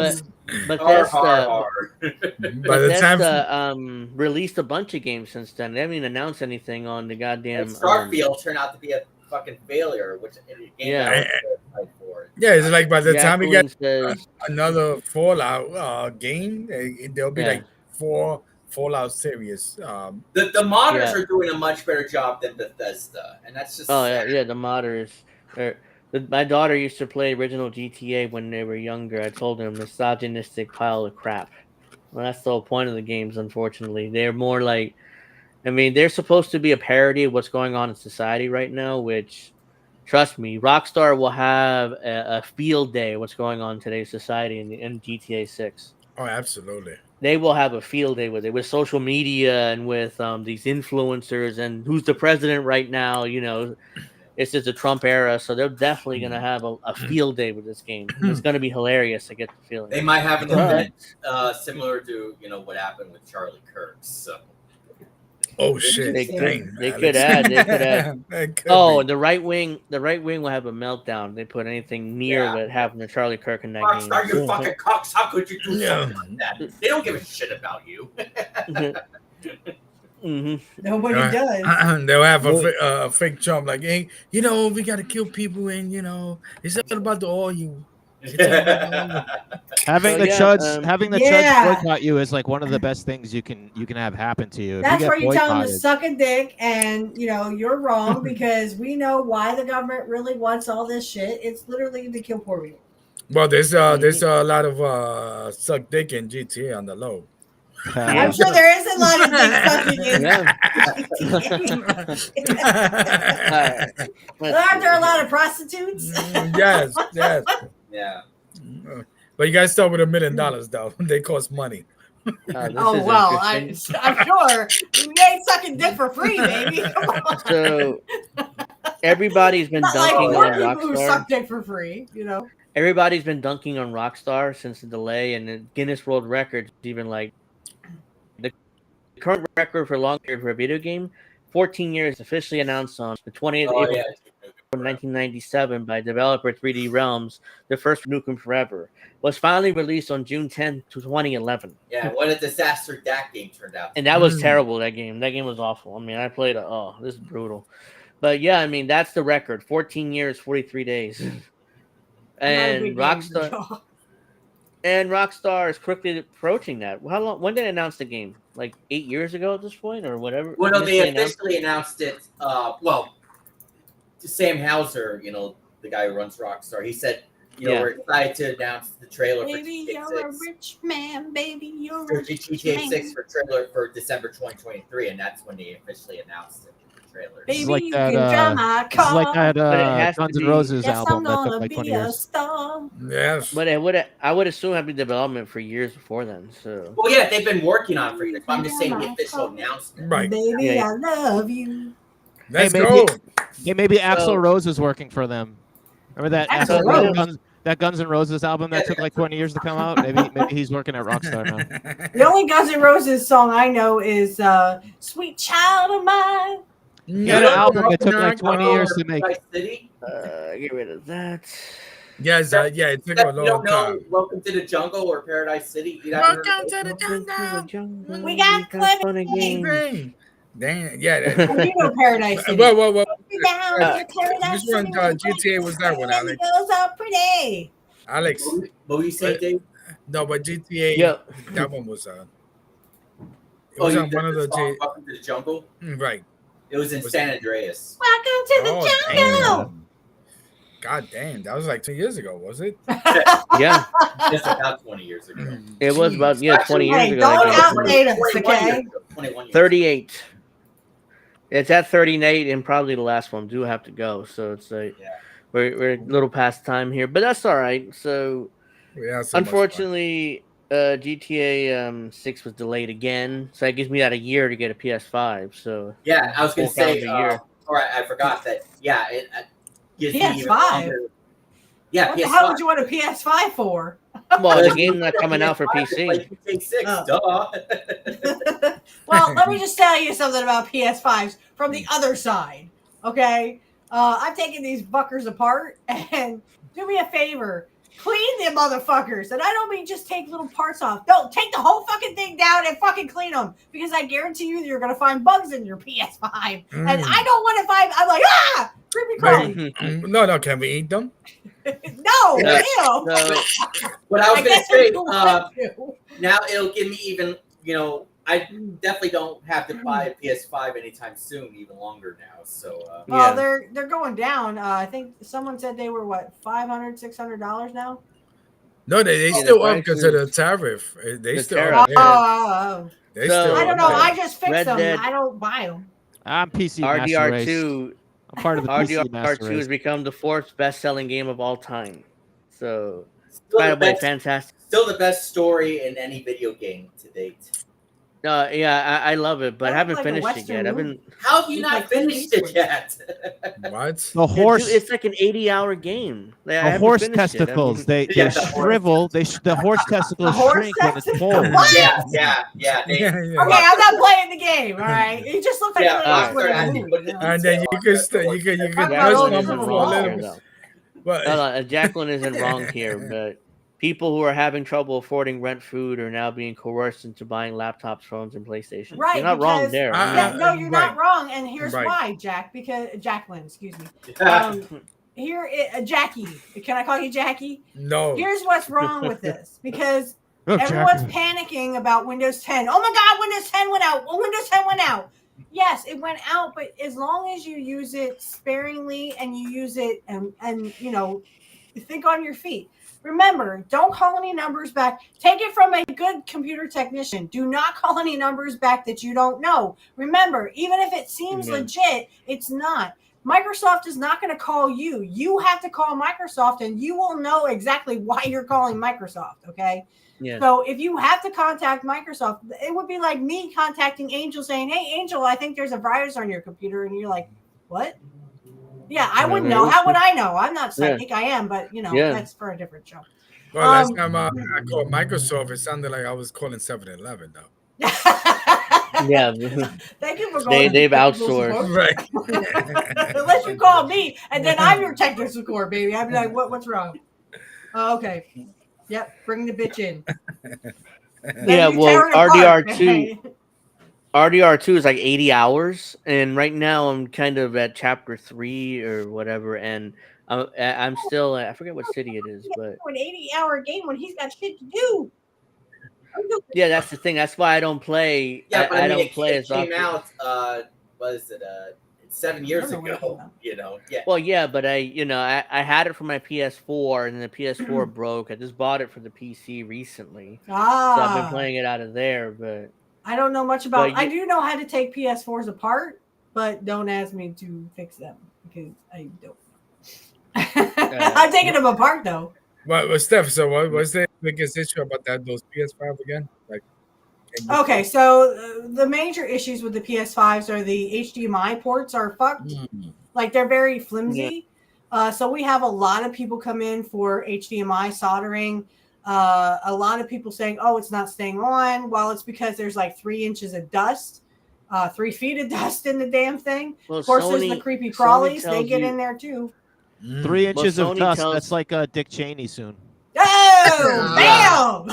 But Har, Bethesda, har. By the time Bethesda released a bunch of games since then. They haven't even announced anything on the goddamn. And Starfield turned out to be a fucking failure, which a game Yeah. that I was excited for. it's like by the time you get Jacqueline says, another Fallout game, there'll be Yeah. like 4 Fallout series. The modders Yeah. are doing a much better job than Bethesda, and that's just oh yeah, sad. yeah, the modders. My daughter used to play original GTA when they were younger. I told her, misogynistic pile of crap. Well, that's the whole point of the games. Unfortunately, they're more like, I mean, they're supposed to be a parody of what's going on in society right now. Which, trust me, Rockstar will have a field day of what's going on in today's society in GTA 6. Oh, absolutely. They will have a field day with it, with social media and with these influencers and who's the president right now. It's just a Trump era, so they're definitely gonna have a field day with this game. It's gonna be hilarious. I get the feeling. They might have an But- event similar to what happened with Charlie Kirk. So Oh shit! They Dang, could- they man. could add- they could add- That could Oh, be. the right wing will have a meltdown. They put anything near Yeah. what happened to Charlie Kirk in that Rockstar, you game. fucking cocks! How could you do Yeah. something like that? They don't give a shit about you. hmm Nobody Right. does. They'll have a fake chump like, hey, we gotta kill people, and it's not about the oil. Having So, the yeah, chuds, having the Yeah. chuds boycott you is like one of the best things you can have happen to you. If That's you where get you tell them to boycotted, suck a dick, and you're wrong because we know why the government really wants all this shit. It's literally to kill poor people. Well, there's a lot of suck dick in GTA on the low. I'm sure there is a lot of dick sucking in Yeah. Aren't there a lot of prostitutes? Yes, yes. Yeah. But you guys start with $1 million though. They cost money. This Oh is well, interesting. I'm sure you ain't sucking dick for free, baby. Come on. So everybody's been Not like dunking poor on people who Rockstar. suck dick for free, you know. Everybody's been dunking on Rockstar since the delay, and the Guinness World Records even like the current record for long period for a video game, 14 years, officially announced on the 20th Oh April yeah. 1997 by developer 3D Realms. The first Nukem Forever was finally released on June 10th, 2011. Yeah. What a disaster that game turned out. And that was terrible. That game was awful. I mean, I played it. Oh, this is brutal. But yeah, I mean, that's the record. 14 years, 43 days. And Rockstar is quickly approaching that. How long? When did they announce the game? Like 8 years ago at this point, or whatever. Well, no, they officially announced it. Well, to Sam Hauser, the guy who runs Rockstar, he said, we're excited to announce the trailer Baby, for you're a rich man. Baby, you're a for rich GTA man. 6 for trailer for December 2023, and that's when they officially announced it. The trailer. Baby, like you that, can drive my It's car. like that But it has Guns to N' be- Roses Yes, album I'm that took gonna like 20 be a years. star. Yes. But I would assume have been development for years before then. So Well, yeah, they've been working on it for years. But I'm just saying the official announcement. Right. Baby, Yeah. I love you. Let's maybe- go. Hey, maybe Axl So- Rose is working for them. Remember that Axl Rose? Guns N' Roses album that took like 20 years to come out? Maybe he's working at Rockstar now. The only Guns N' Roses song I know is "Sweet Child of Mine." He had an album that took like 20 years to make. Paradise City? get rid of that. Yes, yeah, it took a You long don't know time. Welcome to the Jungle or Paradise City? You haven't heard of it? Jungle. We got fun and games. Dang. Damn, yeah. I do know Paradise City. Well, Down to Paradise which one, City where the GTA was that one, Alex? girls are pretty. Alex. What were you saying, Dave? No, but GTA, Yeah. that one was it was on one of the Welcome to the Jungle? right. It was in San Andreas. Welcome to the jungle. Damn. God damn, that was like 2 years ago, was it? Yeah, Just about 20 years ago. it was about 20 years Hey, ago. don't I guess. outdate us, 21 okay? years ago. 21 years 38. It's at 38, and probably the last one do have to go. So it's like Yeah. we're a little past time here, but that's all right. So We had so much fun. unfortunately, GTA 6 was delayed again, so that gives me that a year to get a PS5. So Yeah, I was going to Full say, calendar year. all right, I forgot that. Yeah, it gives me even PS5? longer. Yeah, What the PS5. hell would you want a PS5 for? well, the game's not coming out for PC. Like GTA 6, duh. Well, let me just tell you something about PS5s from the other side. Okay, I've taken these fuckers apart, and do me a favor, clean them motherfuckers. And I don't mean just take little parts off. No, take the whole fucking thing down and fucking clean them, because I guarantee you you're gonna find bugs in your PS5, and I don't want to find. I'm like, creepy crawly. No, can we eat them? No, Yeah. ew. So, What I was going to guess say, you want to. now it'll give me even, I definitely don't have to buy a PS5 anytime soon, even longer now. So, Well, yeah. they're going down. I think someone said they were what, $500, $600 now. No, they Yeah, still the up because of the prices- tariff. They the still tariff. up. Oh, They So- still I don't know. up. I just fix Red them. Dead- I don't buy them. I'm PC Master Race. RDR2 I'm part of the PC Master RDR2 Race. has become the fourth best-selling game of all time. So, still by the, the way, best, fantastic. still the best story in any video game to date. Yeah, I love it, but I Sounds haven't like a finished it Western yet. I've movie. been. How have you It's not like finished Clint it yet? What? The horse, It's like an 80-hour game. Like, I the haven't horse finished it. I mean- testicles. They Yeah, the horse. shrivel. The horse testicles horse shrink when it's testicles? cold. What? yeah. They, Yeah. Okay, I'm not playing the game. All right, it just looks like Yeah, Clint Eastwood Rockstar in the actually movie, put you the know? And then you can Talk about press old number Civil for a War. little bit. But Jacqueline isn't wrong here, but people who are having trouble affording rent food are now being coerced into buying laptops, phones, and PlayStations. Right, You're not wrong because- there. Yeah, no, you're not Right. wrong, and here's Right. why, Jack. Because Jacqueline, excuse me. the Jackie. Can I call you Jackie? no. Here's what's wrong with this, because Oh, everyone's Jackie. panicking about Windows 10. Oh my God, Windows 10 went out. Windows 10 went out. Yes, it went out, but as long as you use it sparingly and you use it and Think on your feet. Remember, don't call any numbers back. Take it from a good computer technician. Do not call any numbers back that you don't know. Remember, even if it seems legit, it's not. Microsoft is not going to call you. You have to call Microsoft, and you will know exactly why you're calling Microsoft, okay? Yeah. So if you have to contact Microsoft, it would be like me contacting Angel saying, hey, Angel, I think there's a virus on your computer. And you're like, what? Yeah, I wouldn't know. How would I know? I'm not psychic. I am, but, that's for a different show. Well, last time I called Microsoft, it sounded like I was calling 7-Eleven, though. Yeah. Thank you for going. They've outsourced. Right. Unless you call me, and then I'm your technical support, baby. I'd be like, what's wrong? Oh, okay. Yep, bring the bitch in. Yeah, well, RDR2 is like 80 hours, and right now I'm kind of at chapter 3 or whatever, and I'm still, I forget what city it is, but an 80-hour game when he's got shit to do. Yeah, that's the thing. That's why I don't play. Yeah, but I mean, don't play it as came often. out. Was it 7 years ago? Yeah. Well, yeah, but I had it for my PS4, and then the PS4 broke. I just bought it for the PC recently, so I've been playing it out of there. But I don't know much about. I do know how to take PS4s apart, but don't ask me to fix them because I don't. I'm taking them apart though. Well, Steph, so what was the biggest issue about those PS5 again? Okay, so the major issues with the PS5s are the HDMI ports are fucked. Like they're very flimsy. So we have a lot of people come in for HDMI soldering. A lot of people saying, oh, it's not staying on. Well, it's because there's like 3 inches of dust, 3 feet of dust in the damn thing. Well, of course, there's the creepy crawlies. They get in there too. 3 inches of dust. That's like Dick Cheney soon. Oh, bam!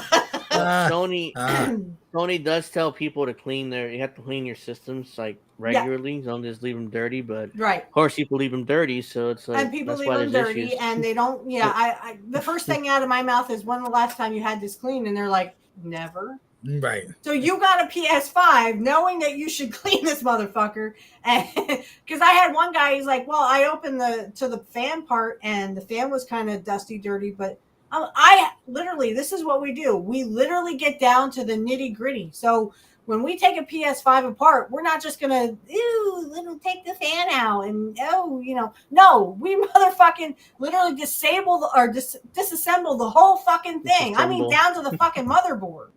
Sony does tell people to clean you have to clean your systems like regularly. Don't just leave them dirty, but of course people leave them dirty, so it's like, and people that's leave why them dirty issues. and they don't. I the first thing out of my mouth is, when the last time you had this clean? And they're like, never. Right. So you got a PS5 knowing that you should clean this motherfucker. And because I had one guy, he's like, well, I opened the fan part and the fan was kind of dusty, dirty, but I literally, this is what we do. We literally get down to the nitty gritty. So when we take a PS5 apart, we're not just going to take the fan out and, no, we motherfucking literally disassemble the whole fucking thing. I mean, down to the fucking motherboard.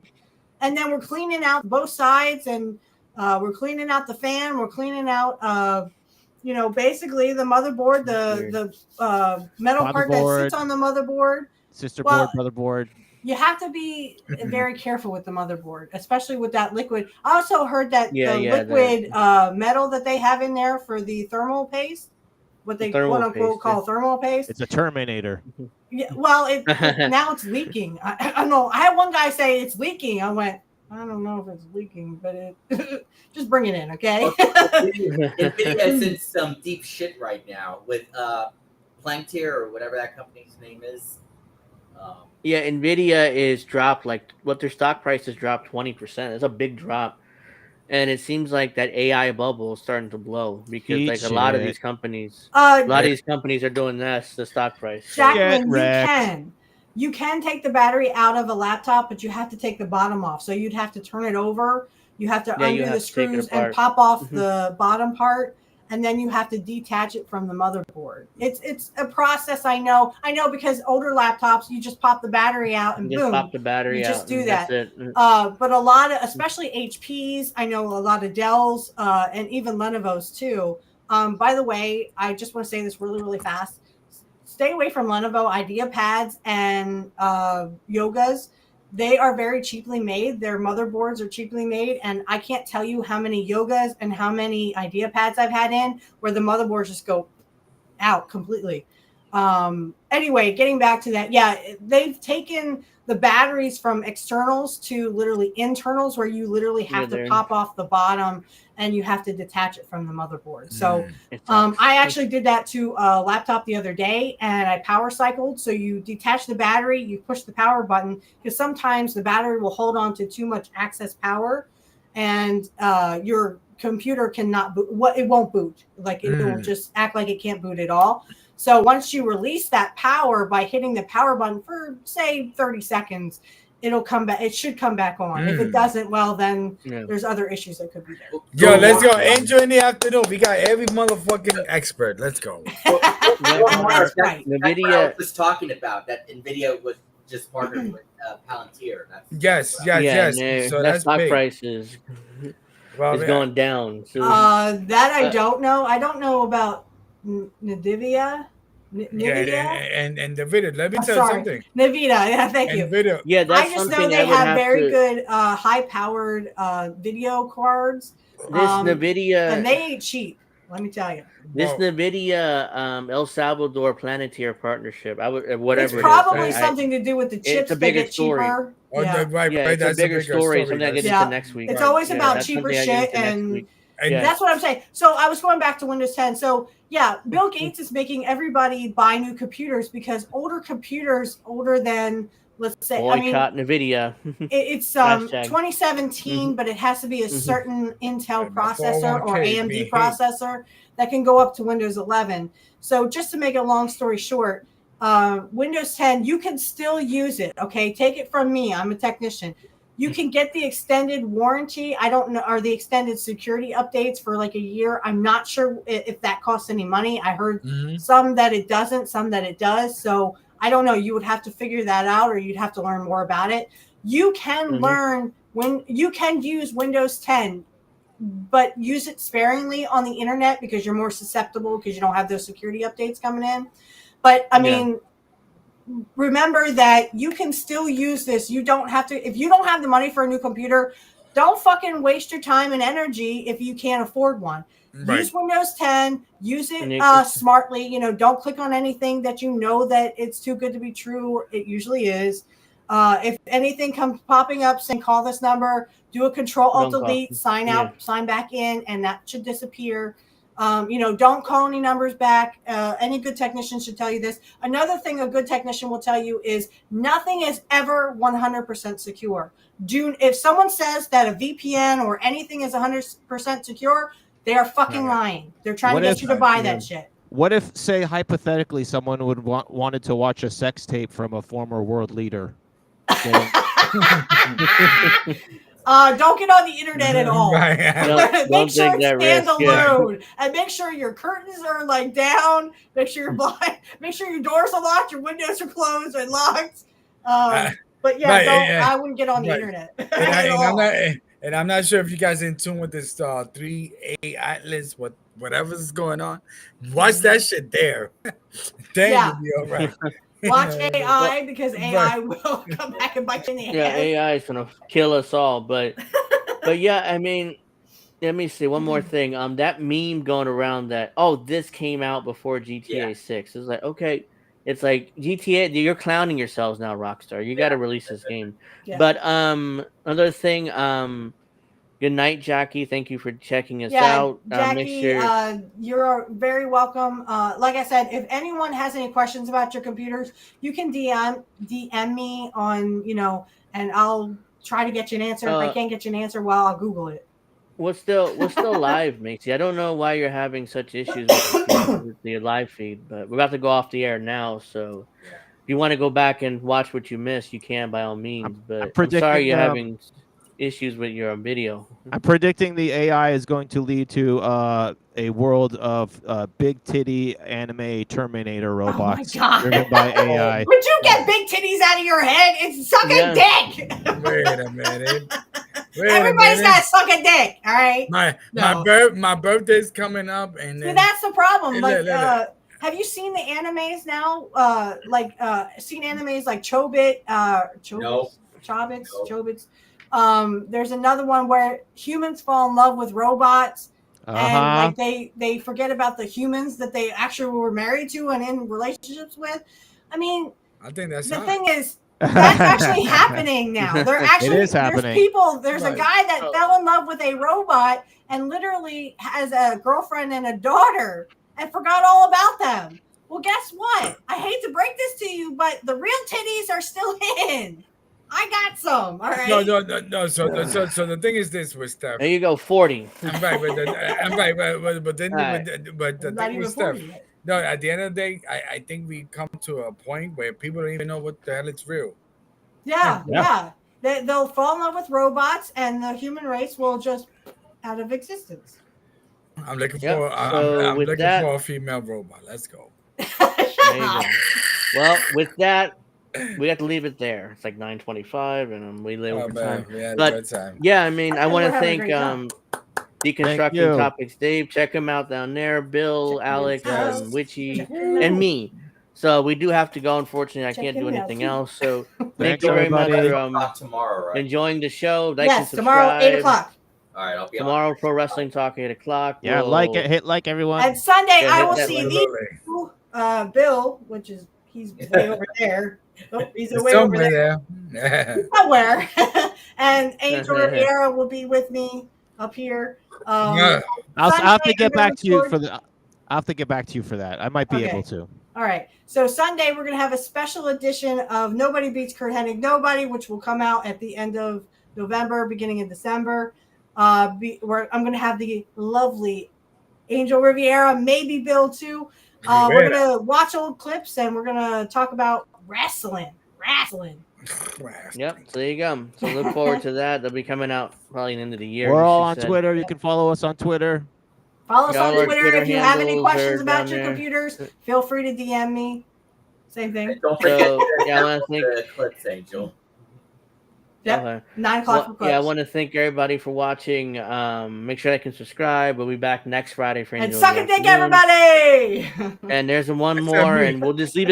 And then we're cleaning out both sides, and we're cleaning out the fan. We're cleaning out, basically the motherboard, the metal part that sits on the motherboard. Sister board, motherboard. You have to be very careful with the motherboard, especially with that liquid. I also heard that liquid metal that they have in there for the thermal paste, what they quote unquote call thermal paste. It's a Terminator. Yeah, well, now it's leaking. I don't know. I had one guy say it's leaking. I went, I don't know if it's leaking, but it just bring it in, okay? NVIDIA is in some deep shit right now with Palantir or whatever that company's name is. Yeah, NVIDIA is dropped, like what their stock price has dropped 20%. It's a big drop. And it seems like that AI bubble is starting to blow because a lot of these companies are doing this, the stock price. Jacqueline, you can take the battery out of a laptop, but you have to take the bottom off. So you'd have to turn it over. You have to undo the screws and pop off the bottom part. And then you have to detach it from the motherboard. It's a process. I know because older laptops, you just pop the battery out and boom, pop the battery you out. Just do that. That's it. But a lot of, especially HPs, I know a lot of Dells and even Lenovo's too. By the way, I just want to say this really, really fast. Stay away from Lenovo IdeaPads and Yogas. They are very cheaply made. Their motherboards are cheaply made. And I can't tell you how many Yogas and how many IdeaPads I've had in where the motherboards just go out completely. Anyway, getting back to that. Yeah, they've taken the batteries from externals to literally internals where you literally have to pop off the bottom and you have to detach it from the motherboard. So I actually did that to a laptop the other day and I power cycled. So you detach the battery, you push the power button because sometimes the battery will hold on to too much excess power and your computer cannot boot. It won't boot. Like it will just act like it can't boot at all. So once you release that power by hitting the power button for say 30 seconds, it'll come back. It should come back on. If it doesn't, well, then there's other issues that could be there. Yo, let's go. Angel in the afternoon. We got every motherfucking expert. Let's go. That's right. That's what I was just talking about. That NVIDIA was just partnered with Palantir. Yes. So that stock big. price is going down. So. That I don't know. I don't know about NVIDIA. And the video. Let me tell you something. NVIDIA, yeah, thank you. Video. Yeah, that's I just know they have very good high-powered video cards. This NVIDIA, and they ain't cheap. Let me tell you. This NVIDIA El Salvador Planetier partnership, whatever it's probably something to do with the chips. It's a bigger story. Cheaper. It's a bigger story. Something I get into next week. It's always about cheaper shit and that's what I'm saying. So I was going back to Windows 10. So yeah, Bill Gates is making everybody buy new computers because older computers, older than let's say, NVIDIA. It's 2017, but it has to be a certain Intel processor or AMD processor that can go up to Windows 11. So just to make a long story short, Windows 10, you can still use it. Okay, take it from me. I'm a technician. You can get the extended warranty. I don't know, or the extended security updates for like a year. I'm not sure if that costs any money. I heard some that it doesn't, some that it does. So I don't know. You would have to figure that out, or you'd have to learn more about it. You can learn when you can use Windows 10, but use it sparingly on the internet because you're more susceptible because you don't have those security updates coming in. But I mean, remember that you can still use this. You don't have to, if you don't have the money for a new computer, don't fucking waste your time and energy if you can't afford one. Right. Use Windows 10, use it smartly. You know, don't click on anything that you know that it's too good to be true. It usually is. If anything comes popping up saying call this number, do a Control-Alt-Delete, sign out, sign back in, and that should disappear. Don't call any numbers back. Any good technician should tell you this. Another thing a good technician will tell you is nothing is ever 100% secure. If someone says that a VPN or anything is 100% secure, they are fucking lying. They're trying to get you to buy that shit. What if, say, hypothetically, someone would wanted to watch a sex tape from a former world leader? Don't get on the internet at all. Make sure it stands alone, and make sure your curtains are like down. Make sure you're blind. Make sure your doors are locked, your windows are closed and locked. But I wouldn't get on the internet. And I'm not sure if you guys are in tune with this 3A Atlas, whatever's going on. Watch that shit there. You'll be all right. Watch AI because AI will come back and bite you in the head. Yeah, AI is gonna kill us all. But yeah, I mean, let me see one more thing. That meme going around that this came out before GTA 6. It's like okay, it's like GTA. You're clowning yourselves now, Rockstar. You got to release this game. Yeah. But another thing. Good night, Jackie. Thank you for checking us out. Jackie, you're very welcome. Like I said, if anyone has any questions about your computers, you can DM me on, and I'll try to get you an answer. If I can't get you an answer, I'll Google it. We're still live, Macy. I don't know why you're having such issues with the live feed, but we're about to go off the air now. So if you want to go back and watch what you missed, you can by all means. But I'm sorry you're having issues with your video. I'm predicting the AI is going to lead to a world of big titty anime Terminator robots driven by AI. Would you get big titties out of your head? It's sucking dick. Wait a minute. Everybody's got to suck a dick. All right. My birthday's coming up, and then, that's the problem. Have you seen the animes now? Seen animes like Chobit? Chobits. There's another one where humans fall in love with robots and they forget about the humans that they actually were married to and in relationships with. I mean, I think that's the thing is that's actually happening now. It is happening. There's a guy that fell in love with a robot and literally has a girlfriend and a daughter and forgot all about them. Well, guess what? I hate to break this to you, but the real titties are still in. I got some. All right. No. So the thing is this with Steph. There you go, 40. I'm right, but the thing with Steph. No, at the end of the day, I think we come to a point where people don't even know what the hell is real. Yeah. They'll fall in love with robots, and the human race will just out of existence. I'm looking Yep. for So I'm with looking that- for a female robot. Let's go. There you go. Well, with that, we have to leave it there. It's like 9:25, and we live Oh over man, time. we had a But good time. yeah, I mean, I think want we're to having a thank great time. Deconstructing you. Topics Dave. Check him out down there. Bill, Check him Alex, out. and Witchy, Check him out. and me. So we do have to go. Unfortunately, I Check can't do him out, anything too. else. So thank Thanks, you very much everybody. for Talk tomorrow, right? enjoying the show. Like and Yes, tomorrow, subscribe. 8:00. All right, I'll be Tomorrow, Pro Wrestling Talk, 8:00. Yeah, like it, hit like everyone. And Sunday, Yeah, I hit will that see like. these two, Bill, which is he's way over there. Oh, he's way over there. Somewhere. And Angel Rivera will be with me up here. I'll Sunday, have to I'm get gonna back to you record- for the. I'll have to get back to you for that. I might be Okay. able to. All right. So Sunday we're gonna have a special edition of Nobody Beats Kurt Hennig Nobody, which will come out at the end of November, beginning of December. Where I'm gonna have the lovely Angel Riviera, maybe Bill too. We're gonna watch old clips and we're gonna talk about wrestling. Yep. So there you go. So look forward to that. They'll be coming out probably the end of the year. We're all she on said. Twitter. You can follow us on Twitter. Follow us Yeah, on all our Twitter. Twitter If you have any handles questions are about down your there. computers, feel free to DM me. Same thing. Don't forget So yeah, I want to thank. the clips, Angel. Yep. Okay. 9:00 Well, for clips. yeah, I want to thank everybody for watching. Make sure I can subscribe. We'll be back next Friday for and Angel suck in and the dick, Afternoon. everybody. And there's one Except more, me. and we'll just leave it